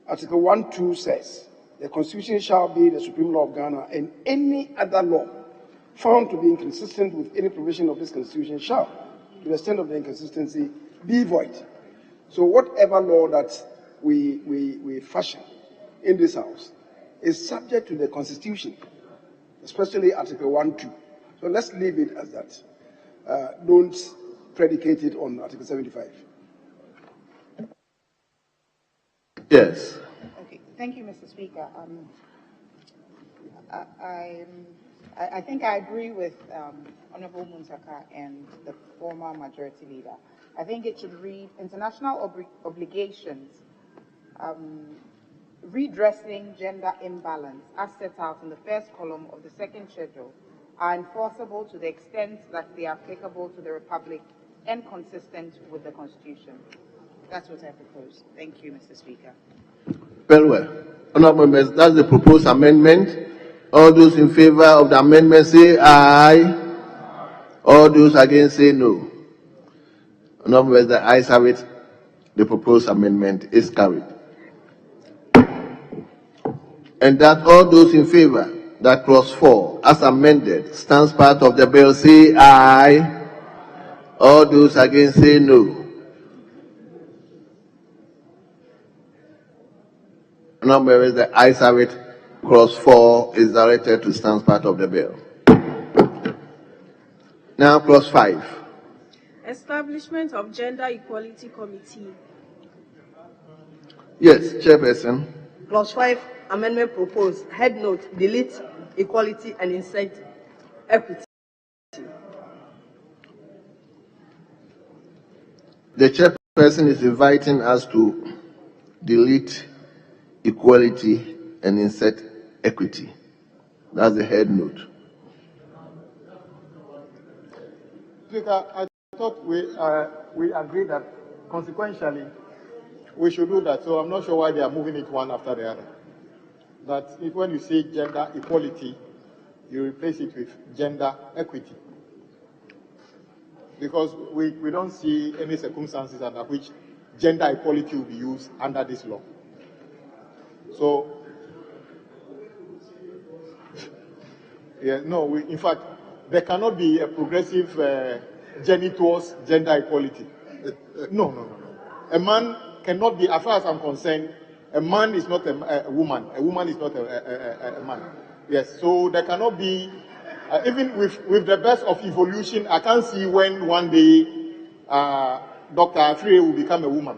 Speaker 8: Article 1(2) says, the Constitution shall be the supreme law of Ghana, and any other law found to be inconsistent with any provision of this Constitution shall, to the extent of the inconsistency, be void. So whatever law that we fashion in this House is subject to the Constitution, especially Article 1(2). So let's leave it as that. Don't predicate it on Article 75.
Speaker 1: Yes.
Speaker 18: Okay, thank you, Mr. Speaker. I think I agree with Honorable Muntaka and the former majority leader. I think it should read international obligations redressing gender imbalance as set out in the first column of the second schedule are enforceable to the extent that they are applicable to the Republic and consistent with the Constitution. That's what I propose. Thank you, Mr. Speaker.
Speaker 1: Very well. Honorable members, that's the proposed amendment. All those in favor of the amendment say aye. All those against say no. Honorable members, the ayes have it. The proposed amendment is carried. And that all those in favor that clause 4 as amended stands part of the bill say aye. All those against say no. Honorable members, the ayes have it. Clause 4 is directed to stand part of the bill. Now clause 5.
Speaker 11: Establishment of Gender Equality Committee.
Speaker 1: Yes, Chairperson.
Speaker 16: Clause 5, amendment proposed. Head note, delete equality and insert equity.
Speaker 1: The chairperson is inviting us to delete equality and insert equity. That's the head note.
Speaker 3: Speaker, I thought we agreed that consequentially we should do that. So I'm not sure why they are moving it one after the other. That if when you say gender equality, you replace it with gender equity. Because we don't see any circumstances under which gender equality will be used under this law. So, yeah, no, in fact, there cannot be a progressive journey towards gender equality. No. A man cannot be, as far as I'm concerned, a man is not a woman. A woman is not a man. Yes, so there cannot be, even with the best of evolution, I can't see when one day Dr. Afriye will become a woman.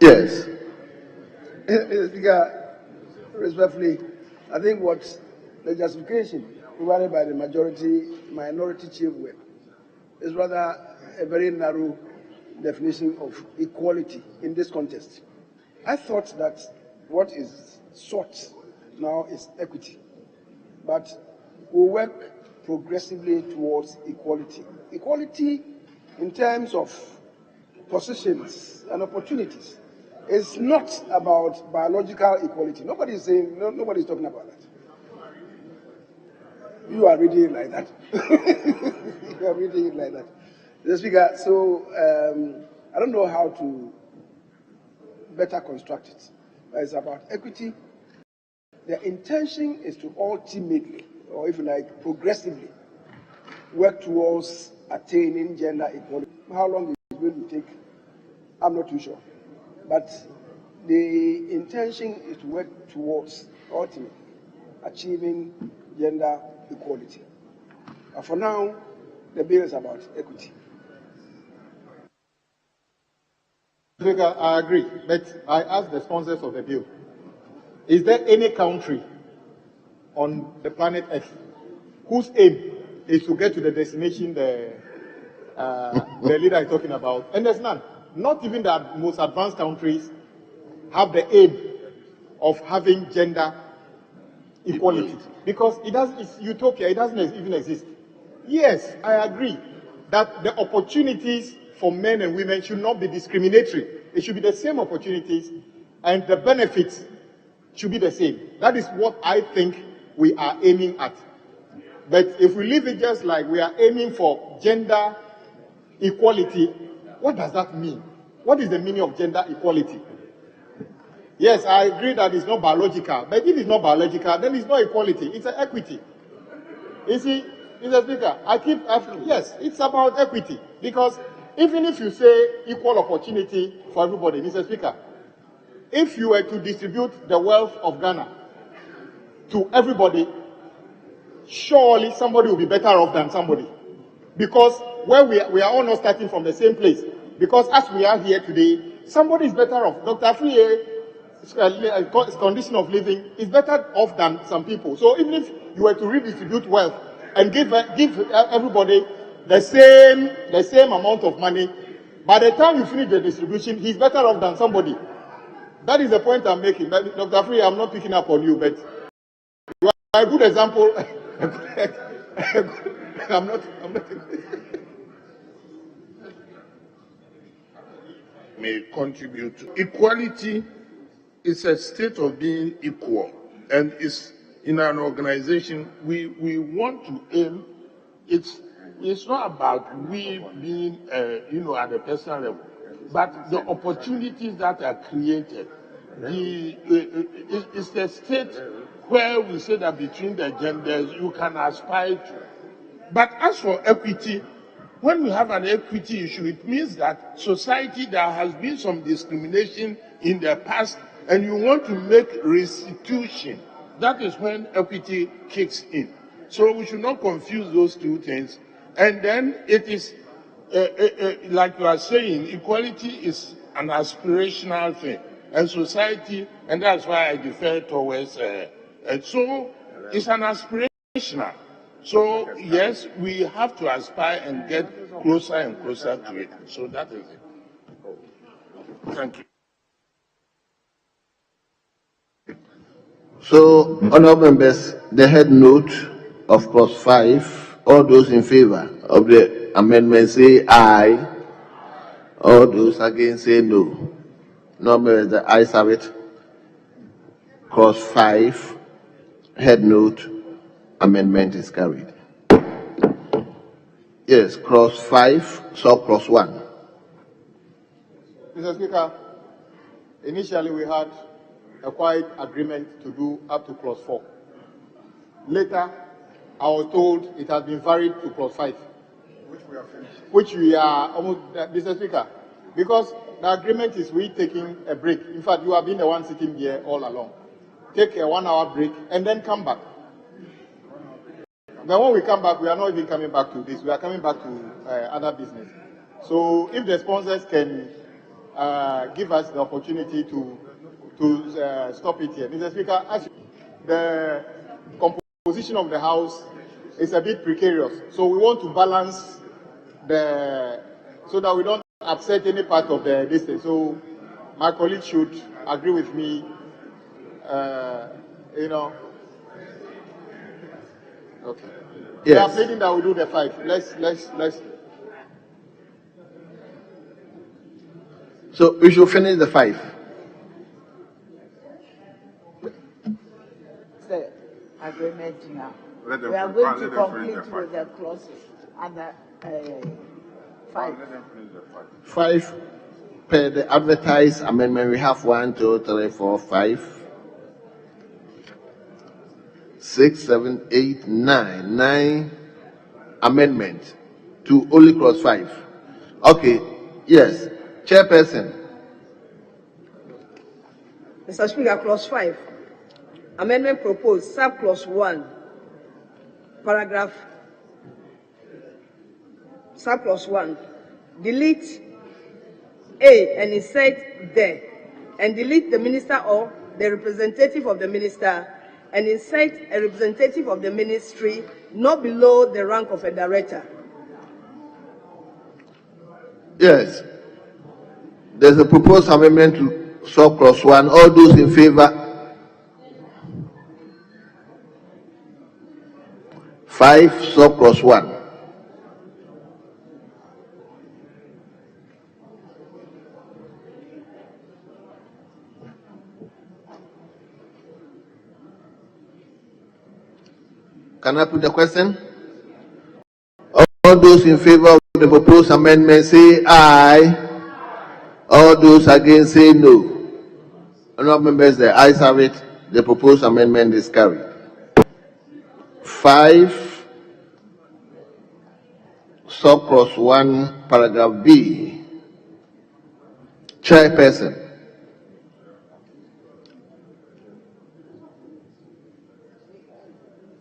Speaker 1: Yes.
Speaker 8: Mr. Speaker, respectfully, I think what the justification provided by the minority chief with is rather a very narrow definition of equality in this context. I thought that what is sought now is equity, but we work progressively towards equality. Equality in terms of positions and opportunities. It's not about biological equality. Nobody's talking about that. You are reading it like that. You are reading it like that. Mr. Speaker, so I don't know how to better construct it. But it's about equity. The intention is to ultimately, or if you like, progressively, work towards attaining gender equality. How long it's going to take, I'm not too sure. But the intention is to work towards ultimately achieving gender equality. But for now, the bill is about equity.
Speaker 3: Speaker, I agree, but I ask the sponsors of the bill, is there any country on the planet Earth whose aim is to get to the destination the leader is talking about? And there's none. Not even the most advanced countries have the aim of having gender equality. Because it's utopia, it doesn't even exist. Yes, I agree that the opportunities for men and women should not be discriminatory. It should be the same opportunities, and the benefits should be the same. That is what I think we are aiming at. But if we leave it just like we are aiming for gender equality, what does that mean? What is the meaning of gender equality? Yes, I agree that it's not biological, but if it's not biological, then it's not equality, it's an equity. You see, Mr. Speaker, yes, it's about equity, because even if you say equal opportunity for everybody, Mr. Speaker, if you were to distribute the wealth of Ghana to everybody, surely somebody will be better off than somebody. Because where we are all not starting from the same place. Because as we are here today, somebody is better off. Dr. Afriye condition of living is better off than some people. So even if you were to redistribute wealth and give everybody the same amount of money, by the time you finish the distribution, he's better off than somebody. That is the point I'm making. But Dr. Free, I'm not picking up on you, but you are a good example. I'm not.
Speaker 20: May contribute to equality. Is a state of being equal, and it's in an organization we want to aim. It's not about we being at a personal level, but the opportunities that are created. It's a state where we say that between the genders you can aspire to. But as for equity, when we have an equity issue, it means that society, there has been some discrimination in the past, and you want to make restitution. That is when equity kicks in. So we should not confuse those two things. And then it is, like you are saying, equality is an aspirational thing. And society, and that's why I defer towards, so it's an aspirational. So yes, we have to aspire and get closer and closer to it. So that is it. Thank you.
Speaker 1: So, honorable members, the head note of clause 5, all those in favor of the amendment say aye. All those against say no. Members, the ayes have it. Clause 5, head note, amendment is carried. Yes, clause 5, sub clause 1.
Speaker 3: Mr. Speaker, initially we had a quiet agreement to do up to clause 4. Later, I was told it has been varied to clause 5. Which we are almost, Mr. Speaker, because the agreement is we taking a break. In fact, you have been the one sitting here all along. Take a 1 hour break and then come back. Then when we come back, we are not even coming back to this. We are coming back to other business. So if the sponsors can give us the opportunity to stop it here. Mr. Speaker, as the composition of the House is a bit precarious. So we want to balance so that we don't upset any part of the distance. So my colleague should agree with me, Okay. Yes. We are pleading that we do the 5. Let's.
Speaker 1: So we should finish the 5.
Speaker 15: The agreement now. We are going to complete with the clauses and the 5.
Speaker 1: 5 per the advertised amendment. We have 1, 2, 3, 4, 5, 6, 7, 8, 9. 9 amendment to only clause 5. Okay. Yes. Chairperson.
Speaker 16: Mr. Speaker, clause 5. Amendment proposed, subclause 1, paragraph, subclause 1, delete A and insert there, and delete the minister or the representative of the minister, and insert a representative of the ministry not below the rank of a director.
Speaker 1: Yes. There's a proposed amendment to subclause 1. All those in favor? 5, subclause 1. Can I put the question? All those in favor of the proposed amendment say aye. All those against say no. Honourable members, the ayes have it. The proposed amendment is carried. 5, subclause 1, paragraph B. Chairperson.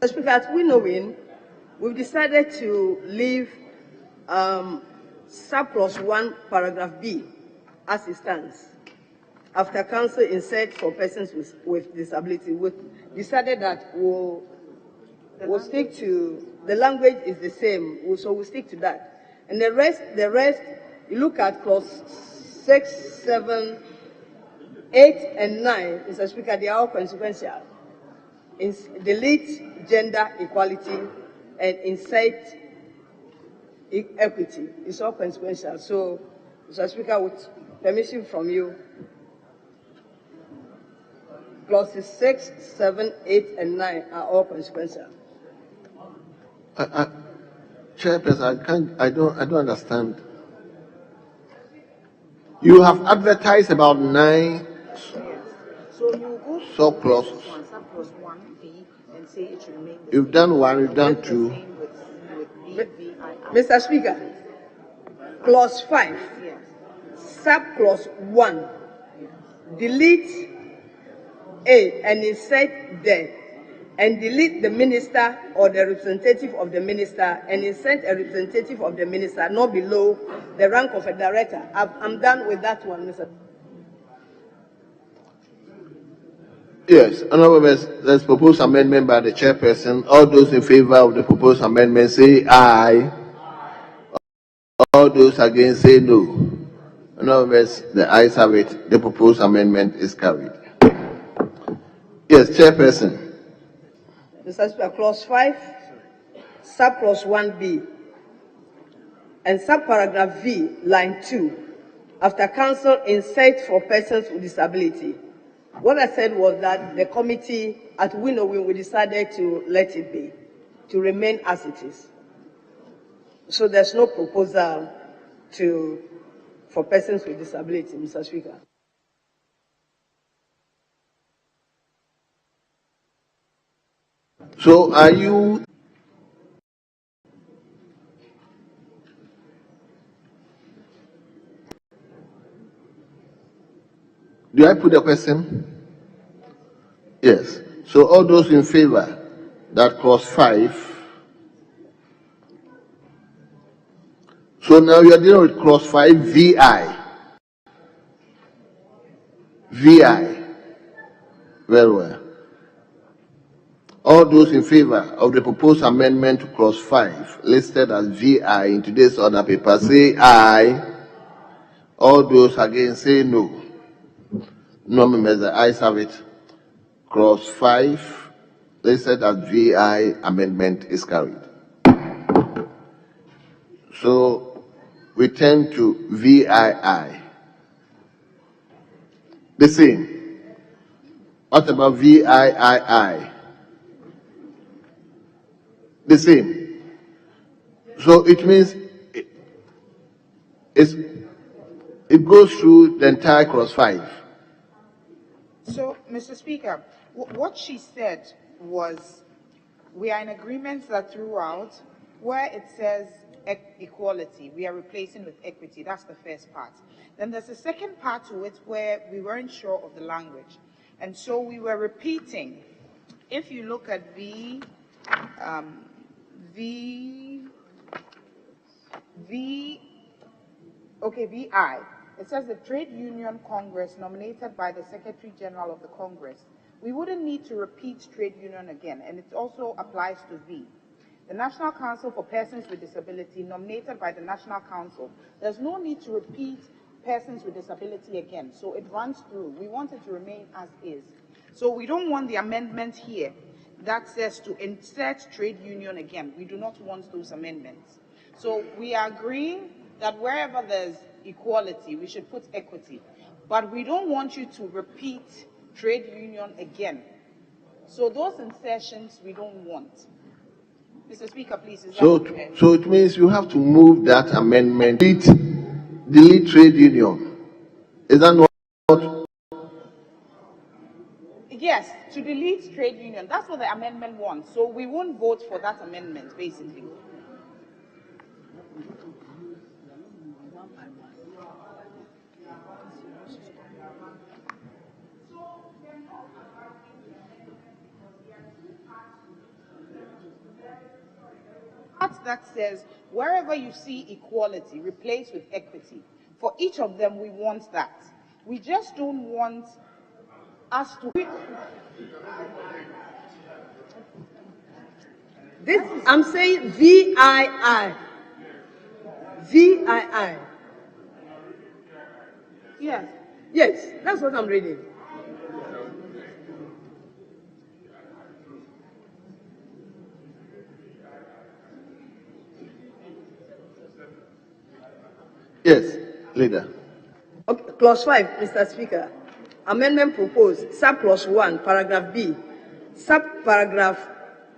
Speaker 16: Mr. Speaker, as we know, we've decided to leave subclause 1, paragraph B, as it stands. after council insert for persons with disability, we decided that we'll stick to, the language is the same, so we'll stick to that. And the rest, you look at clause 6, 7, 8, and 9, Mr. Speaker, they are all consequential. Delete gender equality and insert equity. It's all consequential. So, Mr. Speaker, with permission from you, clauses 6, 7, 8, and 9 are all consequential.
Speaker 1: Chairperson, I don't understand. You have advertised about 9
Speaker 18: So you go
Speaker 1: subclauses.
Speaker 18: subclause 1B and say it should remain the
Speaker 1: You've done 1, you've done 2.
Speaker 16: Mr. Speaker, clause 5, subclause 1, delete A and insert there, and delete the minister or the representative of the minister and insert a representative of the minister not below the rank of a director. I'm done with that one, Mr.
Speaker 1: Yes, honorable members, there's proposed amendment by the chairperson. All those in favor of the proposed amendment say aye. All those against say no. Honorable members, the ayes have it. The proposed amendment is carried. Yes, chairperson.
Speaker 16: Mr. Speaker, clause 5, subclause 1B, and subparagraph V, line 2, after council insert for persons with disability. What I said was that the committee at Winnowing, we decided to let it be, to remain as it is. So there's no proposal for persons with disability, Mr. Speaker.
Speaker 1: So are you... Do I put the question? Yes. So all those in favor that clause 5. So now you are dealing with clause 5 VI. VI. Very well. All those in favor of the proposed amendment to clause 5 listed as VI in today's order paper say aye. All those against say no. No members, the ayes have it. Clause 5 listed as VI amendment is carried. So we turn to VII. The same. What about VIII? The same. So it means it goes through the entire clause 5.
Speaker 18: So, Mr. Speaker, what she said was we are in agreement that throughout where it says equality, we are replacing with equity. That's the first part. Then there's a second part to it where we weren't sure of the language. And so we were repeating. If you look at VI, it says the Trade Union Congress nominated by the Secretary General of the Congress. We wouldn't need to repeat trade union again, and it also applies to V. The National Council for Persons with Disability nominated by the National Council. There's no need to repeat persons with disability again, so it runs through. We want it to remain as is. So we don't want the amendment here that says to insert trade union again. We do not want those amendments. So we are agreeing that wherever there's equality, we should put equity. But we don't want you to repeat trade union again. So those insertions we don't want. Mr. Speaker, please.
Speaker 1: So it means you have to move that amendment. Delete trade union. Is that not?
Speaker 18: Yes, to delete trade union. That's what the amendment wants. So we won't vote for that amendment, basically. Part that says wherever you see equality, replace with equity. For each of them, we want that. We just don't want us to.
Speaker 16: This, I'm saying VII. VII.
Speaker 18: Yes.
Speaker 16: Yes, that's what I'm reading.
Speaker 1: Yes, leader.
Speaker 16: Okay, clause 5, Mr. Speaker. Amendment proposed, sub-clause 1, paragraph B, sub-paragraph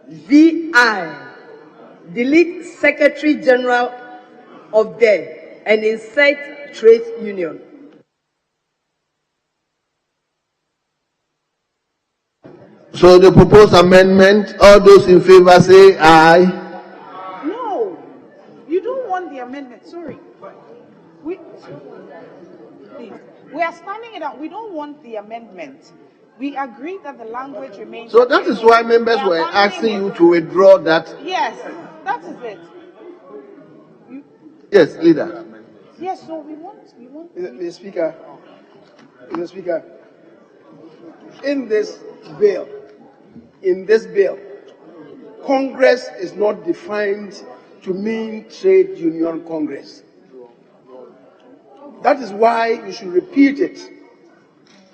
Speaker 16: VI. Delete Secretary General of the and insert trade union.
Speaker 1: So the proposed amendment, all those in favor say aye.
Speaker 18: No, you don't want the amendment. Sorry. Please. We are standing it out. We don't want the amendment. We agree that the language remains.
Speaker 1: So that is why members were asking you to withdraw that.
Speaker 18: Yes, that is it.
Speaker 1: Yes, leader.
Speaker 18: Yes, so we want.
Speaker 8: Mr. Speaker, in this bill, Congress is not defined to mean trade union Congress. That is why you should repeat it,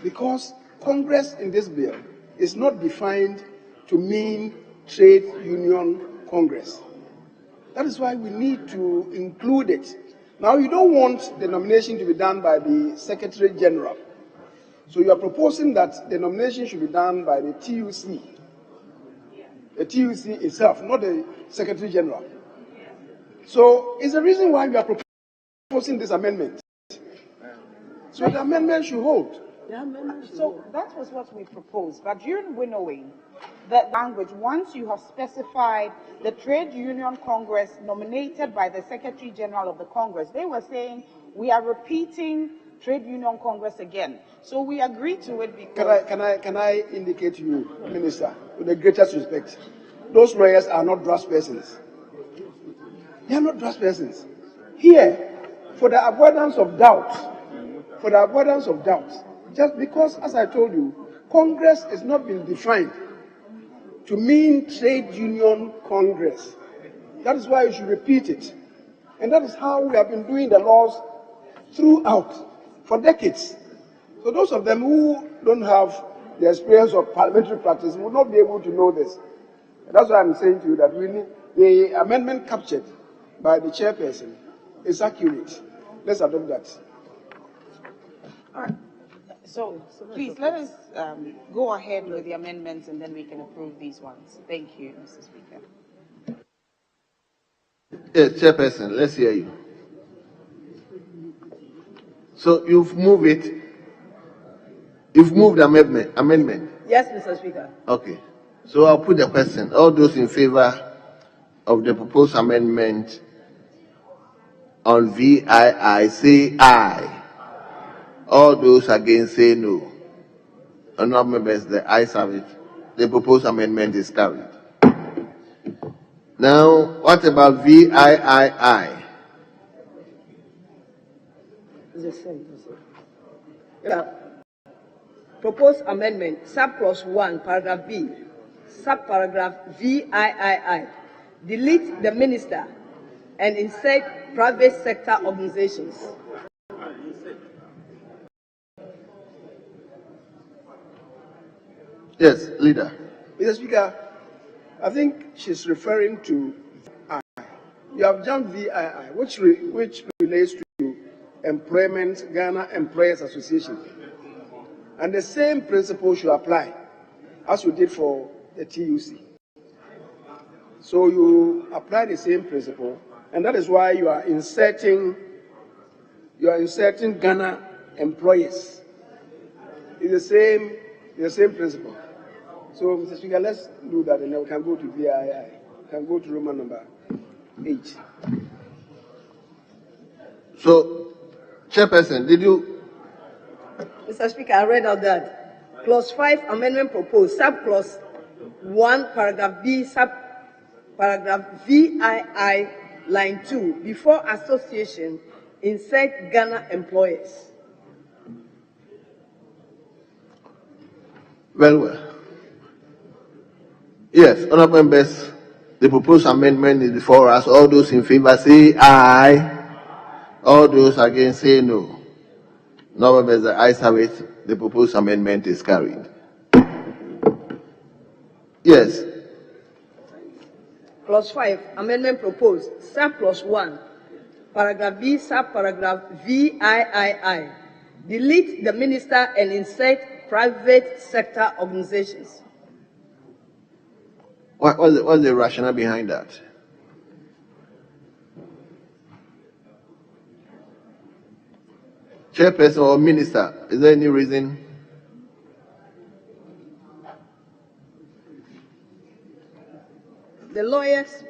Speaker 8: because Congress in this bill is not defined to mean trade union Congress. That is why we need to include it. Now, you don't want the nomination to be done by the Secretary General. So you are proposing that the nomination should be done by the TUC. The TUC itself, not the Secretary General. So it's the reason why we are proposing this amendment. So the amendment should hold.
Speaker 18: So that was what we proposed. But during winnowing, the language, once you have specified the Trade Union Congress nominated by the Secretary General of the Congress, they were saying we are repeating Trade Union Congress again. So we agreed to it because.
Speaker 8: Can I indicate to you, Minister, with the greatest respect, those lawyers are not draft persons. They are not draft persons. Here, for the avoidance of doubt, just because, as I told you, Congress has not been defined to mean Trade Union Congress. That is why you should repeat it. And that is how we have been doing the laws throughout, for decades. So those of them who don't have the experience of parliamentary practice will not be able to know this. And that's why I'm saying to you that we need the amendment captured by the chairperson is accurate. Let's adopt that.
Speaker 18: All right. So please let us go ahead with the amendments and then we can approve these ones. Thank you, Mr. Speaker.
Speaker 1: Yes, chairperson, let's hear you. So you've moved it. You've moved the amendment.
Speaker 16: Yes, Mr. Speaker.
Speaker 1: Okay. So I'll put the question. All those in favor of the proposed amendment on VII say aye. All those against say no. Honourable members, the ayes have it. The proposed amendment is carried. Now, what about VIII?
Speaker 16: Proposed amendment, subclause 1, paragraph B, subparagraph VIII. Delete the minister and insert private sector organizations.
Speaker 1: Yes, leader.
Speaker 8: Mr. Speaker, I think she's referring to VII. You have jumped VII, which relates to Employment Ghana Employers Association. And the same principle should apply as you did for the TUC. So you apply the same principle, and that is why you are inserting Ghana employers. It's the same principle. So, Mr. Speaker, let's do that, and then we can go to VII. We can go to Roman number 8.
Speaker 1: So, Chairperson, did you?
Speaker 16: Mr. Speaker, I read out that clause 5 amendment proposed, subclause 1, paragraph B, subparagraph VII, line 2, before association, insert Ghana employers.
Speaker 1: Very well. Yes, honorable members, the proposed amendment is before us. All those in favor say aye. All those against say no. Honorable members, the ayes have it. The proposed amendment is carried. Yes.
Speaker 16: Clause 5, amendment proposed, surplus 1, paragraph B, subparagraph VIII. Delete the minister and insert private sector organizations.
Speaker 1: What's the rationale behind that? Chairperson or minister, is there any reason?
Speaker 16: The lawyers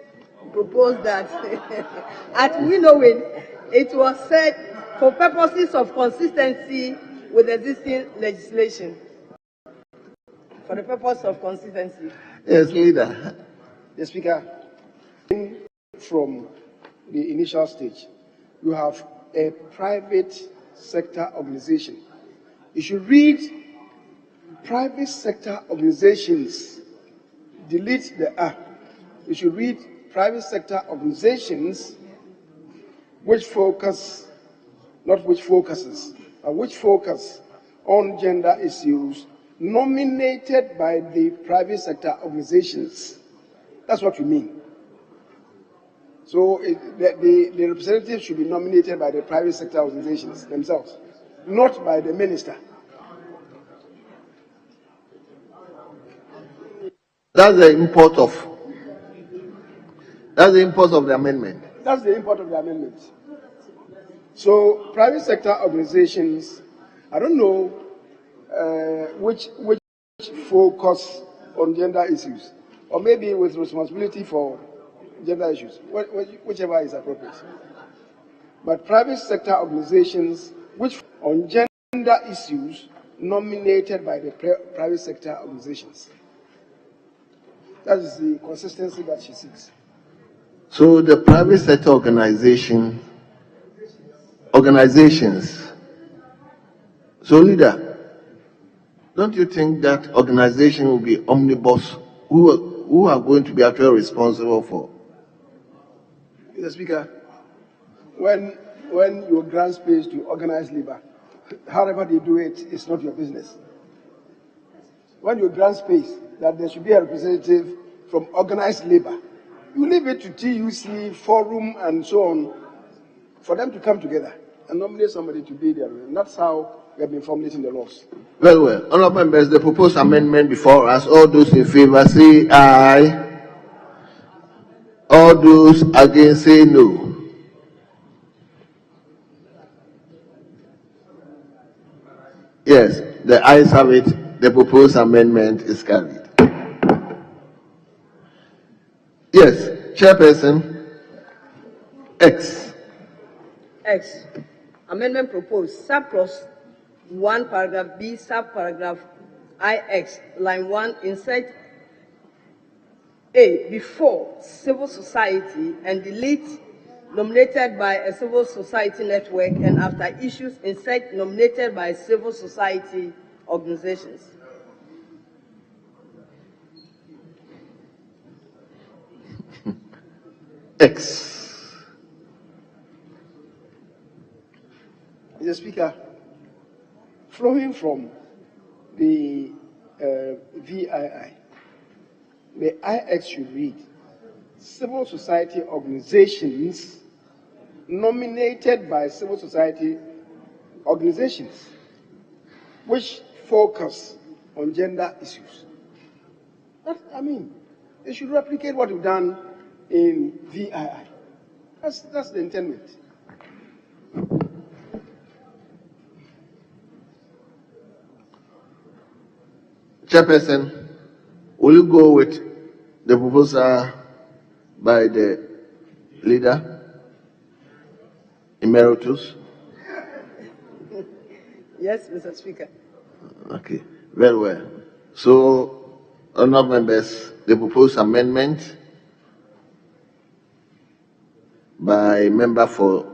Speaker 16: proposed that at winnowing, it was said for purposes of consistency with existing legislation. For the purpose of consistency.
Speaker 1: Yes, leader.
Speaker 8: The Speaker, from the initial stage, you have a private sector organization. You should read private sector organizations, delete the A. You should read private sector organizations which focus, not which focuses, but which focus on gender issues nominated by the private sector organizations. That's what you mean. So the representatives should be nominated by the private sector organizations themselves, not by the minister.
Speaker 1: That's the import of the amendment.
Speaker 8: That's the import of the amendment. So private sector organizations, I don't know which focus on gender issues, or maybe with responsibility for gender issues, whichever is appropriate. But private sector organizations which on gender issues nominated by the private sector organizations. That is the consistency that she seeks.
Speaker 1: So the private sector organizations. So leader, don't you think that organization will be omnibus? Who are going to be actually responsible for?
Speaker 8: Mr. Speaker, when you grant space to organized labor, however they do it, it's not your business. When you grant space that there should be a representative from organized labor, you leave it to TUC, Forum, and so on, for them to come together and nominate somebody to be there. And that's how we have been formulating the laws.
Speaker 1: Very well. Honorable members, the proposed amendment before us, all those in favor say aye. All those against say no. Yes, the ayes have it. The proposed amendment is carried. Yes, Chairperson. X.
Speaker 16: Amendment proposed, surplus 1, paragraph B, subparagraph IX, line 1, insert A before civil society and delete nominated by a civil society network, and after issues insert nominated by civil society organizations.
Speaker 1: X.
Speaker 8: Mr. Speaker, flowing from the VII, the IX should read civil society organizations nominated by civil society organizations which focus on gender issues. They should replicate what we've done in VII. That's the intent.
Speaker 1: Chairperson, will you go with the proposal by the leader, Emeritus?
Speaker 16: Yes, Mr. Speaker.
Speaker 1: Okay, very well. So, honourable members, the proposed amendment by member for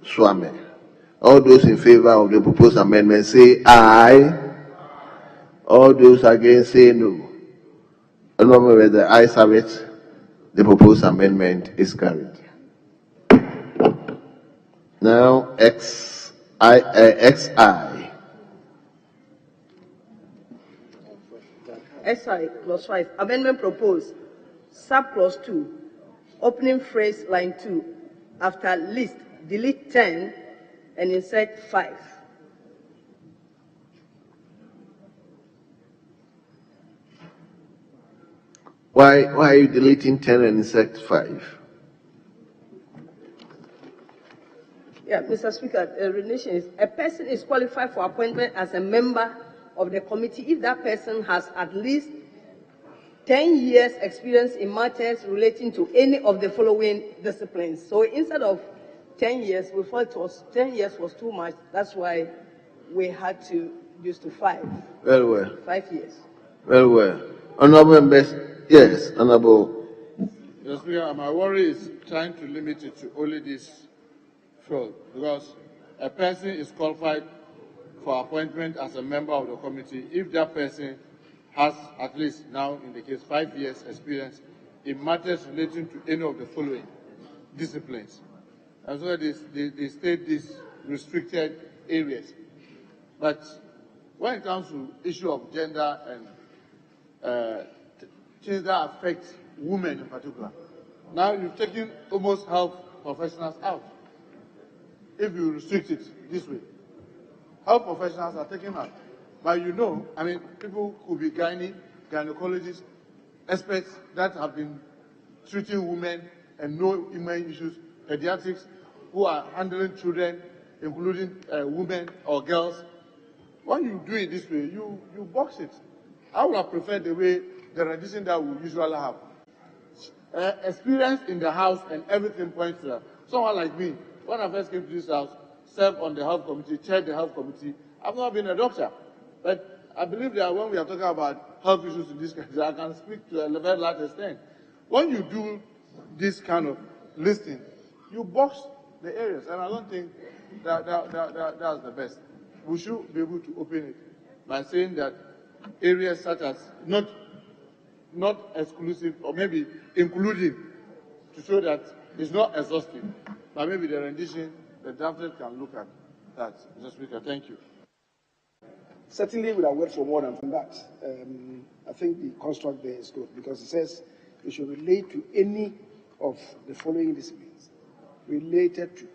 Speaker 1: Swame. All those in favor of the proposed amendment say aye. All those against say no. Honorable, with the ayes have it, the proposed amendment is carried. Now, XI.
Speaker 16: SI plus 5. Amendment proposed. Sub clause 2. Opening phrase line 2. After list, delete 10 and insert 5.
Speaker 1: Why are you deleting 10 and insert 5?
Speaker 16: Yeah, Mr. Speaker, the relation is a person is qualified for appointment as a member of the committee if that person has at least 10 years experience in matters relating to any of the following disciplines. So instead of 10 years, we thought 10 years was too much. That's why we had to reduce to 5.
Speaker 1: Very well.
Speaker 16: 5 years.
Speaker 1: Very well. Honorable members, yes, Honorable.
Speaker 12: Yes, Speaker, my worry is trying to limit it to only this field, because a person is qualified for appointment as a member of the committee if that person has at least, now in the case, 5 years experience in matters relating to any of the following disciplines. And so they state these restricted areas. But when it comes to issue of gender and things that affect women in particular, now you've taken almost health professionals out. If you restrict it this way, health professionals are taken out. But you know, I mean, people could be gynecologists, experts that have been treating women and know women issues, pediatrics, who are handling children, including women or girls. When you do it this way, you box it. I would have preferred the way, the rendition that we usually have. Experience in the house and everything points to that. Someone like me, when I first came to this house, served on the health committee, chaired the health committee. I've not been a doctor, but I believe that when we are talking about health issues in this country, I can speak to a very large extent. When you do this kind of listing, you box the areas, and I don't think that's the best. We should be able to open it by saying that areas such as not exclusive, or maybe including, to show that it's not exhaustive, but maybe the rendition, the drafter can look at that. Mr. Speaker, thank you.
Speaker 8: Certainly, we have wait for more than that. I think the construct there is good because it says it should relate to any of the following disciplines. Related to.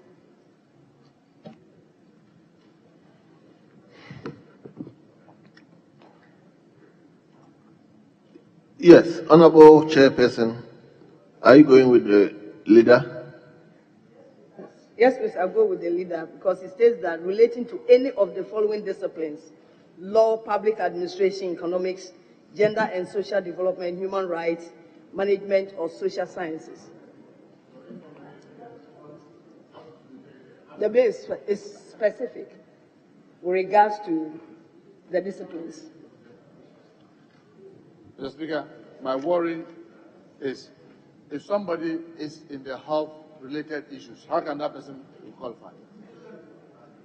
Speaker 1: Yes, Honorable Chairperson, are you going with the leader?
Speaker 16: Yes, please, I'll go with the leader because it states that relating to any of the following disciplines: law, public administration, economics, gender and social development, human rights, management, or social sciences. The bill is specific with regards to the disciplines.
Speaker 12: Mr. Speaker, my worry is if somebody is in the health-related issues, how can that person be qualified?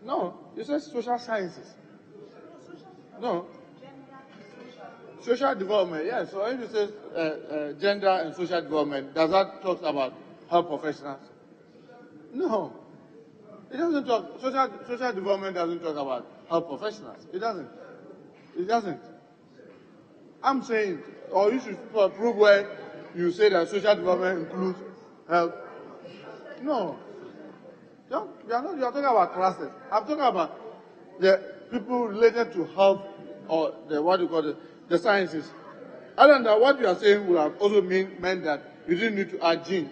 Speaker 12: No, it says social sciences. No. Social development, yes. So if it says gender and social development, does that talk about health professionals? No. It doesn't talk, social development doesn't talk about health professionals. It doesn't. It doesn't. I'm saying, or you should prove where you say that social development includes health. No. You're talking about classes. I'm talking about the people related to health or the sciences. Other than that, what you are saying would have also meant that you didn't need to add gene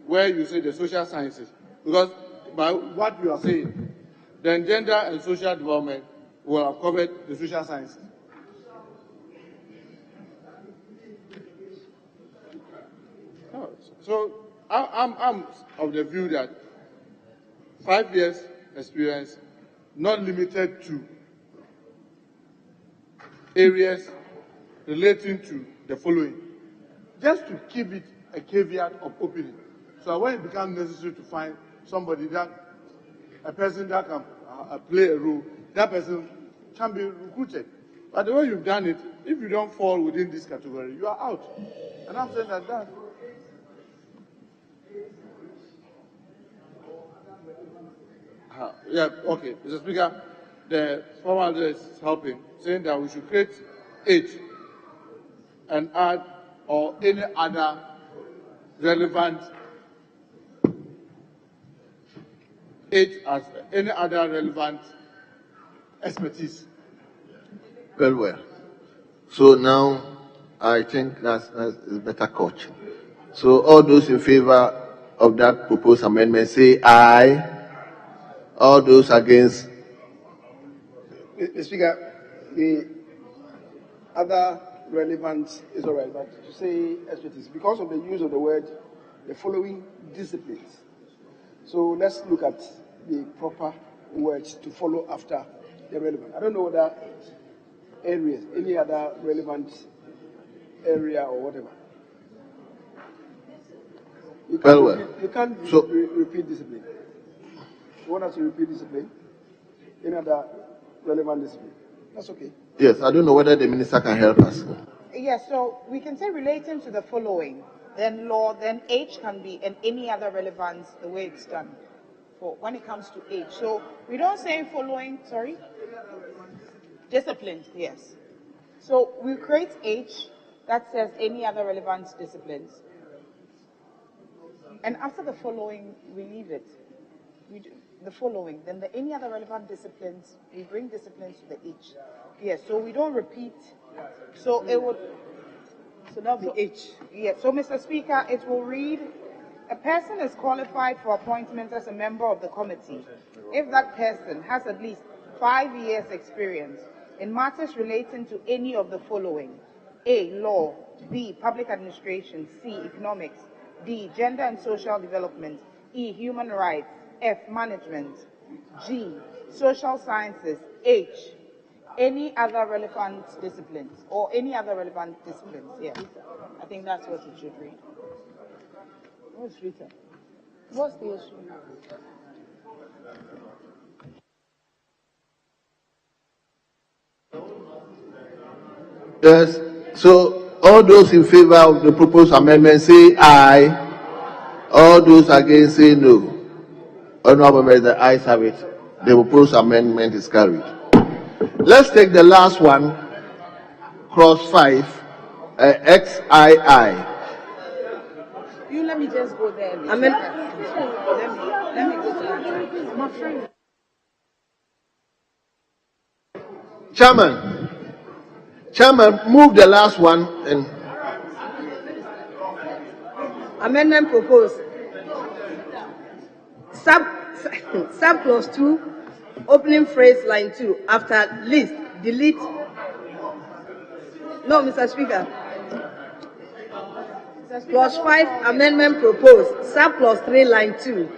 Speaker 12: where you say the social sciences. Because by what you are saying, then gender and social development will have covered the social sciences. So I'm of the view that 5 years experience, not limited to areas relating to the following, just to keep it a caveat of opening. So when it becomes necessary to find somebody a person that can play a role, that person can be recruited.
Speaker 9: But the way you've done it, if you don't fall within this category, you are out. And I'm saying that. Yeah, okay. Mr. Speaker, the formal leader is helping, saying that we should create 8 and add or any other relevant 8 as any other relevant expertise.
Speaker 1: Very well. So now I think that's better coach. So all those in favor of that proposed amendment say aye. All those against.
Speaker 8: Mr. Speaker, the other relevant is all right, but to say expertise, because of the use of the word, the following disciplines. So let's look at the proper words to follow after the relevant. I don't know whether areas, any other relevant area or whatever. You can't repeat discipline. You want us to repeat discipline? Any other relevant discipline? That's okay.
Speaker 1: Yes, I don't know whether the minister can help us.
Speaker 18: Yes, so we can say relating to the following, then law, then H can be and any other relevance the way it's done for when it comes to H. So we don't say following, sorry? Disciplines, yes. So we create H that says any other relevant disciplines. And after the following, we leave it. We do the following, then the any other relevant disciplines, we bring disciplines to the H. Yes, so we don't repeat. So it would, so that'll be H. Yes, so Mr. Speaker, it will read, a person is qualified for appointment as a member of the committee if that person has at least 5 years experience in matters relating to any of the following: A, law; B, public administration; C, economics; D, gender and social development; E, human rights; F, management; G, social sciences; H, any other relevant disciplines, or any other relevant disciplines. Yes, I think that's what it should read. What's written? What's the issue?
Speaker 1: Yes. So all those in favor of the proposed amendment say aye. All those against say no. Honorable members, the ayes have it. The proposed amendment is carried. Let's take the last one, cross 5, XII.
Speaker 18: You let me just go there. Let me go to that. My friend.
Speaker 1: Chairman, move the last one and.
Speaker 16: Amendment proposed. Sub clause 2, opening phrase line 2, after list, delete. No, Mr. Speaker. Clause 5, amendment proposed. Sub clause 3, line 2.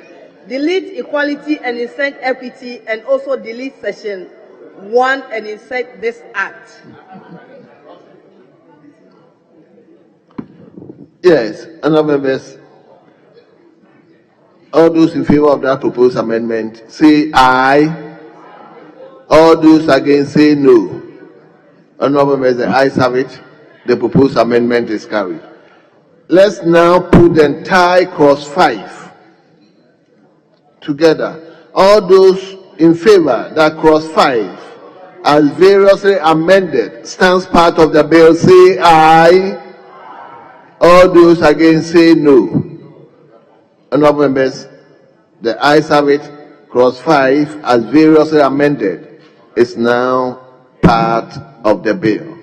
Speaker 16: Delete equality and insert equity, and also delete section 1 and insert this act.
Speaker 1: Yes, honorable members, all those in favor of that proposed amendment say aye. All those against say no. Honorable members, the ayes have it. The proposed amendment is carried. Let's now put the entire cross 5 together. All those in favor that cross 5 as variously amended stands part of the bill say aye. All those against say no. Honorable members, the ayes have it. Cross 5 as variously amended is now part of the bill.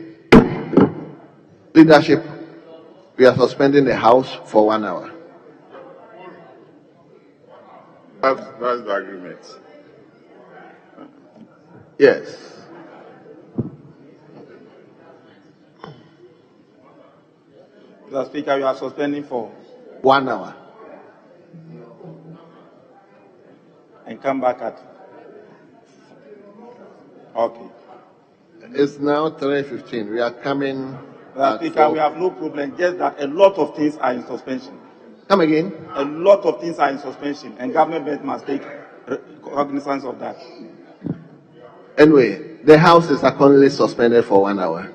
Speaker 1: Leadership, we are suspending the House for 1 hour.
Speaker 10: That's the agreement.
Speaker 1: Yes.
Speaker 6: Mr. Speaker, we are suspending for
Speaker 1: 1 hour.
Speaker 6: And come back at. Okay.
Speaker 1: It's now 3:15. We are coming.
Speaker 6: Mr. Speaker, we have no problem, just that a lot of things are in suspension.
Speaker 1: Come again?
Speaker 6: A lot of things are in suspension, and government must take cognizance of that.
Speaker 1: Anyway, the House is accordingly suspended for 1 hour.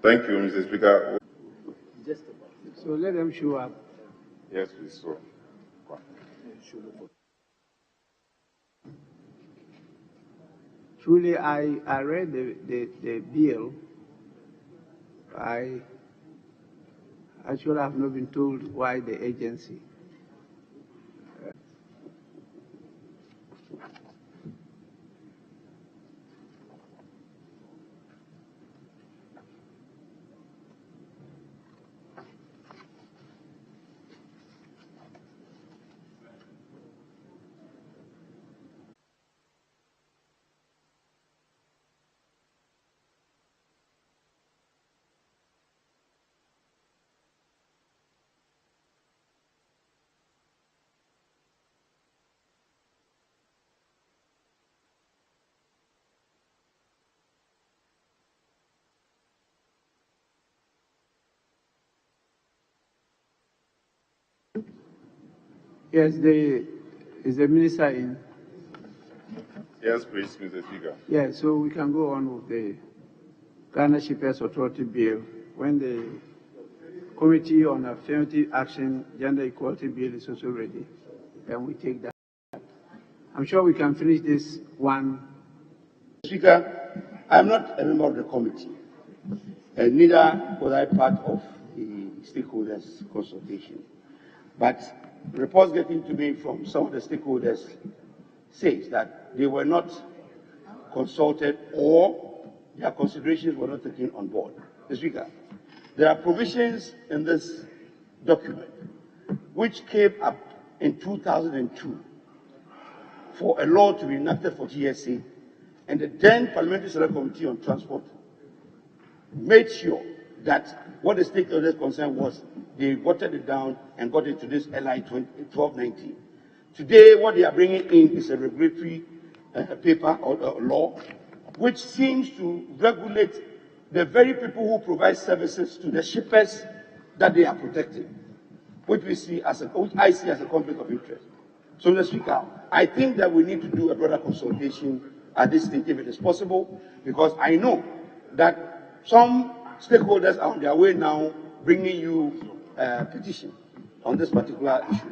Speaker 10: Thank you, Mr. Speaker.
Speaker 8: So let them show up.
Speaker 10: Yes, please. So.
Speaker 8: Truly, I read the bill. I actually have not been told why the agency.
Speaker 21: Yes, is the minister in?
Speaker 10: Yes, please, Mr. Speaker.
Speaker 21: Yeah, so we can go on with the Ghana Shippers Authority Bill. When the Committee on Affirmative Action, Gender Equality Bill is also ready, then we take that. I'm sure we can finish this one.
Speaker 22: Speaker, I'm not a member of the committee, and neither was I part of the stakeholders consultation. But reports getting to me from some of the stakeholders says that they were not consulted or their considerations were not taken on board. Mr. Speaker, there are provisions in this document which came up in 2002 for a law to be enacted for GSA, and the then Parliamentary Select Committee on Transport made sure that what the stakeholders concerned was they watered it down and got into this LI 1290. Today, what they are bringing in is a regulatory paper or law which seems to regulate the very people who provide services to the shippers that they are protecting, which I see as a conflict of interest. So, Mr. Speaker, I think that we need to do a broader consultation at this stage if it is possible, because I know that some stakeholders are on their way now bringing you a petition on this particular issue.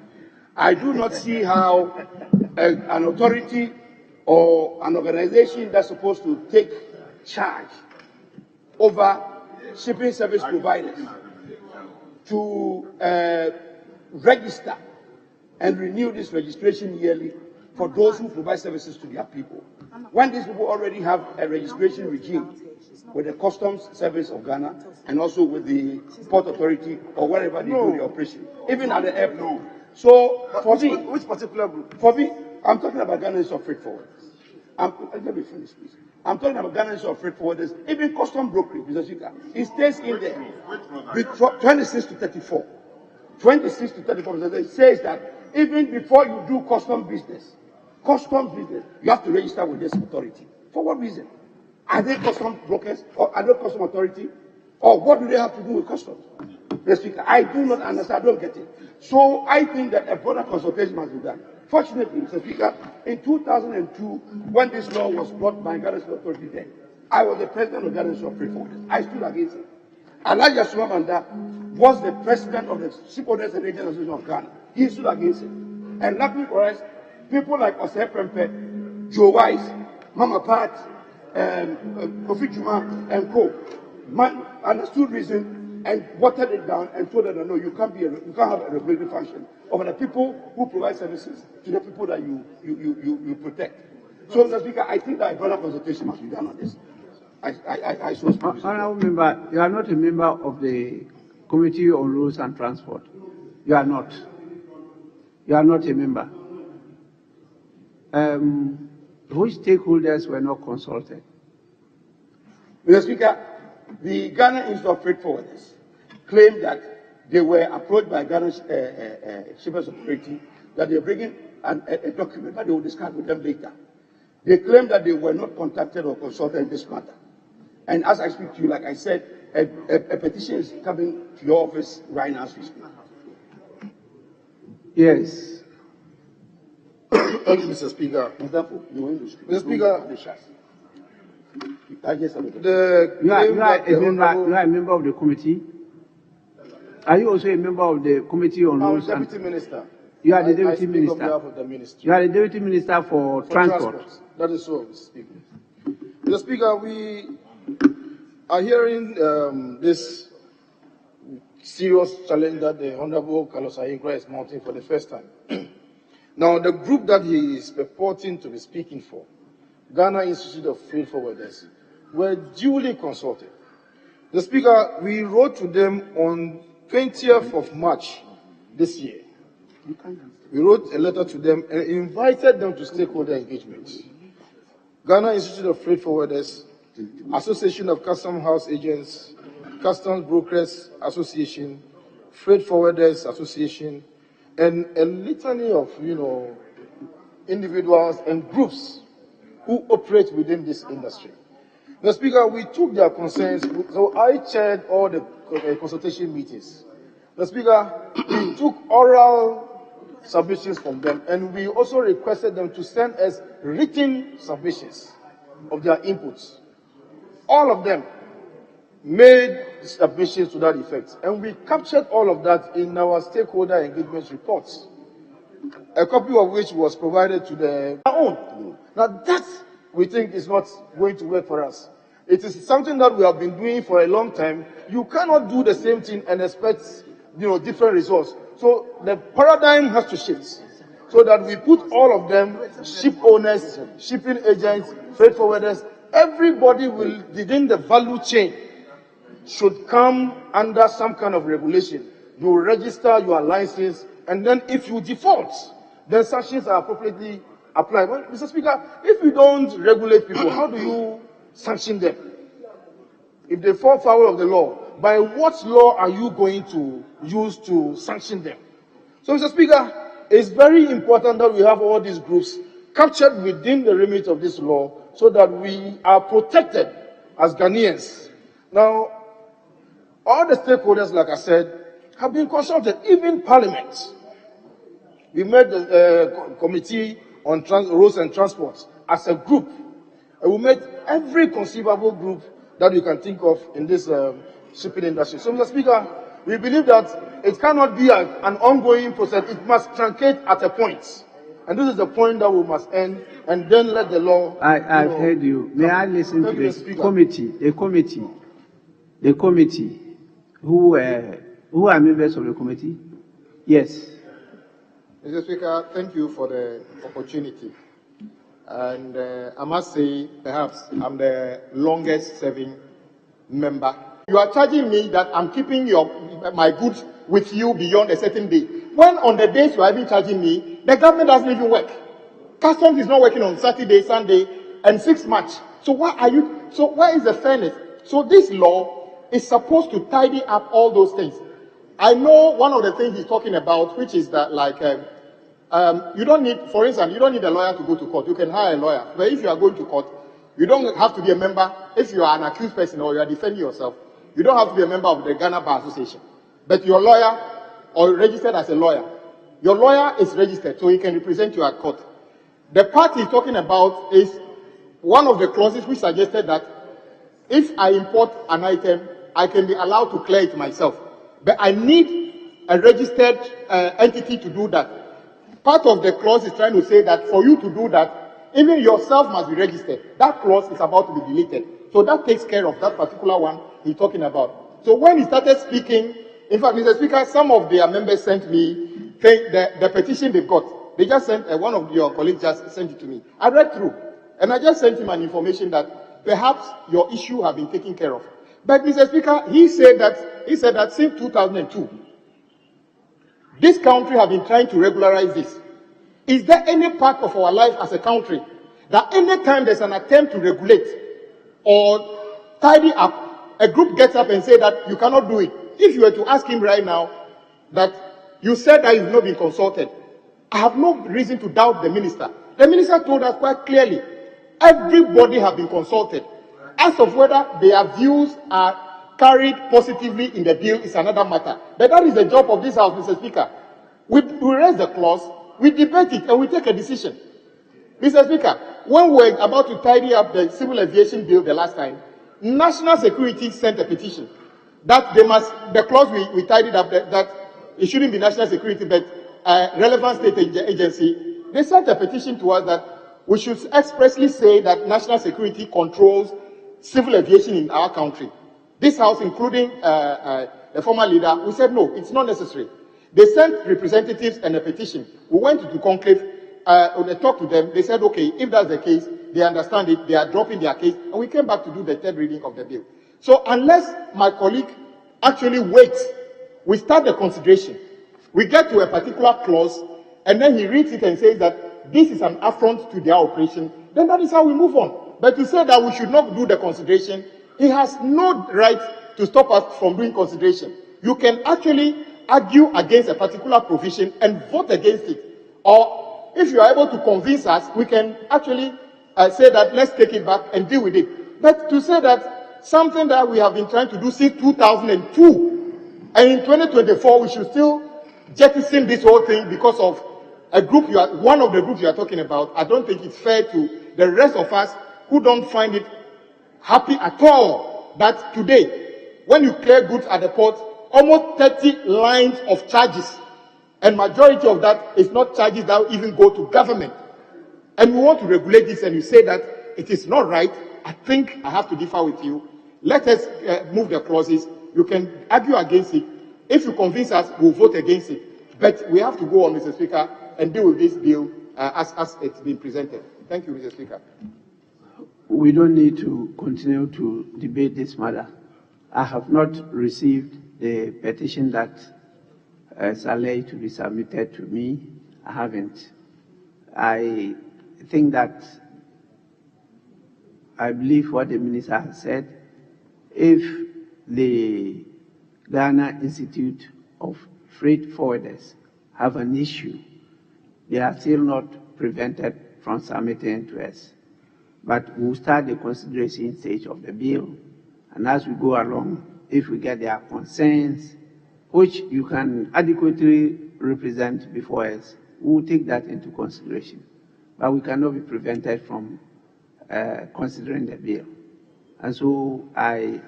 Speaker 22: I do not see how an authority or an organization that's supposed to take charge over shipping service providers to register and renew this registration yearly for those who provide services to their people, when these people already have a registration regime with the Customs Service of Ghana and also with the Port Authority or wherever they do the operation, even at the airport. So for me, which particular group? For me, I'm talking about Ghana Institute of Freight Forwarders. Let me finish, please. I'm talking about Ghana Institute of Freight Forwarders, even custom brokerage, Mr. Speaker. It stays in there. 26 to 34. 26 to 34%. It says that even before you do custom business, you have to register with this authority. For what reason? Are they custom brokers or are they custom authority? Or what do they have to do with customs? Mr. Speaker, I do not understand. I don't get it. So I think that a broader consultation must be done. Fortunately, Mr. Speaker, in 2002, when this law was brought by Ghana's authority then, I was the president of Ghana's Freight Forwarders. I stood against it. Elijah Sumamanda was the president of the Shipowners and Agents Association of Ghana. He stood against it. And luckily for us, people like Osei Prempeh, Joe Wise, Mama Pat, Kofi Juma, and Co. understood reason and watered it down and told them, no, you can't have a regulatory function over the people who provide services to the people that you protect. So, Mr. Speaker, I think that a broader consultation must be done on this. I so speak.
Speaker 21: Honourable Member, you are not a member of the Committee on Roads and Transport. You are not. You are not a member. Which stakeholders were not consulted?
Speaker 22: Mr. Speaker, the Ghana Institute of Freight Forwarders claimed that they were approached by Ghana's Shippers Authority that they are bringing a document that they will discuss with them later. They claim that they were not contacted or consulted in this matter. And as I speak to you, like I said, a petition is coming to your office right now as we speak.
Speaker 21: Yes.
Speaker 12: Thank you, Mr. Speaker. Mr. Speaker,
Speaker 21: you are a member of the committee. Are you also a member of the Committee on Roads?
Speaker 12: I'm Deputy Minister.
Speaker 21: You are the Deputy Minister.
Speaker 12: On behalf of the ministry.
Speaker 21: You are the Deputy Minister for Transport.
Speaker 12: That is so, Mr. Speaker. Mr. Speaker, we are hearing this serious challenge that the Honorable Carlos Ayinkra is mounting for the first time. Now, the group that he is purporting to be speaking for, Ghana Institute of Freight Forwarders, were duly consulted. The Speaker, we wrote to them on 20th of March this year. We wrote a letter to them and invited them to stakeholder engagement. Ghana Institute of Freight Forwarders, Association of Custom House Agents, Customs Brokers Association, Freight Forwarders Association, and a litany of, individuals and groups who operate within this industry. Mr. Speaker, we took their concerns, so I chaired all the consultation meetings. Mr. Speaker, we took oral submissions from them, and we also requested them to send us written submissions of their inputs. All of them made submissions to that effect, and we captured all of that in our stakeholder engagement reports, a copy of which was provided to the own. Now that we think is not going to work for us. It is something that we have been doing for a long time. You cannot do the same thing and expect, different results. So the paradigm has to shift, so that we put all of them, ship owners, shipping agents, freight forwarders, everybody will within the value chain should come under some kind of regulation. You register your license, and then if you default, then sanctions are appropriately applied. Well, Mr. Speaker, if you don't regulate people, how do you sanction them? If they fall foul of the law, by what law are you going to use to sanction them? So, Mr. Speaker, it's very important that we have all these groups captured within the remit of this law so that we are protected as Ghanaians. Now, all the stakeholders, like I said, have been consulted, even Parliament. We made the Committee on Roads and Transport as a group. And we made every conceivable group that you can think of in this shipping industry. So, Mr. Speaker, we believe that it cannot be an ongoing process. It must truncate at a point. And this is the point that we must end, and then let the law...
Speaker 21: I've heard you. May I listen to the committee, who are members of the committee? Yes.
Speaker 3: Mr. Speaker, thank you for the opportunity. And I must say, perhaps I'm the longest serving member. You are charging me that I'm keeping my goods with you beyond a certain day. When on the days you are even charging me, the government doesn't even work. Customs is not working on Saturday, Sunday, and 6 March. So where is the fairness? So this law is supposed to tidy up all those things. I know one of the things he's talking about, which is that you don't need, for instance, you don't need a lawyer to go to court. You can hire a lawyer. But if you are going to court, you don't have to be a member. If you are an accused person or you are defending yourself, you don't have to be a member of the Ghana Bar Association. But your lawyer, or registered as a lawyer, your lawyer is registered, so he can represent you at court. The part he's talking about is one of the clauses which suggested that if I import an item, I can be allowed to clear it myself. But I need a registered entity to do that. Part of the clause is trying to say that for you to do that, even yourself must be registered. That clause is about to be deleted. So that takes care of that particular one he's talking about. So when he started speaking, in fact, Mr. Speaker, some of their members sent me the petition they've got. They just sent, one of your colleagues just sent it to me. I read through, and I just sent him an information that perhaps your issue have been taken care of. But Mr. Speaker, he said that since 2002, this country have been trying to regularize this. Is there any part of our life as a country that any time there's an attempt to regulate or tidy up, a group gets up and say that you cannot do it? If you were to ask him right now that you said that you've not been consulted, I have no reason to doubt the minister. The minister told us quite clearly, everybody have been consulted. As of whether their views are carried positively in the bill is another matter. But that is the job of this House, Mr. Speaker. We raise the clause, we debate it, and we take a decision. Mr. Speaker, when we were about to tidy up the civil aviation bill the last time, National Security sent a petition that the clause we tidied up, that it shouldn't be national security, but relevant state agency. They sent a petition to us that we should expressly say that national security controls civil aviation in our country. This House, including the former leader, we said no, it's not necessary. They sent representatives and a petition. We went to conclave, they talked to them, they said, okay, if that's the case, they understand it, they are dropping their case, and we came back to do the third reading of the bill. So unless my colleague actually waits, we start the consideration, we get to a particular clause, and then he reads it and says that this is an affront to their operation, then that is how we move on. But to say that we should not do the consideration, he has no right to stop us from doing consideration. You can actually argue against a particular provision and vote against it. Or if you are able to convince us, we can actually say that let's take it back and deal with it. But to say that something that we have been trying to do since 2002, And in 2024, we should still jettison this whole thing because of a group one of the groups you are talking about. I don't think it's fair to the rest of us who don't find it happy at all that today, when you clear goods at the port, almost 30 lines of charges, and majority of that is not charges that even go to government. And we want to regulate this, and you say that it is not right. I think I have to differ with you. Let us move the clauses. You can argue against it. If you convince us, we'll vote against it. But we have to go on, Mr. Speaker, and deal with this bill as it's been presented. Thank you, Mr. Speaker.
Speaker 21: We don't need to continue to debate this matter. I have not received the petition that is alleged to be submitted to me. I haven't. I think that I believe what the minister has said. If the Ghana Institute of Freight Forwarders have an issue, they are still not prevented from submitting to us. But we'll start the consideration stage of the bill. And as we go along, if we get their concerns, which you can adequately represent before us, we'll take that into consideration. But we cannot be prevented from considering the bill. And so I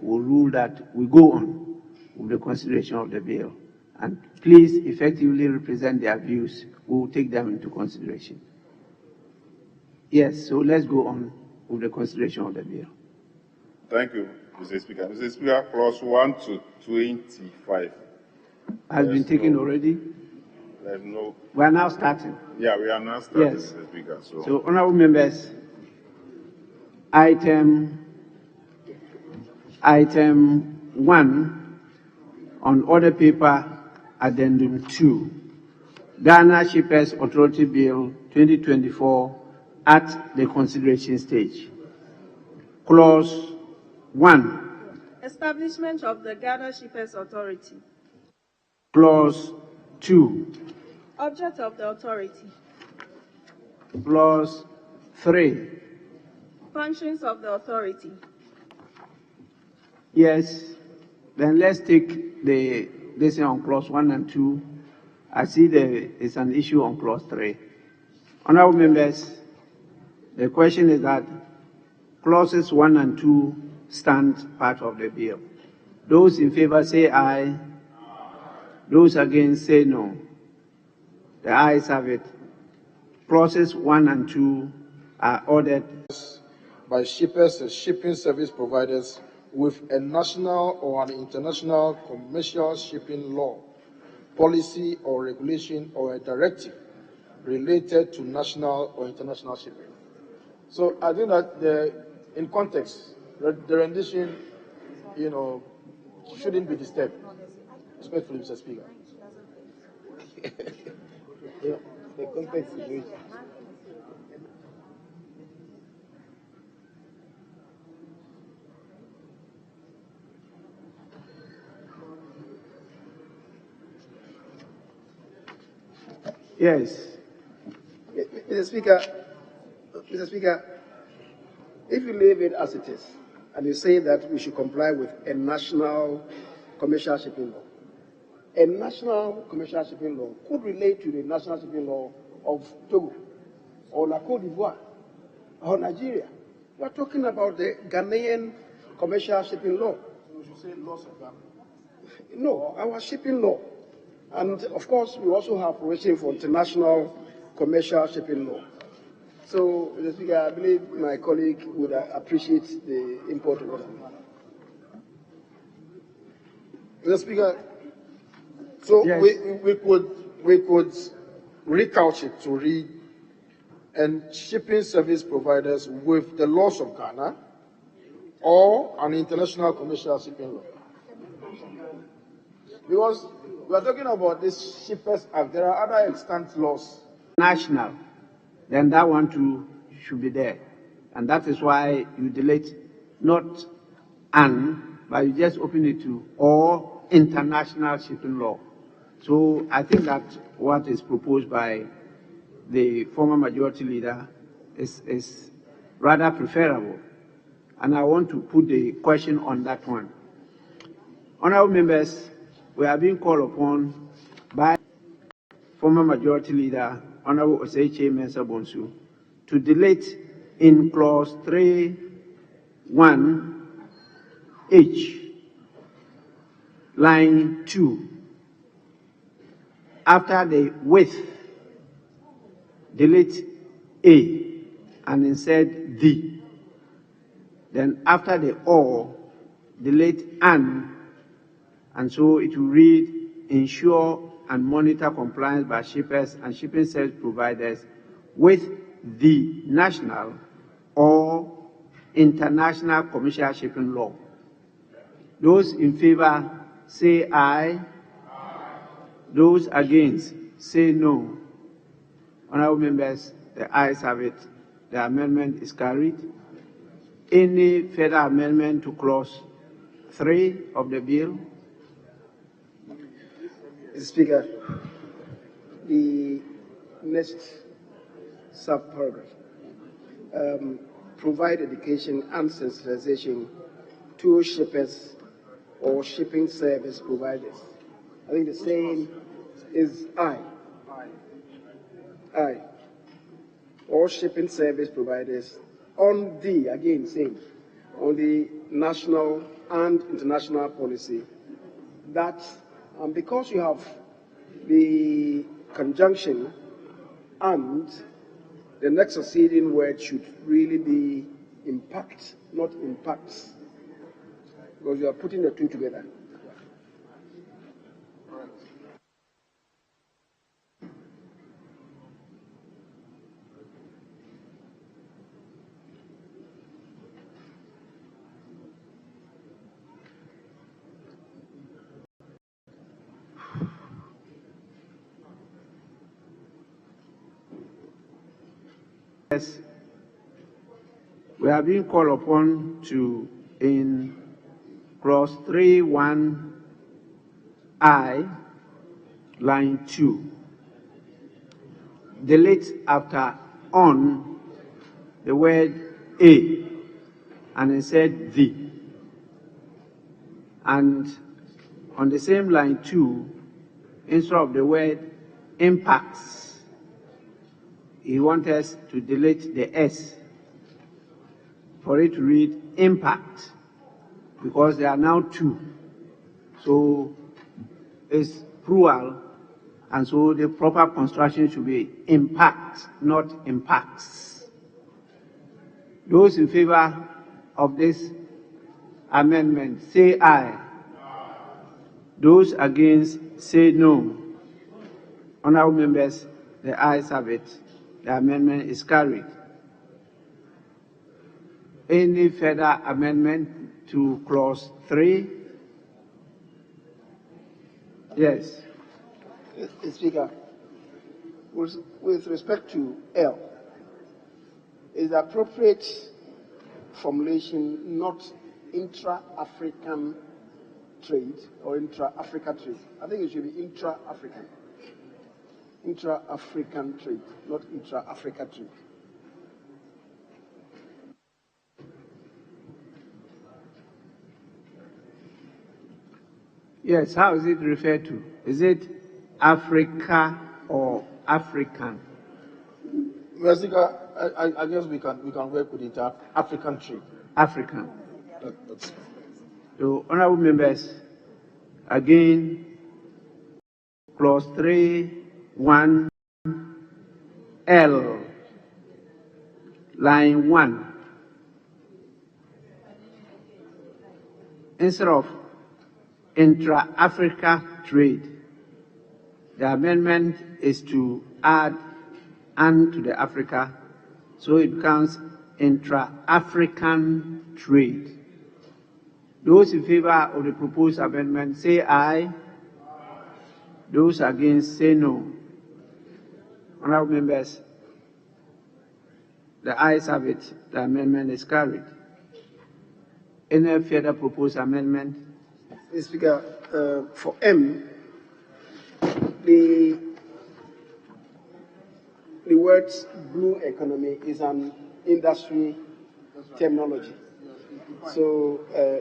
Speaker 21: will rule that we go on with the consideration of the bill. And please effectively represent their views. We will take them into consideration. Yes, so let's go on with the consideration of the bill.
Speaker 10: Thank you, Mr. Speaker. Mr. Speaker, clause 1 to 25.
Speaker 21: Has been taken already?
Speaker 10: There's no.
Speaker 21: We are now starting.
Speaker 10: Yeah, we are now starting,
Speaker 21: Yes.
Speaker 10: Mr. Speaker.
Speaker 21: So, honorable members, item 1 on order paper addendum 2, Ghana Shippers Authority Bill 2024 at the consideration stage. Clause 1.
Speaker 11: Establishment of the Ghana Shippers Authority.
Speaker 21: Clause 2.
Speaker 11: Object of the authority.
Speaker 21: Clause 3.
Speaker 11: Functions of the authority.
Speaker 21: Yes. Then let's take this on clause 1 and 2. I see there is an issue on clause 3. Honorable members, the question is that clauses 1 and 2 stand part of the bill. Those in favor say aye. Those against say no. The ayes have it. Clauses 1 and 2 are ordered
Speaker 12: by shippers and shipping service providers with a national or an international commercial shipping law, policy or regulation or a directive related to national or international shipping. So I think that in context, the rendition, shouldn't be disturbed. Respectfully, Mr. Speaker.
Speaker 8: The context is
Speaker 21: Yes.
Speaker 8: Mr. Speaker, if you leave it as it is, and you say that we should comply with a national commercial shipping law, a national commercial shipping law could relate to the national shipping law of Togo or La Côte d'Ivoire or Nigeria. We are talking about the Ghanaian commercial shipping law.
Speaker 12: We should say laws of Ghana.
Speaker 8: No, our shipping law. And of course, we also have provision for international commercial shipping law. So, Mr. Speaker, I believe my colleague would appreciate the import of that.
Speaker 12: Mr. Speaker, so
Speaker 21: yes.
Speaker 12: we could recouch it to read and shipping service providers with the laws of Ghana or an international commercial shipping law. Because we are talking about this Shippers Act. There are other extant laws.
Speaker 21: National, then that one too should be there. And that is why you delete not an, but you just open it to or international shipping law. So I think that what is proposed by the former majority leader is rather preferable. And I want to put the question on that one. Honorable members, we are being called upon by former Majority Leader, Honorable Oseche Mensah Bonsu, to delete in clause 3(1)(h), line 2, after the with, delete a and insert the. Then after the or, delete and so it will read, ensure and monitor compliance by shippers and shipping service providers with the national or international commercial shipping law. Those in favor say aye. Those against say no. Honorable members, the ayes have it. The amendment is carried. Any further amendment to clause 3 of the bill?
Speaker 8: Mr. Speaker, the next sub-paragraph, provide education and sensitization to shippers or shipping service providers. I think the saying is aye. All shipping service providers on the, again saying, on the national and international policy that because you have the conjunction and the next succeeding word should really be impact, not impacts, because you are putting the two together.
Speaker 21: Yes, we are being called upon to, in clause 3(1)(i), line 2, delete after on the word a and insert the. And on the same line 2, instead of the word impacts, he wants us to delete the S for it to read impact, because there are now two. So it's plural, and so the proper construction should be impact, not impacts. Those in favor of this amendment say aye. Those against say no. Honorable members, the ayes have it. The amendment is carried. Any further amendment to clause 3? Yes.
Speaker 8: Mr. Speaker, with respect to L, is the appropriate formulation not intra-African trade or intra-Africa trade? I think it should be intra-African. Intra-African trade, not intra-Africa trade.
Speaker 21: Yes, how is it referred to? Is it Africa or African?
Speaker 12: Mr. Speaker, I guess we can work with African trade.
Speaker 21: African. So, honorable members, again, clause 3(1)(l), line 1. Instead of intra-Africa trade, the amendment is to add "and" to the Africa, so it becomes intra-African trade. Those in favor of the proposed amendment say aye. Those against say no. Honorable members, the ayes have it. The amendment is carried. Any further proposed amendment?
Speaker 8: Mr. Speaker, for M, the words blue economy is an industry terminology. So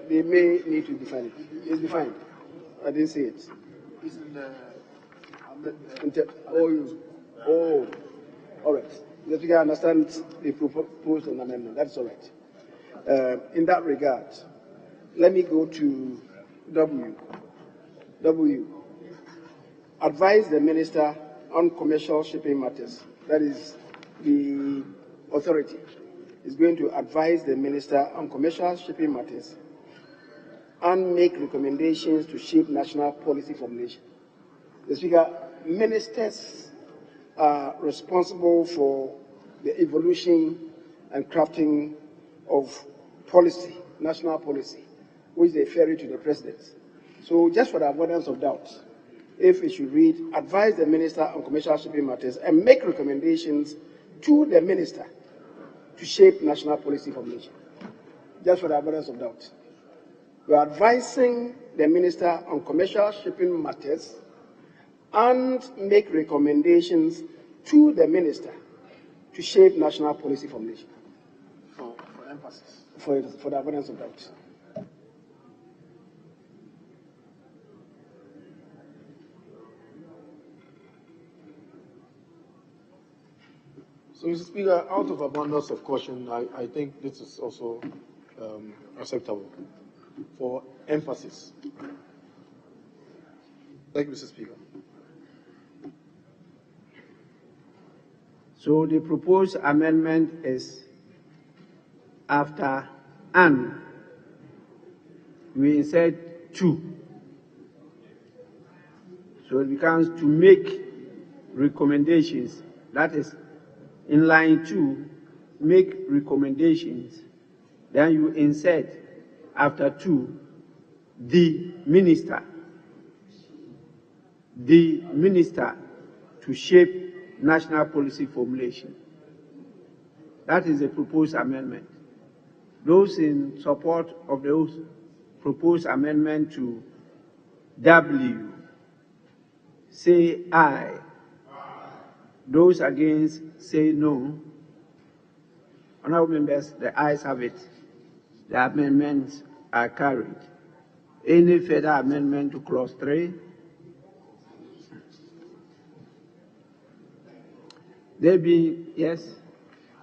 Speaker 8: they may need to define it. It's defined. I didn't see it.
Speaker 12: It's in the
Speaker 8: All right. Mr. Speaker, I understand the proposed an amendment. That's all right. In that regard, let me go to W. Advise the Minister on commercial shipping matters. That is, the authority is going to advise the Minister on commercial shipping matters and make recommendations to shape national policy formulation. Mr. Speaker, ministers are responsible for the evolution and crafting of policy, national policy, which they ferry to the president. So just for the avoidance of doubt, if it should read, advise the Minister on commercial shipping matters and make recommendations to the Minister to shape national policy formulation. Just for the avoidance of doubt. We are advising the Minister on commercial shipping matters and make recommendations to the Minister to shape national policy formulation.
Speaker 12: For emphasis.
Speaker 8: For the avoidance of doubt.
Speaker 12: So, Mr. Speaker, out of abundance of caution, I think this is also acceptable for emphasis. Thank you, Mr. Speaker.
Speaker 21: So the proposed amendment is after "and" we insert "to." So it becomes "to make recommendations." That is, in line 2, make recommendations. Then you insert after "to" the minister to shape national policy formulation. That is the proposed amendment. Those in support of the proposed amendment to W, say aye. Those against, say no. Honorable members, the ayes have it. The amendments are carried. Any further amendment to clause 3? There be, yes?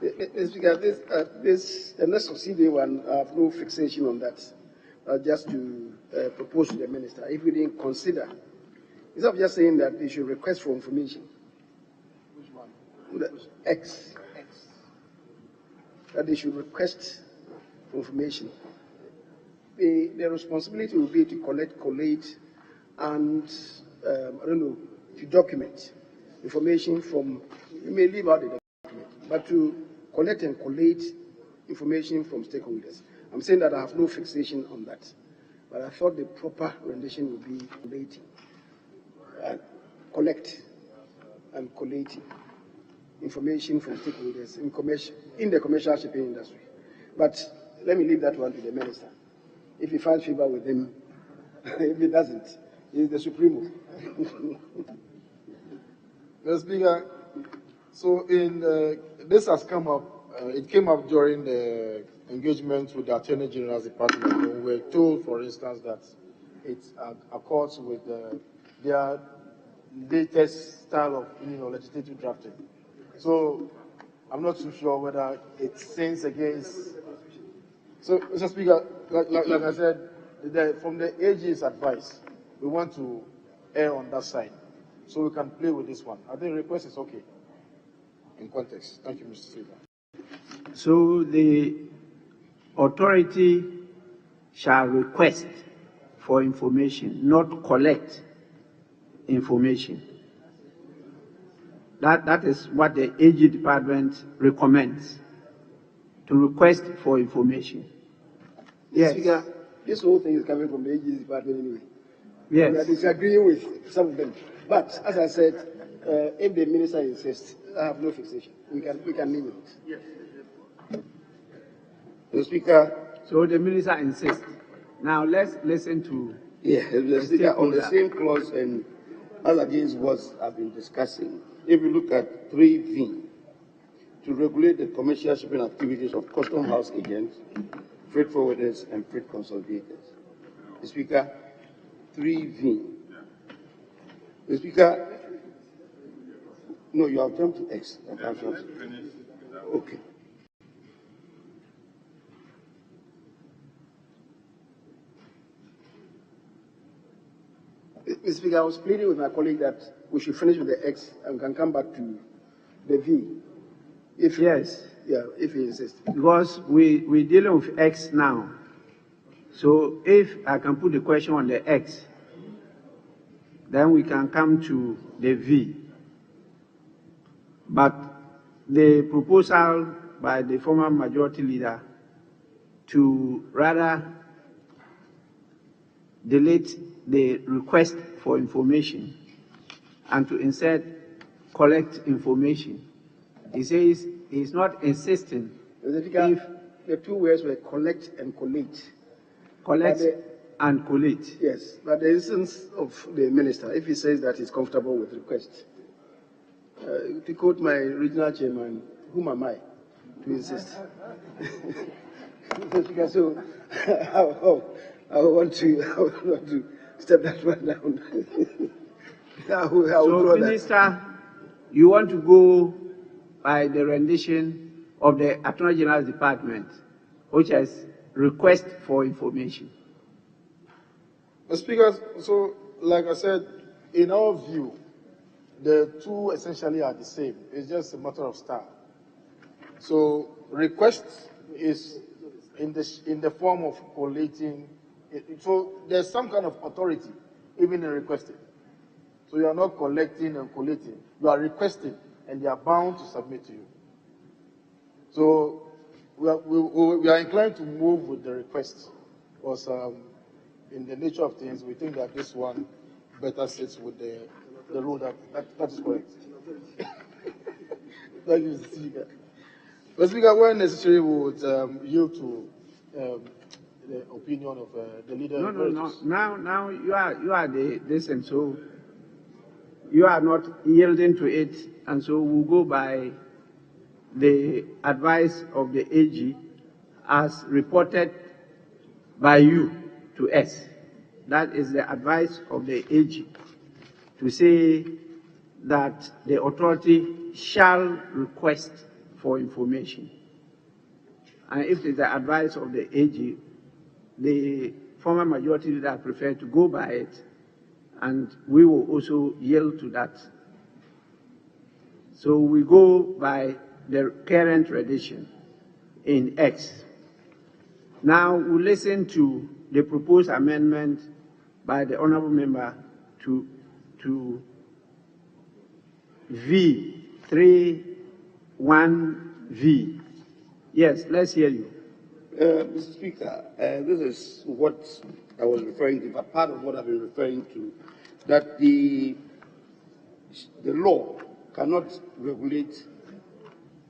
Speaker 8: Mr. Speaker, the next succeeding one, I have no fixation on that. Just to propose to the Minister, if we didn't consider, instead of just saying that they should request for information.
Speaker 12: Which one?
Speaker 8: The X. That they should request for information. The responsibility will be to collate, and to document information from. You may leave out the document, but to collect and collate information from stakeholders. I'm saying that I have no fixation on that, but I thought the proper rendition would be collating, collect and collating information from stakeholders in the commercial shipping industry. But let me leave that one to the Minister. If he finds favor with him, if he doesn't, he's the Supremo.
Speaker 12: Mr. Speaker, so this has come up, it came up during the engagement with the Attorney General's Department. We were told, for instance, that it accords with their latest style of legislative drafting. So I'm not too sure whether it sins against. So, Mr. Speaker, like I said, from the AG's advice, we want to err on that side, so we can play with this one. I think the request is okay in context. Thank you, Mr. Speaker.
Speaker 21: So the authority shall request for information, not collect information. That is what the AG department recommends, to request for information. Yes.
Speaker 8: Speaker, this whole thing is coming from the AG department anyway.
Speaker 21: Yes.
Speaker 8: We are disagreeing with some of them. But as I said, if the Minister insists, I have no fixation. We can leave it.
Speaker 21: Yes.
Speaker 22: Mr. Speaker.
Speaker 21: So the Minister insists. Now let's listen to.
Speaker 22: Mr. Speaker, on the same clause and as against what I've been discussing, if you look at 3V, to regulate the commercial shipping activities of custom house agents, freight forwarders, and freight consolidators. Mr. Speaker, 3V. Mr. Speaker, no, you have jumped to X. Okay.
Speaker 8: Mr. Speaker, I was pleading with my colleague that we should finish with the X and can come back to the V. If
Speaker 21: Yes.
Speaker 8: Yeah, if he insists.
Speaker 21: Because we're dealing with X now. So if I can put the question on the X, then we can come to the V. But the proposal by the former majority leader to rather delete the request for information and to instead collect information. He says he's not insisting if
Speaker 8: the two words were collect and collate.
Speaker 21: Collect and collate.
Speaker 8: Yes, but the instance of the minister, if he says that he's comfortable with request, to quote my regional chairman, whom am I to insist? So I want to step that one down.
Speaker 21: So, Minister, you want to go by the rendition of the Attorney General's Department, which has request for information.
Speaker 12: Mr. Speaker, so like I said, in our view, the two essentially are the same. It's just a matter of style. So request is in the form of collating. So there's some kind of authority even in requesting. So you are not collecting and collating. You are requesting, and they are bound to submit to you. So we are inclined to move with the request, because in the nature of things, we think that this one better sits with the rule that is correct. Thank you, Mr. Speaker. Mr. Speaker, where necessary, we would yield to the opinion of the leader.
Speaker 21: No. Now you are this, and so you are not yielding to it, and so we'll go by the advice of the AG as reported by you to us. That is the advice of the AG, to say that the authority shall request for information. And if it is the advice of the AG, the former majority leader prefer to go by it, and we will also yield to that. So we go by the current tradition in X. Now we listen to the proposed amendment by the honorable member to V, 3(1)V. Yes, let's hear you.
Speaker 22: Mr. Speaker, this is what I was referring to, but part of what I've been referring to, that the law cannot regulate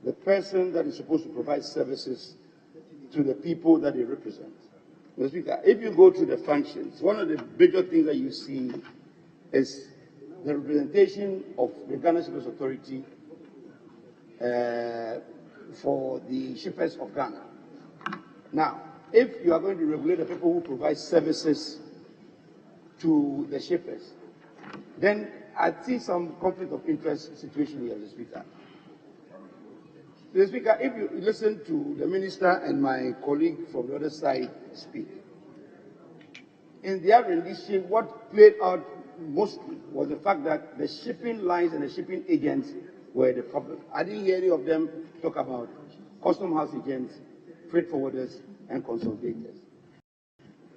Speaker 22: the person that is supposed to provide services to the people that they represent. Mr. Speaker, if you go to the functions, one of the bigger things that you see is the representation of the Ghana Shippers Authority for the shippers of Ghana. Now, if you are going to regulate the people who provide services to the shippers, then I see some conflict of interest situation here, Mr. Speaker. Mr. Speaker, if you listen to the minister and my colleague from the other side speak, in their rendition, what played out mostly was the fact that the shipping lines and the shipping agents were the problem. I didn't hear any of them talk about custom house agents, freight forwarders, and consolidators.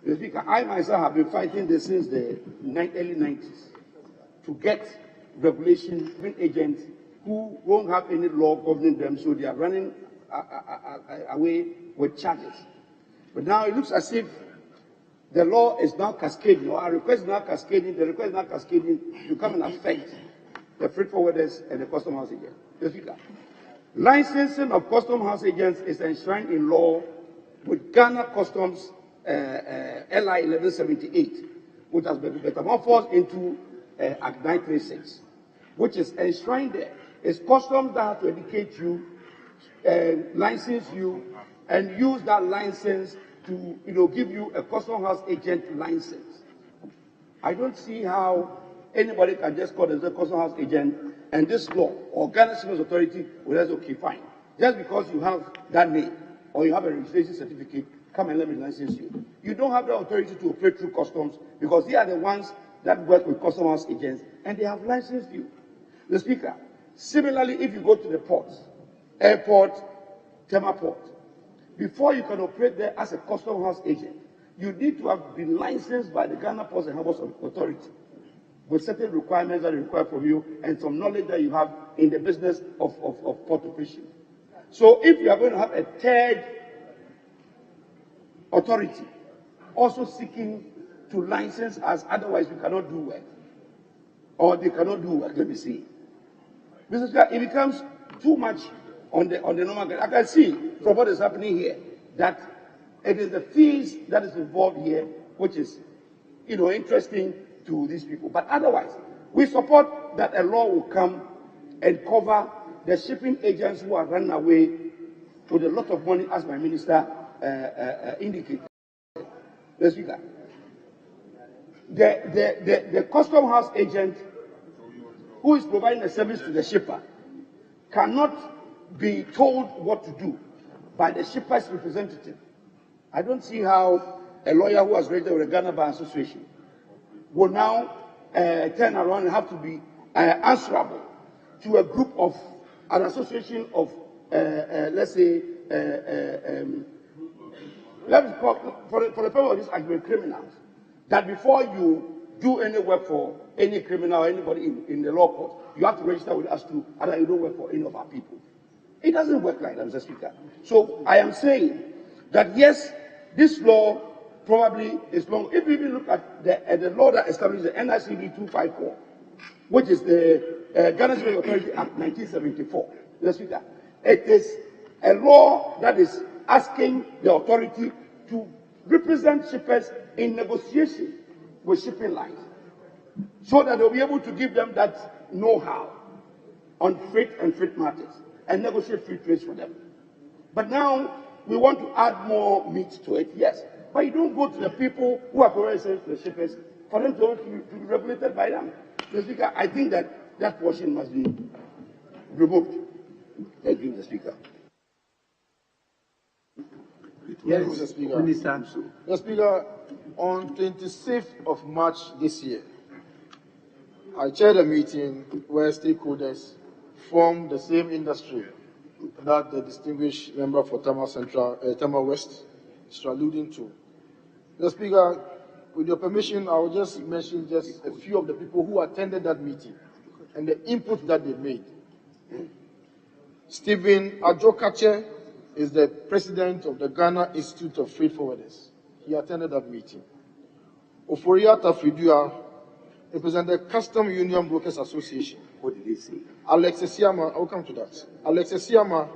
Speaker 22: Mr. Speaker, I myself have been fighting this since the early 90s to get regulation agents who won't have any law governing them, so they are running away with charges. But now it looks as if the law is now cascading, or our request is now cascading, the request is now cascading to come and affect the freight forwarders and the custom house agents. Mr. Speaker, licensing of custom house agents is enshrined in law with Ghana Customs LI 1178, which has been metamorphosed into Act 936, which is enshrined there. It's customs that have to educate you, license you, and use that license to give you a custom house agent license. I don't see how anybody can just call themselves custom house agent and this law or Ghana Shippers Authority will say, okay, fine. Just because you have that name or you have a registration certificate, come and let me license you. You don't have the authority to operate through customs because they are the ones that work with custom house agents and they have licensed you. The Speaker, similarly, if you go to the ports, airport, Tema Port, before you can operate there as a custom house agent, you need to have been licensed by the Ghana Ports and Harbours Authority with certain requirements that are required from you and some knowledge that you have in the business of port operation. So if you are going to have a third authority also seeking to license us, otherwise we cannot do well. Or they cannot do well, let me see. Mr. Speaker, it becomes too much on the normal. I can see from what is happening here that it is the fees that is involved here, which is, interesting to these people. But otherwise, we support that a law will come and cover the shipping agents who are running away with a lot of money, as my minister indicated. The Speaker, the custom house agent who is providing a service to the shipper cannot be told what to do by the shipper's representative. I don't see how a lawyer who has registered with the Ghana Bar Association will now turn around and have to be answerable to a group of an association of, let's say, let's call, for the purpose of this argument, criminals. That before you do any work for any criminal or anybody in the law court, you have to register with us too, and you don't work for any of our people. It doesn't work like that, Mr. Speaker. So I am saying that yes, this law probably is long. If you even look at the law that established the NICD 254, which is the Ghana Shippers Authority Act 1974, Mr. Speaker, it is a law that is asking the authority to represent shippers in negotiation with shipping lines so that they'll be able to give them that know-how on freight and freight matters and negotiate free trades for them. But now we want to add more meat to it, yes. But you don't go to the people who are providing service to the shippers for them to be regulated by them. Mr. Speaker, I think that portion must be removed. Thank you, Mr. Speaker.
Speaker 12: Yes, Mr. Speaker.
Speaker 21: Minister.
Speaker 12: Mr. Speaker, on 26th of March this year, I chaired a meeting where stakeholders from the same industry that the distinguished member for Tama West is alluding to. Mr. Speaker, with your permission, I will just mention just a few of the people who attended that meeting and the input that they made. Stephen Ajokache is the president of the Ghana Institute of Freight Forwarders. He attended that meeting. Oforia Tafridua represented the Custom Union Brokers Association.
Speaker 22: What did he say?
Speaker 12: Alex Esiama, I'll come to that. Alex Esiama,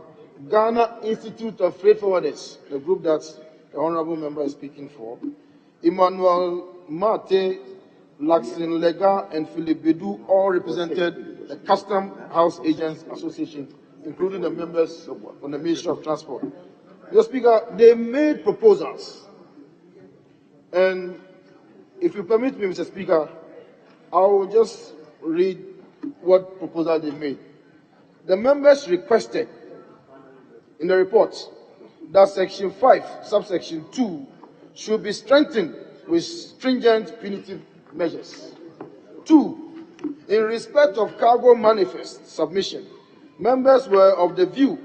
Speaker 12: Ghana Institute of Freight Forwarders, the group that the honorable member is speaking for. Emmanuel Mate, Laxin Lega, and Philip Bedu all represented the Custom House Agents Association, including the members from the Ministry of Transport. Mr. Speaker, they made proposals. And if you permit me, Mr. Speaker, I will just read what proposal they made. The members requested in the report that Section 5, subsection 2, should be strengthened with stringent punitive measures. 2, in respect of cargo manifest submission, members were of the view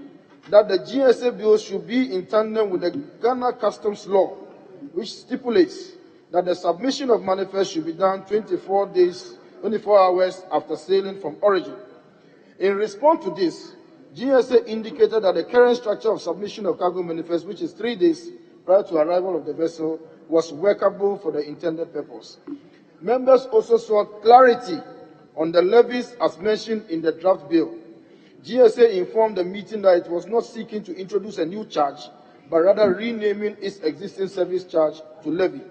Speaker 12: that the GSA bill should be in tandem with the Ghana Customs Law, which stipulates that the submission of manifest should be done 24 hours after sailing from origin. In response to this, GSA indicated that the current structure of submission of cargo manifest, which is 3 days prior to arrival of the vessel, was workable for the intended purpose. Members also sought clarity on the levies as mentioned in the draft bill. GSA informed the meeting that it was not seeking to introduce a new charge, but rather renaming its existing service charge to levy.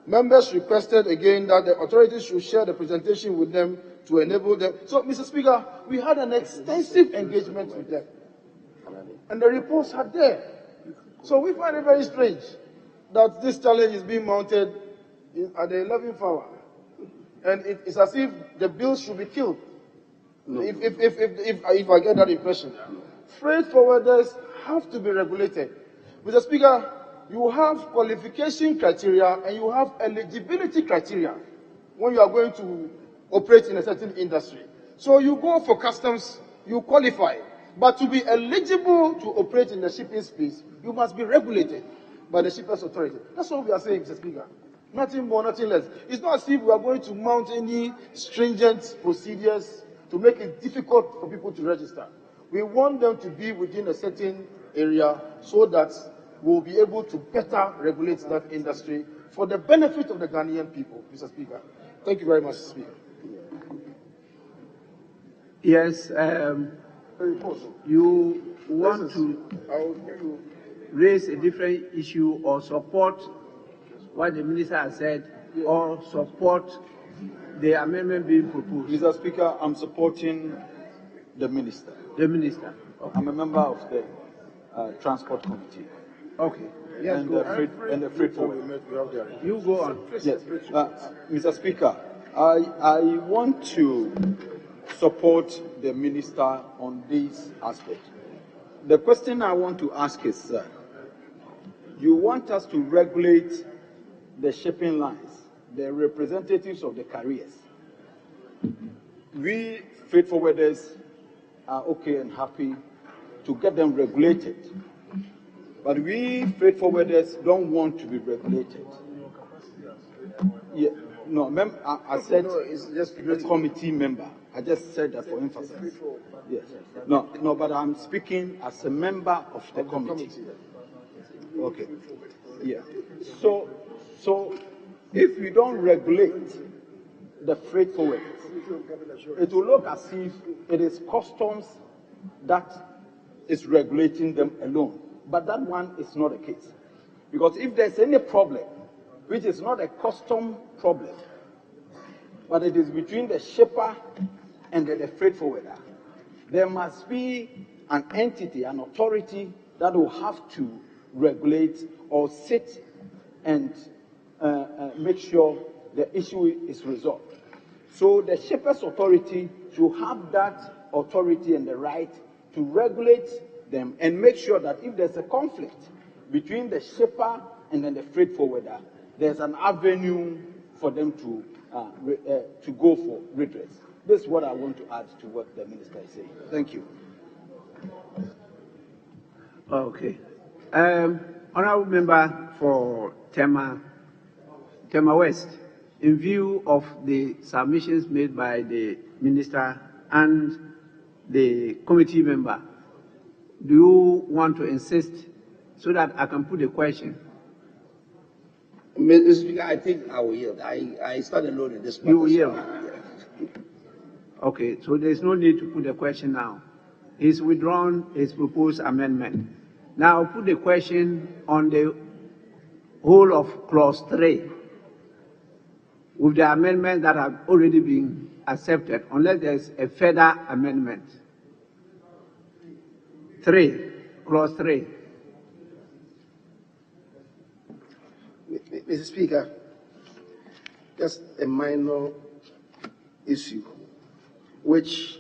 Speaker 12: Members requested again that the authorities should share the presentation with them to enable them. So, Mr. Speaker, we had an extensive engagement with them. And the reports are there. So we find it very strange that this challenge is being mounted at the 11th hour. And it's as if the bills should be killed. No. If I get that impression. Freight forwarders have to be regulated. Mr. Speaker, you have qualification criteria and you have eligibility criteria when you are going to operate in a certain industry. So you go for customs, you qualify. But to be eligible to operate in the shipping space, you must be regulated by the Shippers Authority. That's what we are saying, Mr. Speaker. Nothing more, nothing less. It's not as if we are going to mount any stringent procedures to make it difficult for people to register. We want them to be within a certain area so that we'll be able to better regulate that industry for the benefit of the Ghanaian people, Mr. Speaker. Thank you very much, Mr. Speaker.
Speaker 21: Yes, you want to raise a different issue or support what the minister has said or support the amendment being proposed?
Speaker 4: Mr. Speaker, I'm supporting the minister.
Speaker 21: The minister. Okay.
Speaker 4: I'm a member of the Transport Committee.
Speaker 21: Okay.
Speaker 4: Yes, and the freight forward.
Speaker 21: You go on.
Speaker 4: Yes. Mr. Speaker, I want to support the minister on this aspect. The question I want to ask is, you want us to regulate the shipping lines, the representatives of the carriers. We freight forwarders are okay and happy to get them regulated. But we freight forwarders don't want to be regulated. Yeah, no, I said it's just a committee member. I just said that for emphasis. Yes. No, but I'm speaking as a member of the committee. Okay. Yeah. So if we don't regulate the freight forwarders, it will look as if it is customs that is regulating them alone. But that one is not the case. Because if there's any problem, which is not a custom problem, but it is between the shipper and the freight forwarder, there must be an entity, an authority that will have to regulate or sit and make sure the issue is resolved. So the Shippers Authority should have that authority and the right to regulate them and make sure that if there's a conflict between the shipper and then the freight forwarder, there's an avenue for them to go for redress. This is what I want to add to what the minister is saying. Thank you.
Speaker 21: Okay. Honorable member for Tema West, in view of the submissions made by the minister and the committee member, do you want to insist so that I can put a question?
Speaker 22: Mr. Speaker, I think I will yield. I started alone in this matter.
Speaker 21: You will yield. Okay, so there's no need to put a question now. He's withdrawn his proposed amendment. Now put the question on the whole of clause 3 with the amendment that have already been accepted, unless there's a further amendment. 3, clause 3.
Speaker 8: Mr. Speaker, just a minor issue, which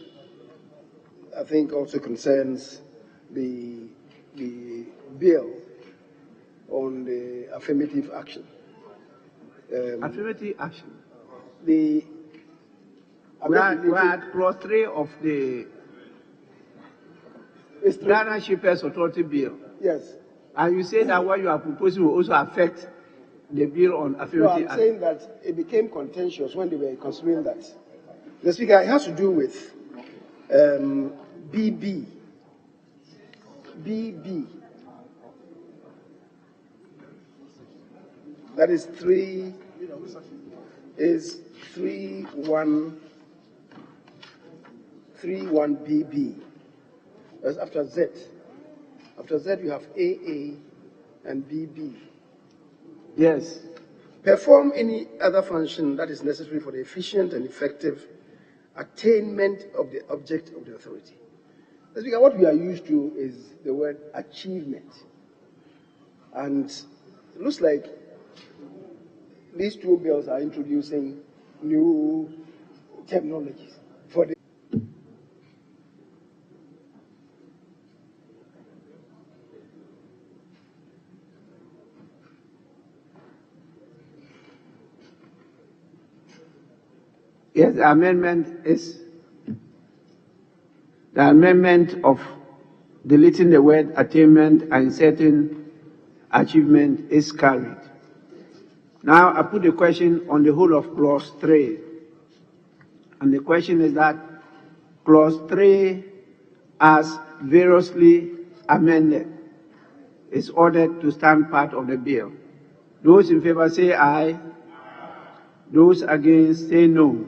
Speaker 8: I think also concerns the bill on the affirmative action.
Speaker 21: Affirmative action.
Speaker 8: We
Speaker 21: are at clause 3 of the Ghana Shippers Authority bill.
Speaker 8: Yes.
Speaker 21: And you say that what you are proposing will also affect the bill on affirmative action.
Speaker 8: No, I'm saying that it became contentious when they were considering that. The Speaker, it has to do with BB. That is 31BB. That's after Z. After Z, you have AA and BB.
Speaker 21: Yes.
Speaker 8: Perform any other function that is necessary for the efficient and effective attainment of the object of the authority. Mr. Speaker, what we are used to is the word achievement. And it looks like these two bills are introducing new terminologies for the
Speaker 21: Yes, the amendment of deleting the word attainment and inserting achievement is carried. Now I put the question on the whole of clause 3. And the question is that clause 3 as variously amended is ordered to stand part of the bill. Those in favor say aye. Those against say no.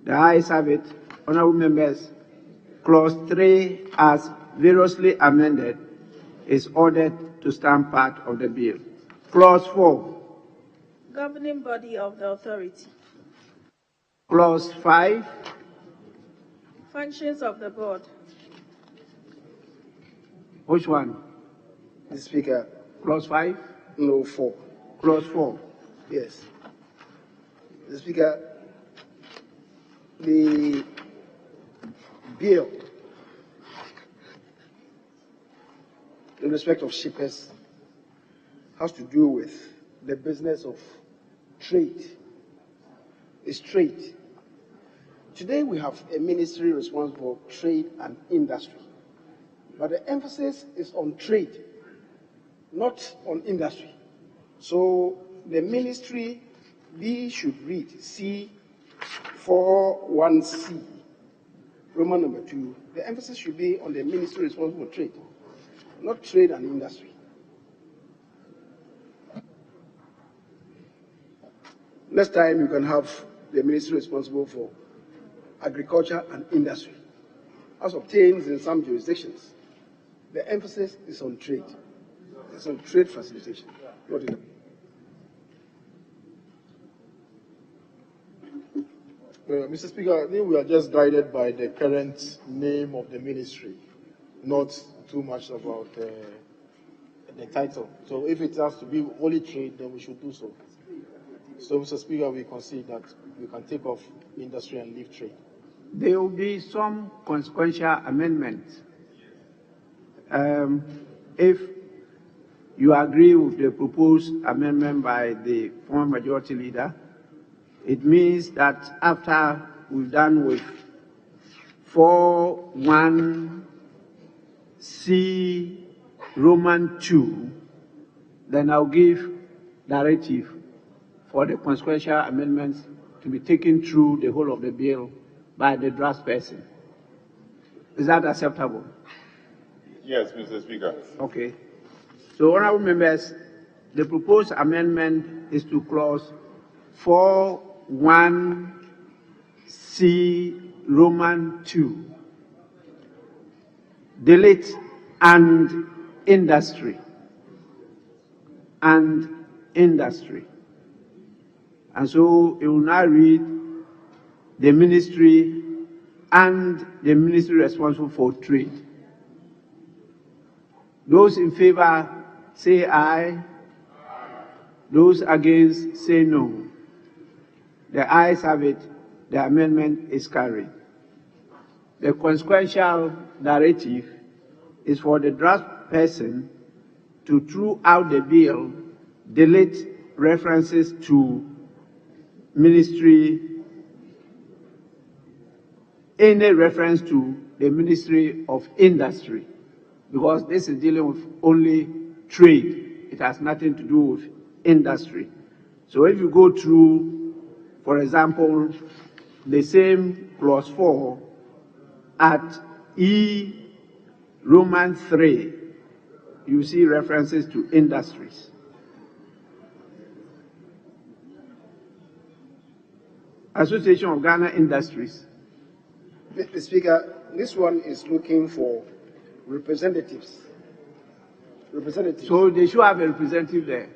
Speaker 21: The ayes have it. Honorable members, clause 3 as variously amended is ordered to stand part of the bill. Clause 4.
Speaker 11: Governing body of the authority.
Speaker 21: Clause 5.
Speaker 11: Functions of the board.
Speaker 21: Which one?
Speaker 8: Mr. Speaker.
Speaker 21: Clause 5?
Speaker 8: No, 4.
Speaker 21: Clause 4.
Speaker 8: Yes. Mr. Speaker, the bill in respect of shippers has to do with the business of trade. It's trade. Today we have a ministry responsible for trade and industry, but the emphasis is on trade, not on industry. So the ministry, B should read C41C, Roman number 2. The emphasis should be on the ministry responsible for trade, not trade and industry. Next time you can have the ministry responsible for agriculture and industry, as obtains in some jurisdictions. The emphasis is on trade. It's on trade facilitation. Not in
Speaker 12: Mr. Speaker, I think we are just guided by the current name of the ministry, not too much about the title. So if it has to be only trade, then we should do so. So, Mr. Speaker, we concede that we can take off industry and leave trade.
Speaker 21: There will be some consequential amendments. If you agree with the proposed amendment by the former majority leader, it means that after we're done with 41C Roman 2, then I'll give directive for the consequential amendments to be taken through the whole of the bill by the draft person. Is that acceptable?
Speaker 10: Yes, Mr. Speaker.
Speaker 21: Okay. So, honorable members, the proposed amendment is to clause 41C Roman 2. Delete and industry. And industry. And so it will now read the ministry and the ministry responsible for trade. Those in favor say aye. Those against say no. The ayes have it. The amendment is carried. The consequential directive is for the draft person to, throughout the bill, delete references to ministry, any reference to the Ministry of Industry, because this is dealing with only trade. It has nothing to do with industry. So if you go through, for example, the same clause 4 at E Roman 3, you see references to industries. Association of Ghana Industries.
Speaker 8: Mr. Speaker, this one is looking for representatives.
Speaker 21: So they should have a representative there.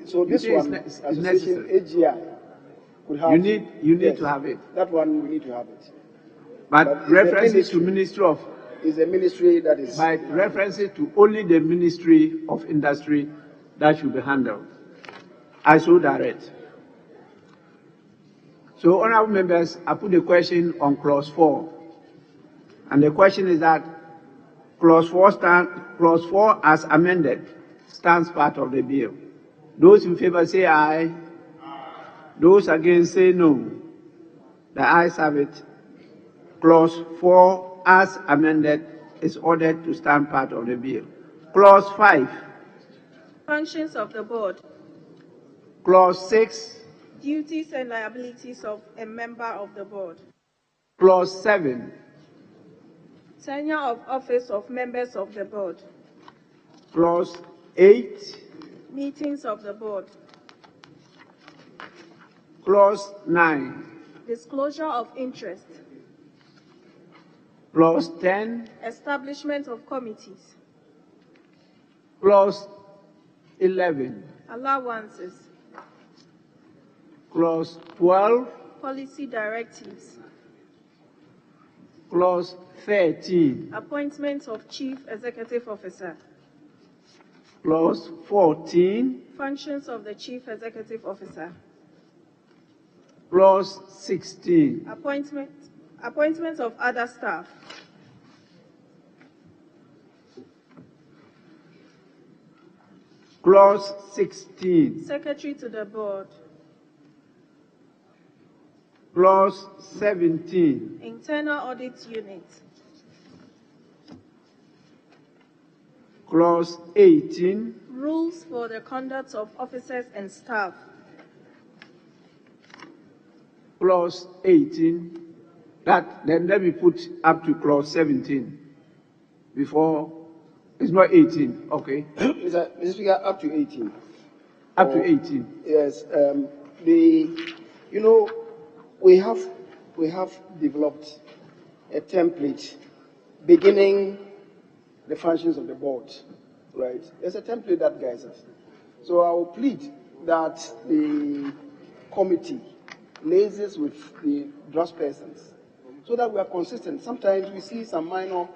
Speaker 8: So this one,
Speaker 21: is
Speaker 8: Association
Speaker 21: necessary.
Speaker 8: AGI, could have.
Speaker 21: You need
Speaker 8: yes,
Speaker 21: to have it.
Speaker 8: That one we need to have it.
Speaker 21: But references to Ministry of.
Speaker 8: Is a ministry that is.
Speaker 21: By references to only the Ministry of Industry, that should be handled. I so direct. So, honorable members, I put the question on clause 4. And the question is that clause 4 as amended stands part of the bill. Those in favor say aye. Those against say no. The ayes have it. Clause 4 as amended is ordered to stand part of the bill. Clause 5.
Speaker 11: Functions of the board.
Speaker 21: Clause 6.
Speaker 11: Duties and liabilities of a member of the board.
Speaker 21: Clause 7.
Speaker 11: Tenure of office of members of the board.
Speaker 21: Clause 8.
Speaker 11: Meetings of the board.
Speaker 21: Clause 9.
Speaker 11: Disclosure of interest.
Speaker 21: Clause 10.
Speaker 11: Establishment of committees.
Speaker 21: Clause 11.
Speaker 11: Allowances.
Speaker 21: Clause 12.
Speaker 11: Policy directives.
Speaker 21: Clause 13.
Speaker 11: Appointment of chief executive officer.
Speaker 21: Clause 14.
Speaker 11: Functions of the chief executive officer.
Speaker 21: Clause 16.
Speaker 11: Appointment of other staff.
Speaker 21: Clause 16.
Speaker 11: Secretary to the board.
Speaker 21: Clause 17.
Speaker 11: Internal audit unit.
Speaker 21: Clause 18.
Speaker 11: Rules for the conduct of officers and staff.
Speaker 21: Clause 18. Then let me put up to clause 17 before. It's not 18, okay?
Speaker 8: Mr. Speaker, up to 18.
Speaker 21: Up to 18.
Speaker 8: Yes. We have developed a template beginning the functions of the board, right? There's a template that guides us. So I will plead that the committee liaises with the draft persons so that we are consistent. Sometimes we see some minor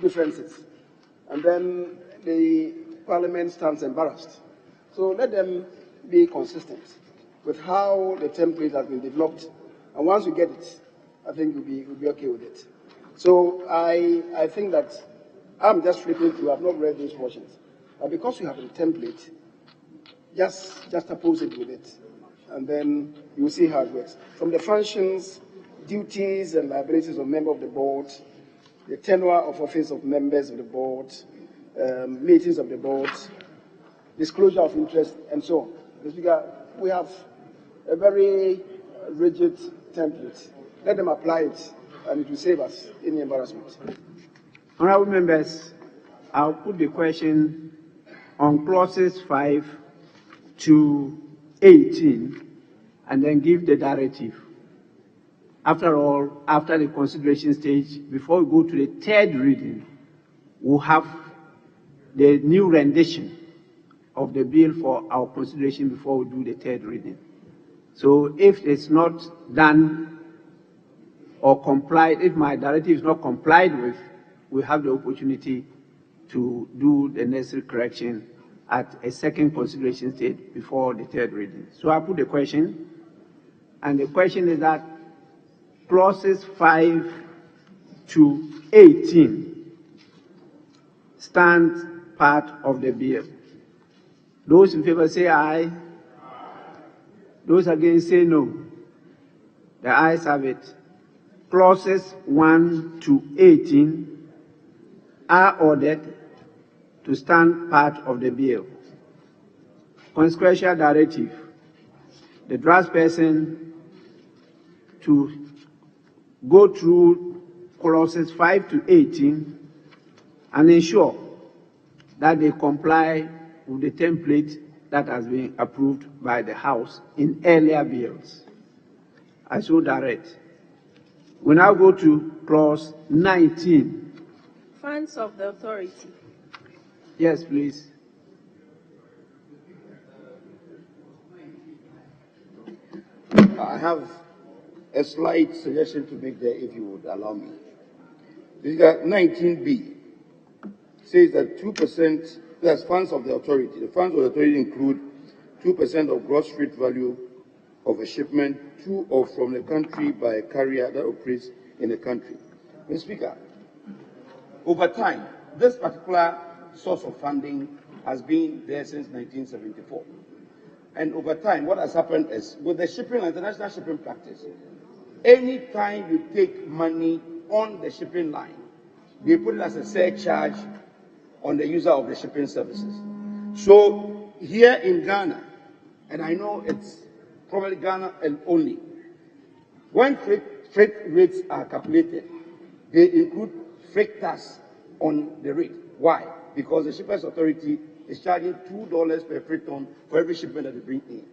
Speaker 8: differences, and then the parliament stands embarrassed. So let them be consistent with how the template has been developed. And once we get it, I think we'll be okay with it. So I think that I'm just flipping through. I've not read those portions. But because you have a template, just oppose it with it. And then you'll see how it works. From the functions, duties, and liabilities of members of the board, the tenure of office of members of the board, meetings of the board, disclosure of interest, and so on. Mr. Speaker, we have a very rigid template. Let them apply it, and it will save us any embarrassment.
Speaker 21: Honorable members, I'll put the question on clauses 5 to 18 and then give the directive. After all, after the consideration stage, before we go to the third reading, we'll have the new rendition of the bill for our consideration before we do the third reading. So if it's not done or complied, if my directive is not complied with, we have the opportunity to do the necessary correction at a second consideration stage before the third reading. So I put the question, and the question is that clauses 5 to 18 stand part of the bill. Those in favor say aye. Those against say no. The ayes have it. Clauses 1 to 18 are ordered to stand part of the bill. Consequential directive. The draft person to go through clauses 5 to 18 and ensure that they comply with the template that has been approved by the House in earlier bills. I so direct. We now go to clause 19.
Speaker 11: Funds of the authority.
Speaker 21: Yes, please.
Speaker 22: I have a slight suggestion to make there, if you would allow me. This is 19B. Says that 2%, that's funds of the authority. The funds of the authority include 2% of gross street value of a shipment to or from the country by a carrier that operates in the country. Mr. Speaker, over time, this particular source of funding has been there since 1974. And over time, what has happened is, with the shipping, international shipping practice, any time you take money on the shipping line, they put it as a surcharge on the user of the shipping services. So here in Ghana, and I know it's probably Ghana and only, when freight rates are calculated, they include freight tax on the rate. Why? Because the Shippers Authority is charging $2 per freight ton for every shipment that they bring in.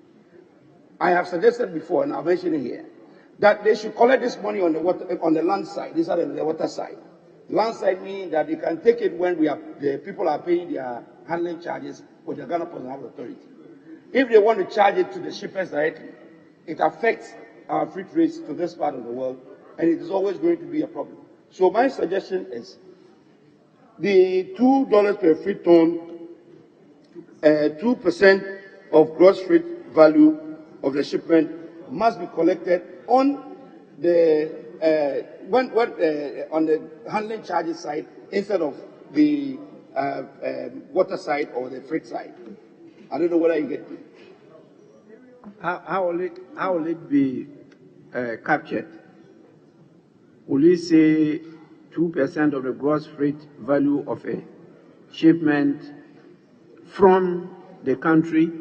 Speaker 22: I have suggested before, and I've mentioned it here, that they should collect this money on the water, on the land side, this side and the water side. Land side meaning that they can take it when the people are paying their handling charges with the Ghana Ports and Harbour Authority. If they want to charge it to the shippers directly, it affects our freight rates to this part of the world, and it is always going to be a problem. So my suggestion is the $2 per freight ton, 2% of gross freight value of the shipment must be collected on the on the handling charges side instead of the water side or the freight side. I don't know whether you get me.
Speaker 21: How will it be captured? Will you say 2% of the gross freight value of a shipment from the country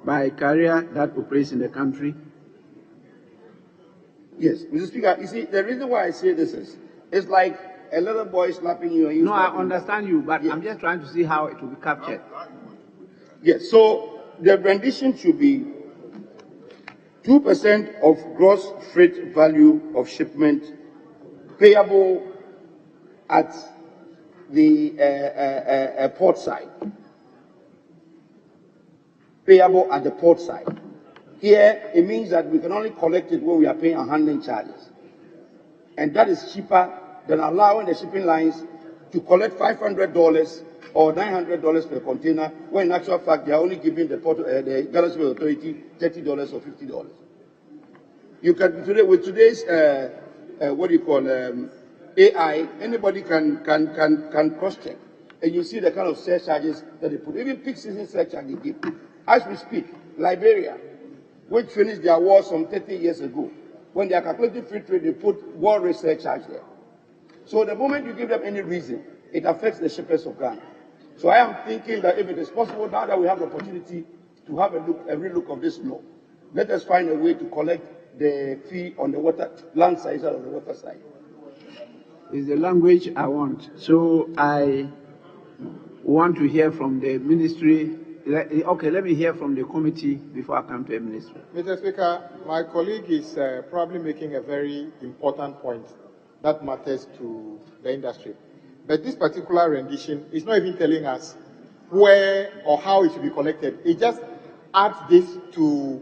Speaker 21: by a carrier that operates in the country?
Speaker 22: Yes, Mr. Speaker, you see, the reason why I say this is, it's like a little boy slapping you and you.
Speaker 21: No, I understand you, but yes. I'm just trying to see how it will be captured.
Speaker 22: Yes, so the rendition should be 2% of gross freight value of shipment payable at the port side. Payable at the port side. Here, it means that we can only collect it when we are paying our handling charges. And that is cheaper than allowing the shipping lines to collect $500 or $900 per container, when in actual fact they are only giving the Ghana Shipping Authority $30 or $50. You can today with today's what do you call AI, anybody can cross-check, and you see the kind of surcharges that they put. Even peak season surcharge they give. As we speak, Liberia, which finished their war some 30 years ago, when they are calculating free trade, they put war rate surcharge there. So the moment you give them any reason, it affects the shippers of Ghana. So I am thinking that if it is possible, now that we have the opportunity to have a relook of this law, let us find a way to collect the fee on the land side instead of the water side.
Speaker 21: Is the language I want. So I want to hear from the ministry. Okay, let me hear from the committee before I come to the ministry.
Speaker 3: Mr. Speaker, my colleague is probably making a very important point that matters to the industry. But this particular rendition is not even telling us where or how it should be collected. It just adds this to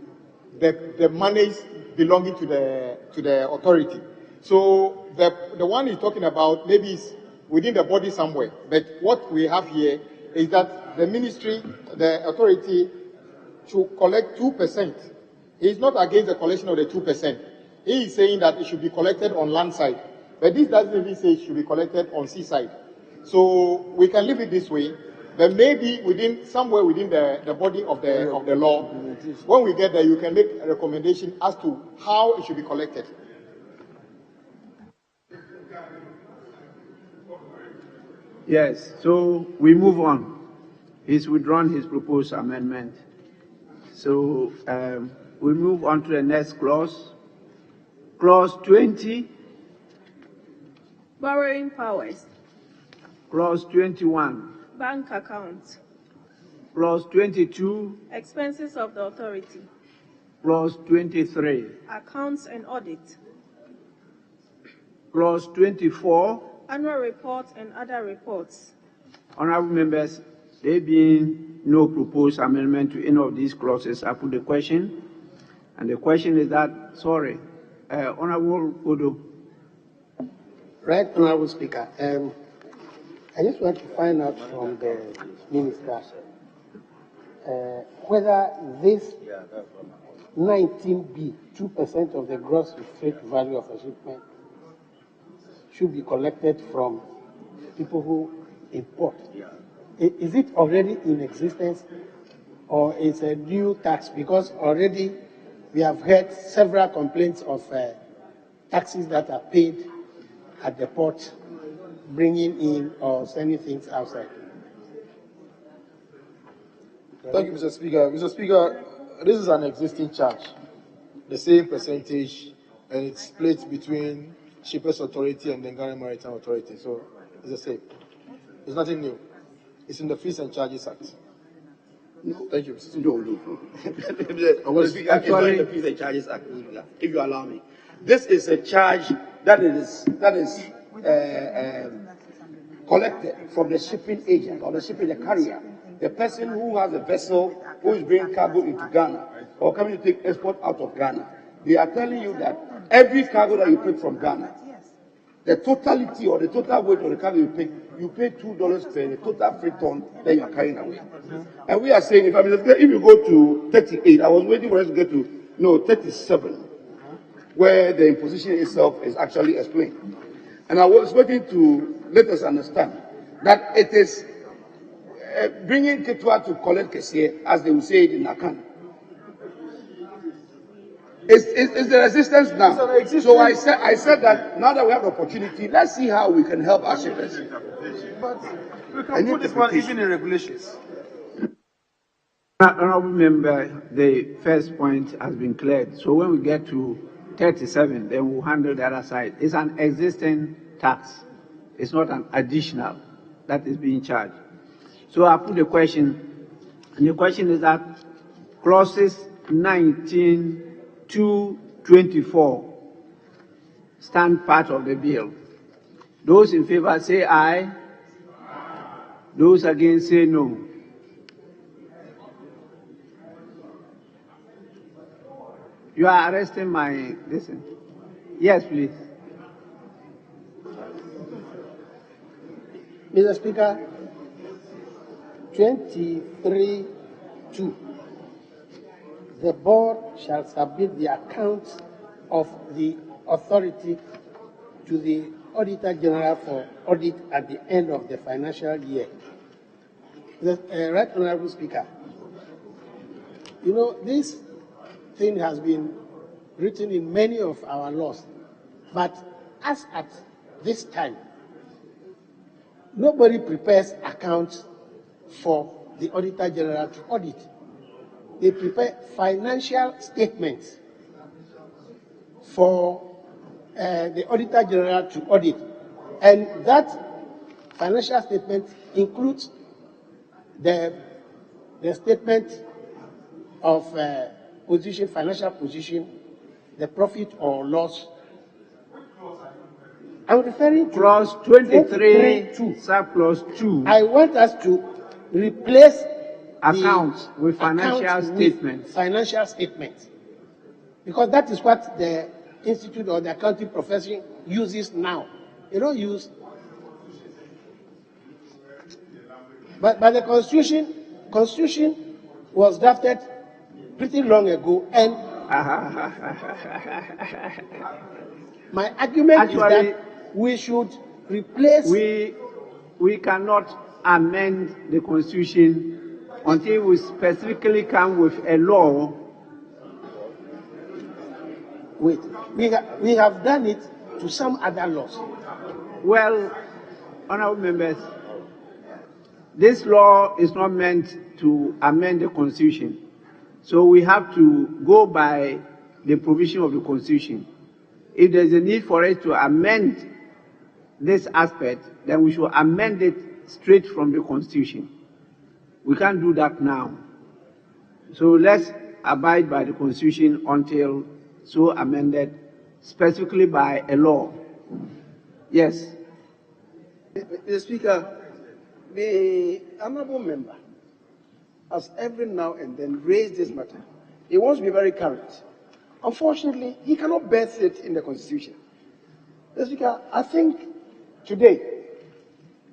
Speaker 3: the monies belonging to the authority. So the one he's talking about maybe is within the body somewhere. But what we have here is that the ministry, the authority, should collect 2%. He's not against the collection of the 2%. He is saying that it should be collected on land side. But this doesn't even say it should be collected on seaside. So we can leave it this way. But maybe somewhere within the body of the law, when we get there, you can make a recommendation as to how it should be collected.
Speaker 21: Yes, so we move on. He's withdrawn his proposed amendment. So we move on to the next clause. Clause 20.
Speaker 11: Borrowing powers.
Speaker 21: Clause 21.
Speaker 11: Bank accounts.
Speaker 21: Clause 22.
Speaker 11: Expenses of the authority.
Speaker 21: Clause 23.
Speaker 11: Accounts and audit.
Speaker 21: Clause 24.
Speaker 11: Annual report and other reports.
Speaker 21: Honorable members, there being no proposed amendment to any of these clauses, I put the question. And the question is that, Honorable Odo.
Speaker 8: Right, Honorable Speaker. I just want to find out from the minister whether this 19B, 2% of the gross freight value of a shipment should be collected from people who import. Is it already in existence, or is a new tax? Because already we have heard several complaints of taxes that are paid at the port, bringing in or sending things outside.
Speaker 12: Thank you, Mr. Speaker. Mr. Speaker, this is an existing charge, the same percentage, and it's split between Shippers Authority and the Ghana Maritime Authority. So it's the same. It's nothing new. It's in the Fees and Charges Act.
Speaker 22: No.
Speaker 12: Thank you, Mr. Speaker.
Speaker 22: No. Mr. Speaker, it's not in the Fees and Charges Act, if you allow me. This is a charge that is collected from the shipping agent or the carrier, the person who has a vessel who is bringing cargo into Ghana or coming to take export out of Ghana. They are telling you that every cargo that you pick from Ghana, the totality or the total weight of the cargo you pay $2 per the total freight ton that you are carrying away. And we are saying, if you go to 38, I was waiting for us to get to 37, where the imposition itself is actually explained. And I was waiting to let us understand that it is bringing Ketua to collect Kesie, as they will say it in Akan. It's the resistance now. So I said that now that we have the opportunity, let's see how we can help our shippers.
Speaker 21: But we can put this one even in regulations. Honourable Member, the first point has been cleared. So when we get to 37, then we'll handle the other side. It's an existing tax. It's not an additional that is being charged. So I put the question, and the question is that clauses 19 to 24 stand part of the bill. Those in favor say aye. Those against say no. You are arresting my listen. Yes, please.
Speaker 8: Mr. Speaker, 23(2). The board shall submit the accounts of the authority to the Auditor General for audit at the end of the financial year. Right Honourable Speaker, you know, this thing has been written in many of our laws, but as at this time, nobody prepares accounts for the Auditor General to audit. They prepare financial statements for the Auditor General to audit. And that financial statement includes the statement of position, financial position, the profit or loss. I'm referring to
Speaker 21: Clause 23, subclause 2.
Speaker 8: I want us to replace
Speaker 21: accounts with financial statements.
Speaker 8: Financial statements. Because that is what the institute or the accounting profession uses now. They don't use. But the constitution was drafted pretty long ago, and my argument is that we should replace.
Speaker 21: We cannot amend the constitution until we specifically come with a law.
Speaker 8: Wait, we have done it to some other laws.
Speaker 21: Well, honourable members, this law is not meant to amend the constitution. So we have to go by the provision of the constitution. If there's a need for it to amend this aspect, then we should amend it straight from the constitution. We can't do that now. So let's abide by the constitution until so amended, specifically by a law. Yes.
Speaker 8: Mr. Speaker, the honourable member has every now and then raised this matter. He wants to be very current. Unfortunately, he cannot birth it in the constitution. Mr. Speaker, I think today,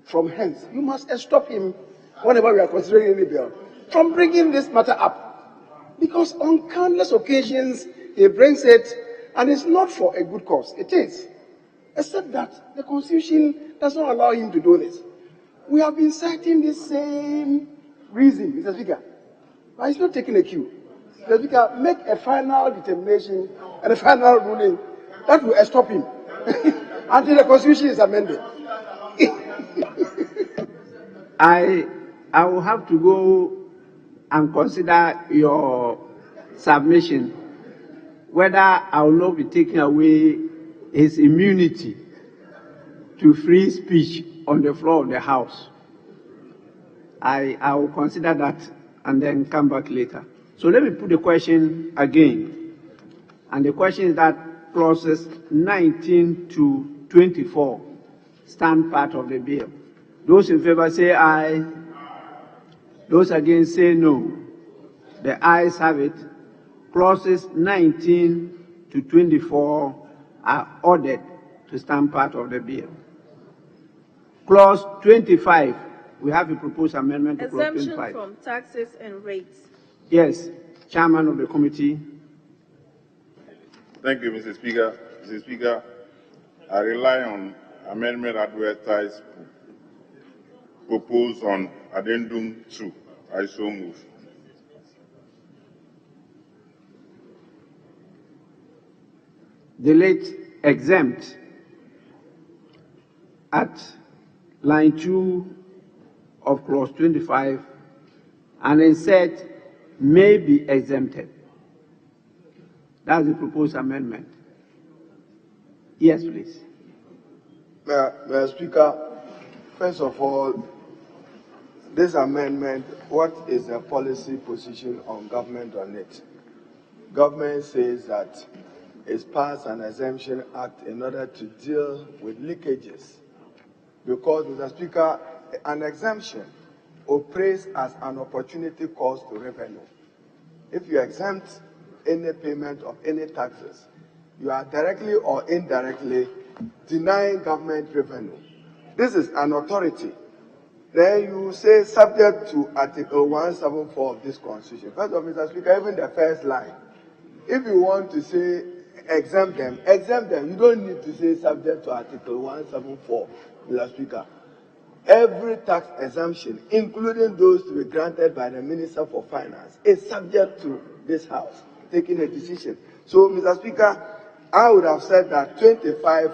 Speaker 8: from hence, you must stop him whenever we are considering any bill from bringing this matter up. Because on countless occasions, he brings it, and it's not for a good cause. It is. Except that the Constitution does not allow him to do this. We have been citing the same reason, Mr. Speaker, but he's not taking a cue. Mr. Speaker, make a final determination and a final ruling that will stop him until the Constitution is amended.
Speaker 21: I will have to go and consider your submission, whether I will not be taking away his immunity to free speech on the floor of the House. I will consider that and then come back later. So let me put the question again. And the question is that clauses 19 to 24 stand part of the bill. Those in favor say aye. Those against say no. The ayes have it. Clauses 19 to 24 are ordered to stand part of the bill. Clause 25, we have a proposed amendment to clause 25.
Speaker 11: Exemption from taxes and rates.
Speaker 21: Yes, Chairman of the committee.
Speaker 10: Thank you, Mr. Speaker. Mr. Speaker, I rely on amendment advertised proposed on Addendum 2. I so move.
Speaker 21: Delete exempt at line 2 of clause 25 and insert may be exempted. That's the proposed amendment. Yes, please.
Speaker 8: Mr. Speaker, first of all, this amendment, what is the policy position on government on it? Government says that it's passed an exemption act in order to deal with leakages. Because, Mr. Speaker, an exemption operates as an opportunity cost to revenue. If you exempt any payment of any taxes, you are directly or indirectly denying government revenue. This is an authority. Then you say subject to Article 174 of this Constitution. First of all, Mr. Speaker, even the first line, if you want to say exempt them. You don't need to say subject to Article 174, Mr. Speaker. Every tax exemption, including those to be granted by the Minister for Finance, is subject to this House taking a decision. So, Mr. Speaker, I would have said that 25,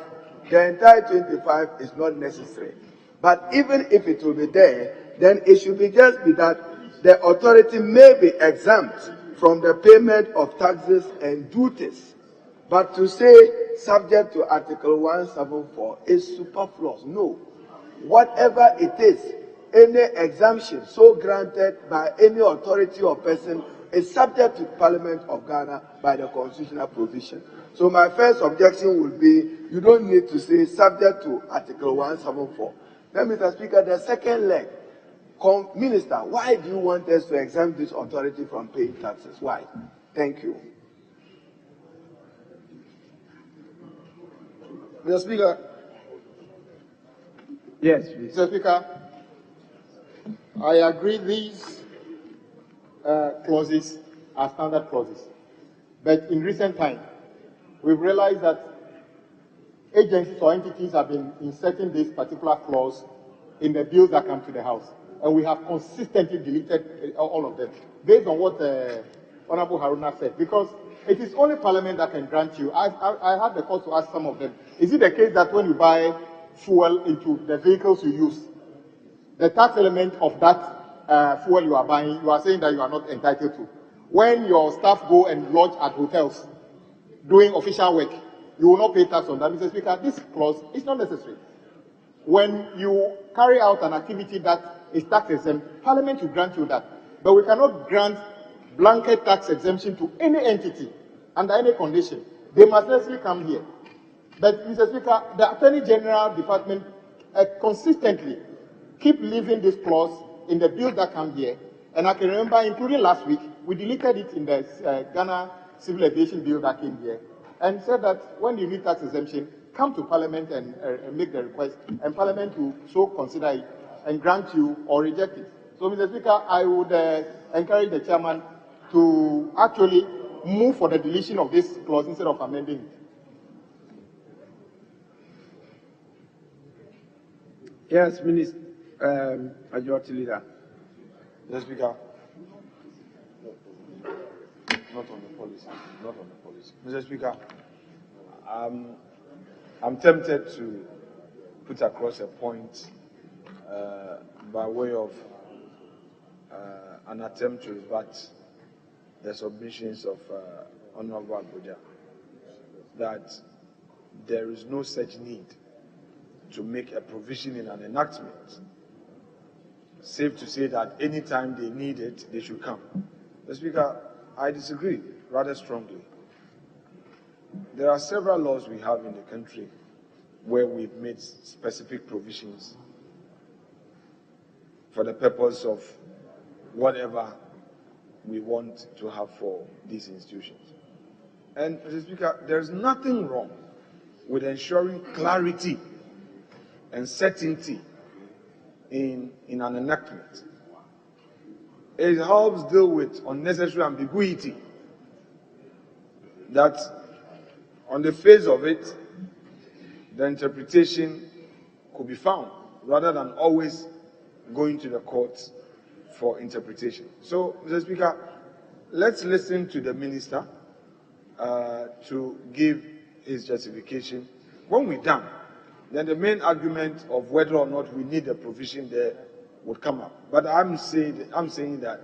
Speaker 8: the entire 25 is not necessary. But even if it will be there, then it should be just be that the authority may be exempt from the payment of taxes and duties. But to say subject to Article 174 is superfluous. No. Whatever it is, any exemption so granted by any authority or person is subject to Parliament of Ghana by the constitutional provision. So my first objection would be, you don't need to say subject to Article 174. Then, Mr. Speaker, the second leg, Minister, why do you want us to exempt this authority from paying taxes? Why? Thank you.
Speaker 3: Mr. Speaker.
Speaker 21: Yes, please.
Speaker 3: Mr. Speaker, I agree these clauses are standard clauses. But in recent time, we've realized that agencies or entities have been inserting this particular clause in the bills that come to the House. And we have consistently deleted all of them, based on what Honorable Haruna said. Because it is only Parliament that can grant you. I had the cause to ask some of them. Is it the case that when you buy fuel into the vehicles you use, the tax element of that fuel you are buying, you are saying that you are not entitled to? When your staff go and lodge at hotels doing official work, you will not pay tax on that. Mr. Speaker, this clause is not necessary. When you carry out an activity that is tax exempt, Parliament will grant you that. But we cannot grant blanket tax exemption to any entity under any condition. They must necessarily come here. But, Mr. Speaker, the Attorney General Department consistently keep leaving this clause in the bill that come here. And I can remember, including last week, we deleted it in the Ghana Civil Aviation Bill that came here, and said that when you need tax exemption, come to Parliament and make the request, and Parliament will so consider it and grant you or reject it. So, Mr. Speaker, I would encourage the chairman to actually move for the deletion of this clause instead of amending it.
Speaker 21: Yes, Minister, Majority Leader.
Speaker 4: Mr. Speaker. Not on the policy. Not on the policy. Mr. Speaker, I'm tempted to put across a point by way of an attempt to rebut the submissions of Honorable Abuja that there is no such need to make a provision in an enactment. Safe to say that anytime they need it, they should come. Mr. Speaker, I disagree rather strongly. There are several laws we have in the country where we've made specific provisions for the purpose of whatever we want to have for these institutions. And, Mr. Speaker, there's nothing wrong with ensuring clarity and certainty in an enactment. It helps deal with unnecessary ambiguity that on the face of it, the interpretation could be found rather than always going to the courts for interpretation. So, Mr. Speaker, let's listen to the minister to give his justification. When we're done, then the main argument of whether or not we need a provision there would come up. But I'm saying that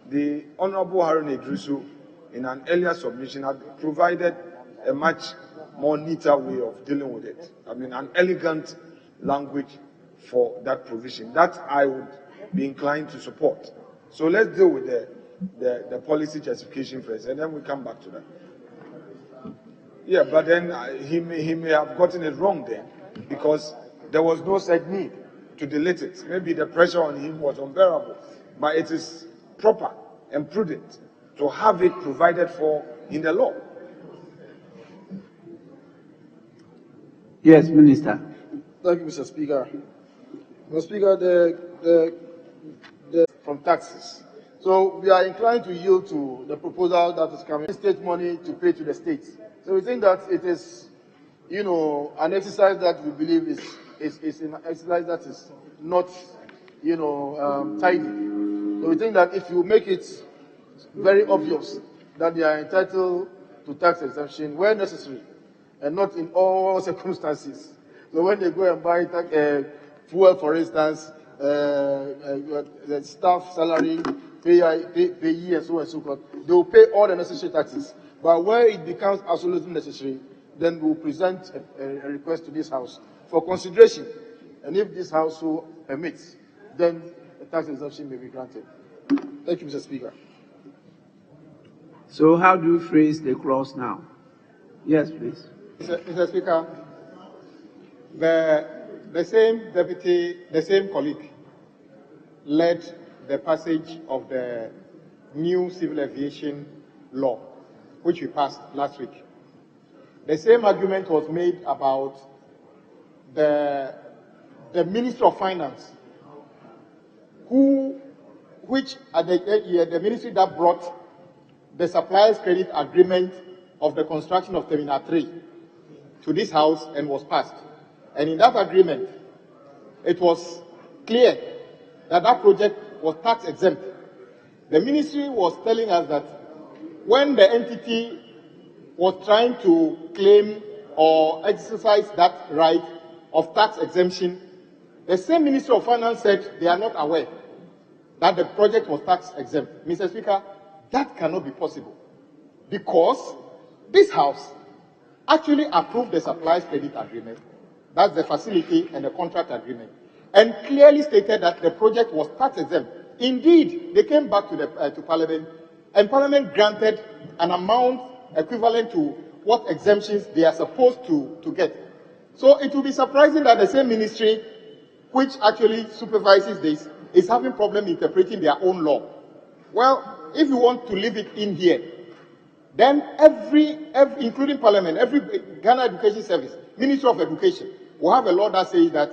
Speaker 4: the Honorable Harun Idrisu, in an earlier submission, had provided a much more neater way of dealing with it. I mean, an elegant language for that provision. That I would be inclined to support. So let's deal with the policy justification first, and then we come back to that. Yeah, but then he may have gotten it wrong then, because there was no such need to delete it. Maybe the pressure on him was unbearable, but it is proper and prudent to have it provided for in the law.
Speaker 21: Yes, Minister.
Speaker 12: Thank you, Mr. Speaker. Mr. Speaker,
Speaker 3: from taxes. So we are inclined to yield to the proposal that is coming, state money to pay to the states. So we think that it is, an exercise that we believe is an exercise that is not, tidy. So we think that if you make it very obvious that they are entitled to tax exemption where necessary, and not in all circumstances. So when they go and buy fuel, for instance, the staff salary, payee, and so on and so forth, they will pay all the necessary taxes. But where it becomes absolutely necessary, then we will present a request to this House for consideration. And if this House so permits, then a tax exemption may be granted. Thank you, Mr. Speaker.
Speaker 21: So how do you phrase the clause now? Yes, please.
Speaker 3: Mr. Speaker, the same colleague led the passage of the new civil aviation law, which we passed last week. The same argument was made about the Minister of Finance, which at the ministry that brought the suppliers credit agreement of the construction of Terminal 3 to this House and was passed. And in that agreement, it was clear that that project was tax exempt. The ministry was telling us that when the entity was trying to claim or exercise that right of tax exemption, the same Minister of Finance said they are not aware that the project was tax exempt. Mr. Speaker, that cannot be possible because this House actually approved the suppliers credit agreement, that's the facility and the contract agreement, and clearly stated that the project was tax exempt. Indeed, they came back to Parliament, and Parliament granted an amount equivalent to what exemptions they are supposed to get. So it will be surprising that the same ministry which actually supervises this is having problem interpreting their own law. Well, if you want to leave it in here, then every including Parliament, every Ghana Education Service, Ministry of Education, will have a law that says that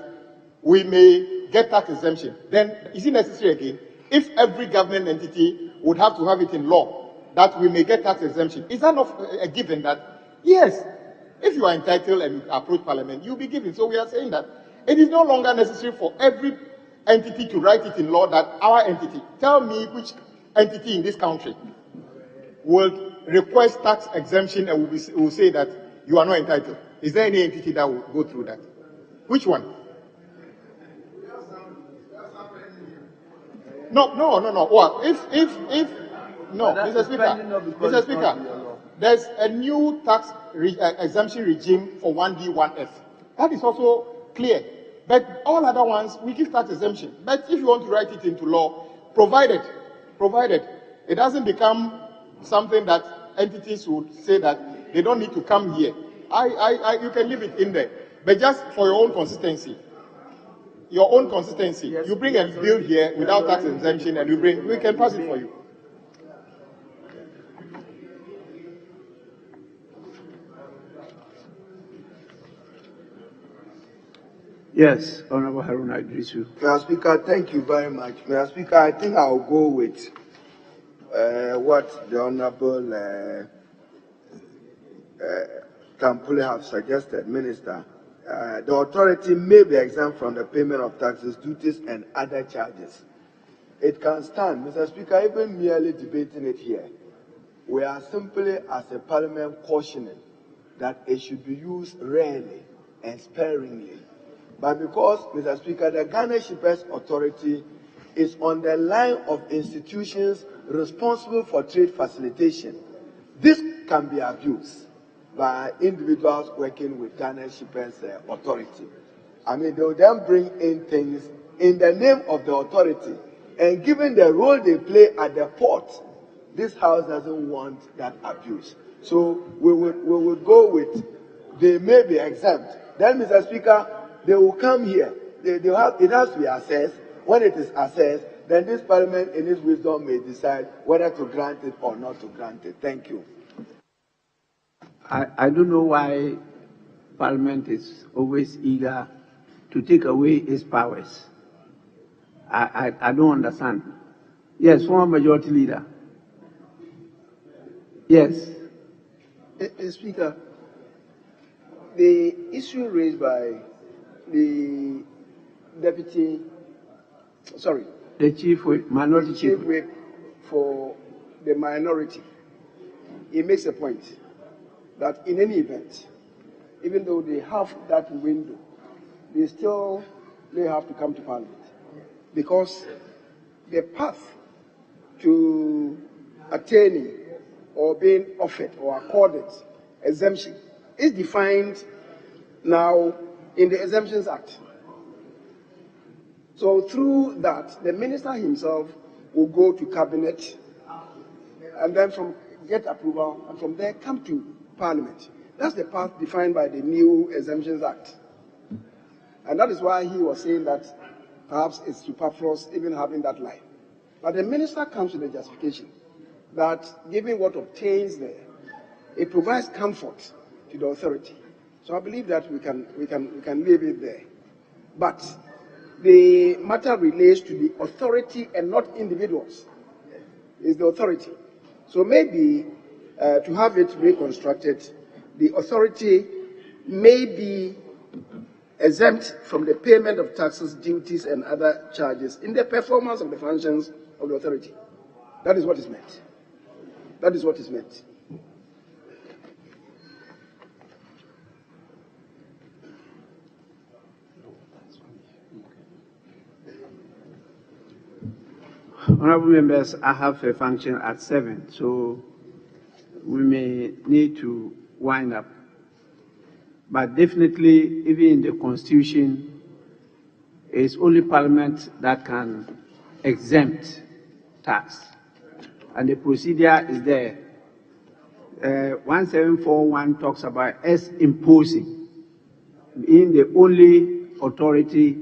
Speaker 3: we may get tax exemption. Then is it necessary again? If every government entity would have to have it in law, that we may get tax exemption. Is that not a given that, yes, if you are entitled and you approach Parliament, you'll be given. So we are saying that it is no longer necessary for every entity to write it in law that our entity, tell me which entity in this country will request tax exemption and will say that you are not entitled. Is there any entity that will go through that? Which one? No. Well, Mr. Speaker, there's a new tax exemption regime for 1D, 1F. That is also clear. But all other ones, we give tax exemption. But if you want to write it into law, provided it doesn't become something that entities would say that they don't need to come here. You can leave it in there. But just for your own consistency. Yes, you bring a bill here without tax exemption and we can pass it for you.
Speaker 21: Yes, Honorable Haruna Idrisu.
Speaker 2: Mr. Speaker, thank you very much. Mr. Speaker, I think I'll go with what the Honorable Tampule have suggested, Minister. The authority may be exempt from the payment of taxes, duties, and other charges. It can stand, Mr. Speaker, even merely debating it here. We are simply, as a parliament, cautioning that it should be used rarely and sparingly. But because, Mr. Speaker, the Ghana Shippers Authority is on the line of institutions responsible for trade facilitation, this can be abused by individuals working with Ghana Shippers Authority. I mean, they will then bring in things in the name of the authority, and given the role they play at the port, this House doesn't want that abuse. So we would go with they may be exempt. Then, Mr. Speaker, they will come here. It has to be assessed. When it is assessed, then this Parliament, in its wisdom, may decide whether to grant it or not to grant it. Thank you.
Speaker 21: I don't know why Parliament is always eager to take away its powers. I don't understand. Yes, former Majority Leader. Yes.
Speaker 8: Speaker, the issue raised by the
Speaker 21: Chief Whip, Minority Chief
Speaker 8: Whip for the minority, he makes a point that in any event, even though they have that window, they still may have to come to Parliament, because the path to attaining or being offered or accorded exemption is defined now in the Exemptions Act. So through that, the minister himself will go to cabinet and then get approval, and from there come to Parliament. That's the path defined by the new Exemptions Act. And that is why he was saying that perhaps it's superfluous even having that line. But the minister comes with a justification that given what obtains there, it provides comfort to the authority. So I believe that we can leave it there. But the matter relates to the authority and not individuals. It's the authority. So maybe to have it reconstructed, the authority may be exempt from the payment of taxes, duties, and other charges in the performance of the functions of the authority. That is what is meant. That is what is meant.
Speaker 21: Honorable members, I have a function at 7, so we may need to wind up. But definitely, even in the Constitution, it's only Parliament that can exempt tax. And the procedure is there. 1741 talks about us imposing, being the only authority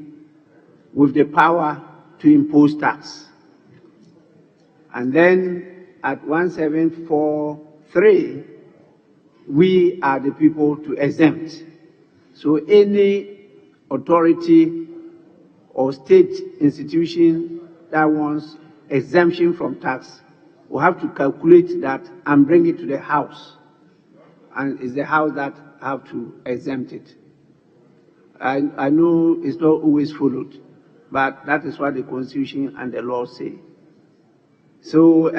Speaker 21: with the power to impose tax. And then at 1743, we are the people to exempt. So any authority or state institution that wants exemption from tax we have to calculate that and bring it to the House. And it's the House that have to exempt it. I know it's not always followed, but that is what the Constitution and the law say. So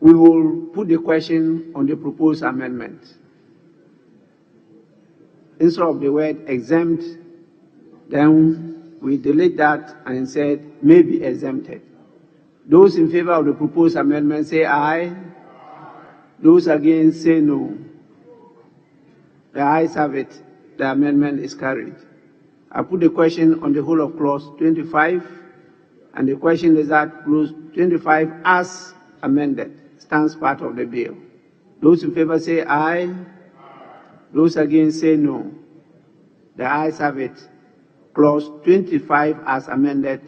Speaker 21: we will put the question on the proposed amendment. Instead of the word exempt, then we delete that and said may be exempted. Those in favor of the proposed amendment say aye. Those against say no. The ayes have it. The amendment is carried. I put the question on the whole of clause 25, and the question is that clause 25 as amended stands part of the bill. Those in favor say aye. Those against say no. The ayes have it. Clause 25 as amended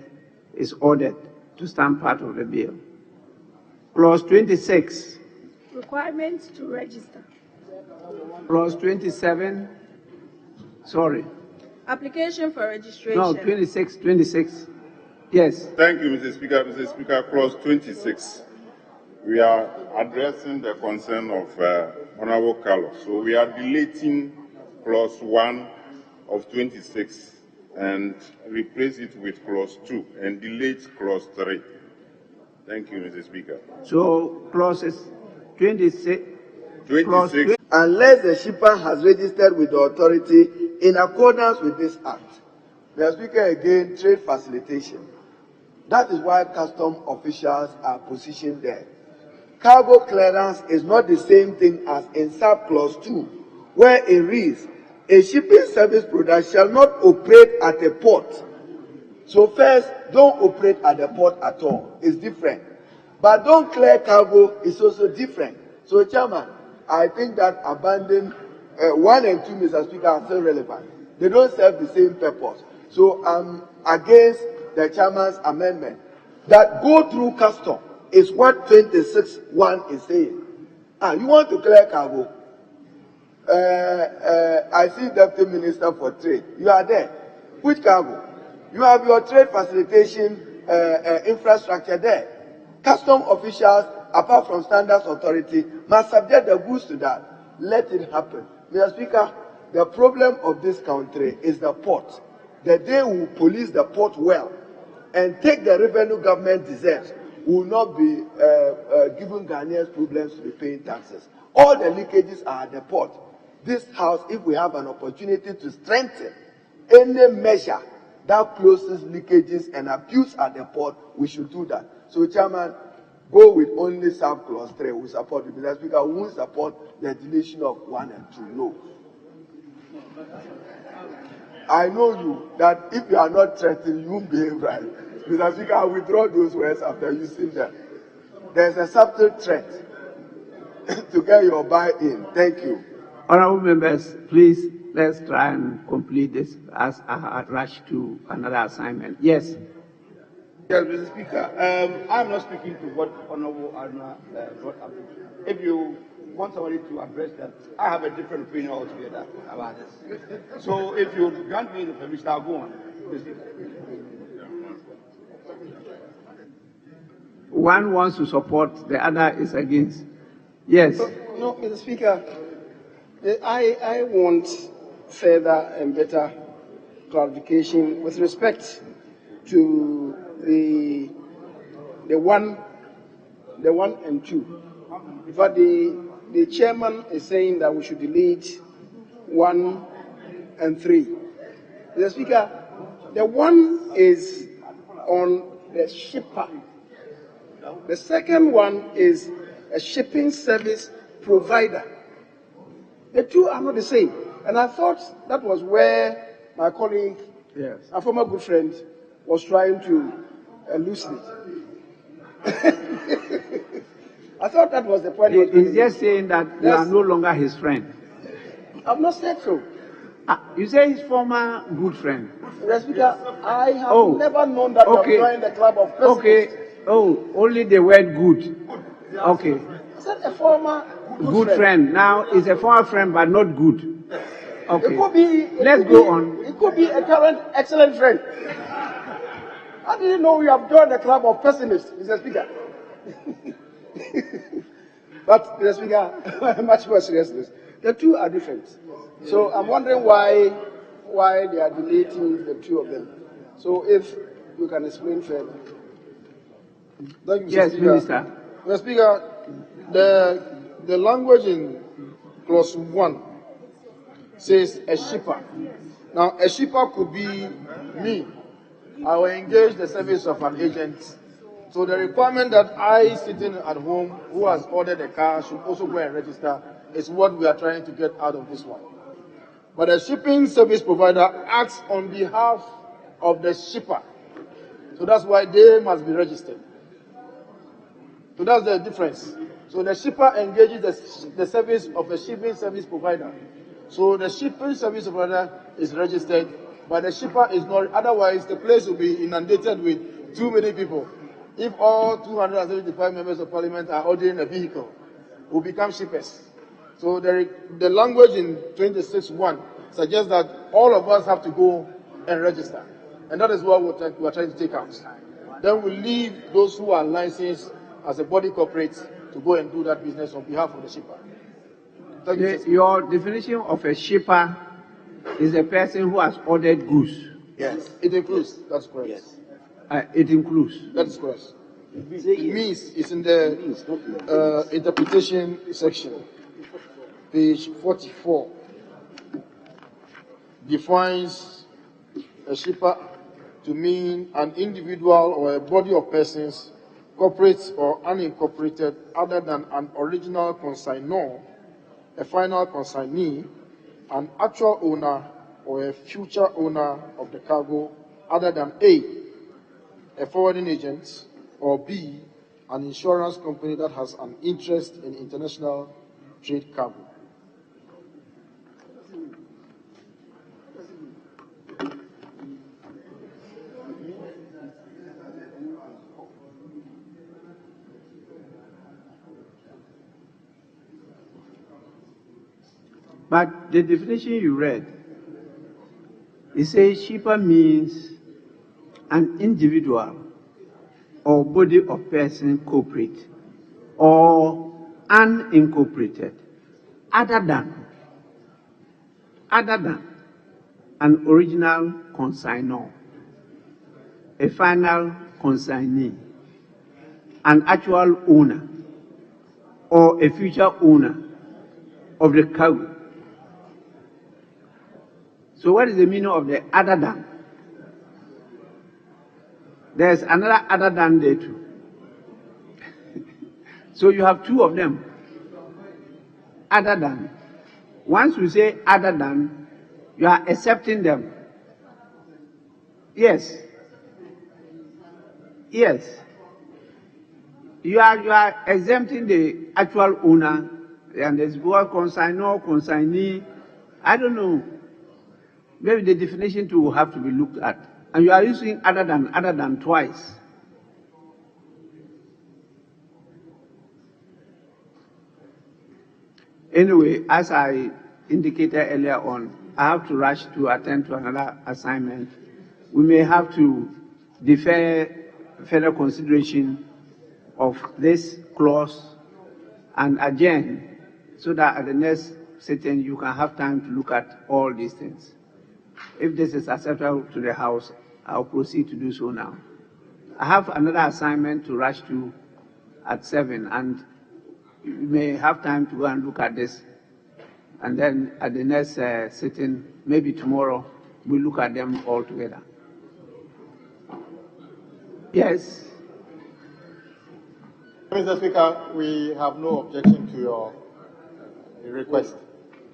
Speaker 21: is ordered to stand part of the bill. Clause 26.
Speaker 11: Requirements to register.
Speaker 21: Clause 27. Sorry.
Speaker 11: Application for registration.
Speaker 21: No, 26. Yes.
Speaker 10: Thank you, Mr. Speaker. Mr. Speaker, clause 26. We are addressing the concern of Honorable Carlos. So we are deleting clause 1 of 26 and replace it with clause 2 and delete clause 3. Thank you, Mr. Speaker.
Speaker 21: So clauses 26.
Speaker 10: 26.
Speaker 2: Unless the shipper has registered with the authority in accordance with this act. Mr. Speaker, again, trade facilitation. That is why custom officials are positioned there. Cargo clearance is not the same thing as in sub-clause 2, where it reads, a shipping service provider shall not operate at a port. So first, don't operate at the port at all. It's different. But don't clear cargo is also different. So, Chairman, I think that abandon 1 and 2, Mr. Speaker, are still relevant. They don't serve the same purpose. So I'm against the Chairman's amendment that go through custom is what 26(1) is saying. You want to clear cargo? I see Deputy Minister for Trade. You are there. Which cargo? You have your trade facilitation infrastructure there. Custom officials, apart from Standards Authority, must subject the goods to that. Let it happen. Mr. Speaker, the problem of this country is the port. The day we police the port well and take the revenue government deserves, we will not be giving Ghanaians problems to be paying taxes. All the leakages are at the port. This House, if we have an opportunity to strengthen any measure that closes leakages and abuse at the port, we should do that. So, Chairman, go with only sub-clause 3. We support it. Mr. Speaker, we won't support the deletion of 1 and 2. No. I know you, that if you are not threatened, you won't behave right. Mr. Speaker, I withdraw those words after using them. There's a subtle threat to get your buy-in. Thank you.
Speaker 21: Honorable members, please, let's try and complete this as I rush to another assignment. Yes.
Speaker 22: Yes, Mr. Speaker, I'm not speaking to what Honorable Arna brought up. If you want somebody to address that, I have a different opinion altogether about this. So if you grant me the permission, I'll go on.
Speaker 21: One wants to support, the other is against. Yes.
Speaker 8: No, Mr. Speaker, I want further and better clarification with respect to the 1 and 2. In fact, the chairman is saying that we should delete 1 and 3. Mr. Speaker, the 1 is on the shipper. The second one is a shipping service provider. The two are not the same. And I thought that was where my colleague,
Speaker 21: yes,
Speaker 8: a former good friend, was trying to elucidate. I thought that was the point.
Speaker 21: He's just saying that you are no longer his friend.
Speaker 8: I've not said so.
Speaker 21: You say his former good friend.
Speaker 8: Mr. Speaker, I have never known that
Speaker 21: okay.
Speaker 8: you joined the club of persons.
Speaker 21: Okay. Oh, only the word good. Okay.
Speaker 8: I said a former
Speaker 21: good friend. Now is a former friend, but not good. Okay.
Speaker 8: It could be.
Speaker 21: Let's go on.
Speaker 8: It could be a current excellent friend.
Speaker 9: How do you know we have joined the club of pessimists, Mr. Speaker? But, Mr. Speaker, much more seriousness. The two are different. So I'm wondering why they are deleting the two of them. So if you can explain further.
Speaker 12: Thank you, Mr.
Speaker 21: Yes,
Speaker 12: Speaker.
Speaker 21: Minister.
Speaker 12: Mr. Speaker, the language in clause 1 says a shipper. Now, a shipper could be me. I will engage the service of an agent. So the requirement that I, sitting at home, who has ordered a car, should also go and register is what we are trying to get out of this one. But the shipping service provider acts on behalf of the shipper. So that's why they must be registered. So that's the difference. So the shipper engages the service of a shipping service provider. So the shipping service provider is registered, but the shipper is not. Otherwise, the place will be inundated with too many people. If all 275 members of parliament are ordering a vehicle, we'll become shippers. So the language in 26.1 suggests that all of us have to go and register. And that is what we're trying to take out. Then we'll leave those who are licensed as a body corporate to go and do that business on behalf of the shipper. Thank you,
Speaker 21: Your definition of a shipper is a person who has ordered goods.
Speaker 12: Yes, it includes. That's correct.
Speaker 21: Yes. It includes.
Speaker 12: That is correct. It means it's in the interpretation section, page 44. Defines a shipper to mean an individual or a body of persons, corporate or unincorporated, other than an original consignor, a final consignee, an actual owner or a future owner of the cargo, other than A, forwarding agent, or B, an insurance company that has an interest in international trade cargo.
Speaker 21: But the definition you read, it says shipper means an individual or body of person corporate or unincorporated, other than an original consignor, a final consignee, an actual owner, or a future owner of the cargo. So what is the meaning of the other than? There's another other than there too. So you have two of them. Other than. Once you say other than, you are accepting them. Yes. Yes. You are exempting the actual owner, and there's both consignor, consignee. I don't know. Maybe the definition too will have to be looked at. And you are using other than twice. Anyway, as I indicated earlier on, I have to rush to attend to another assignment. We may have to defer further consideration of this clause and adjourn so that at the next sitting you can have time to look at all these things. If this is acceptable to the House, I'll proceed to do so now. I have another assignment to rush to at 7, and you may have time to go and look at this. And then at the next sitting, maybe tomorrow, we'll look at them all together. Yes.
Speaker 3: Mr. Speaker, we have no objection to your request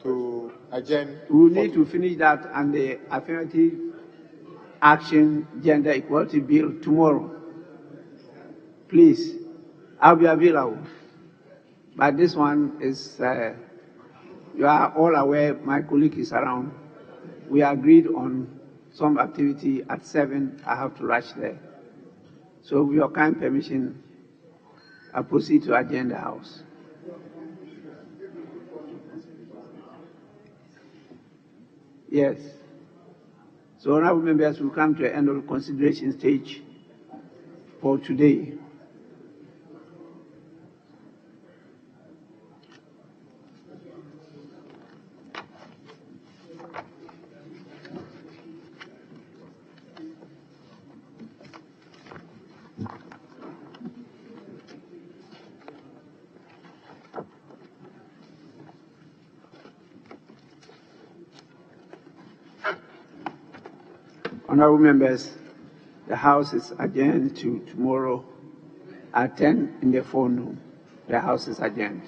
Speaker 3: to adjourn.
Speaker 21: We need to finish that and the affirmative action gender equality bill tomorrow. Please, I'll be available. But this one is, you are all aware, my colleague is around. We agreed on some activity at 7. I have to rush there. So with your kind permission, I proceed to adjourn the House. Yes. So honorable members will come to the end of the consideration stage. for today. Honorable members, the House is adjourned to tomorrow at 10 in the forenoon. The House is adjourned.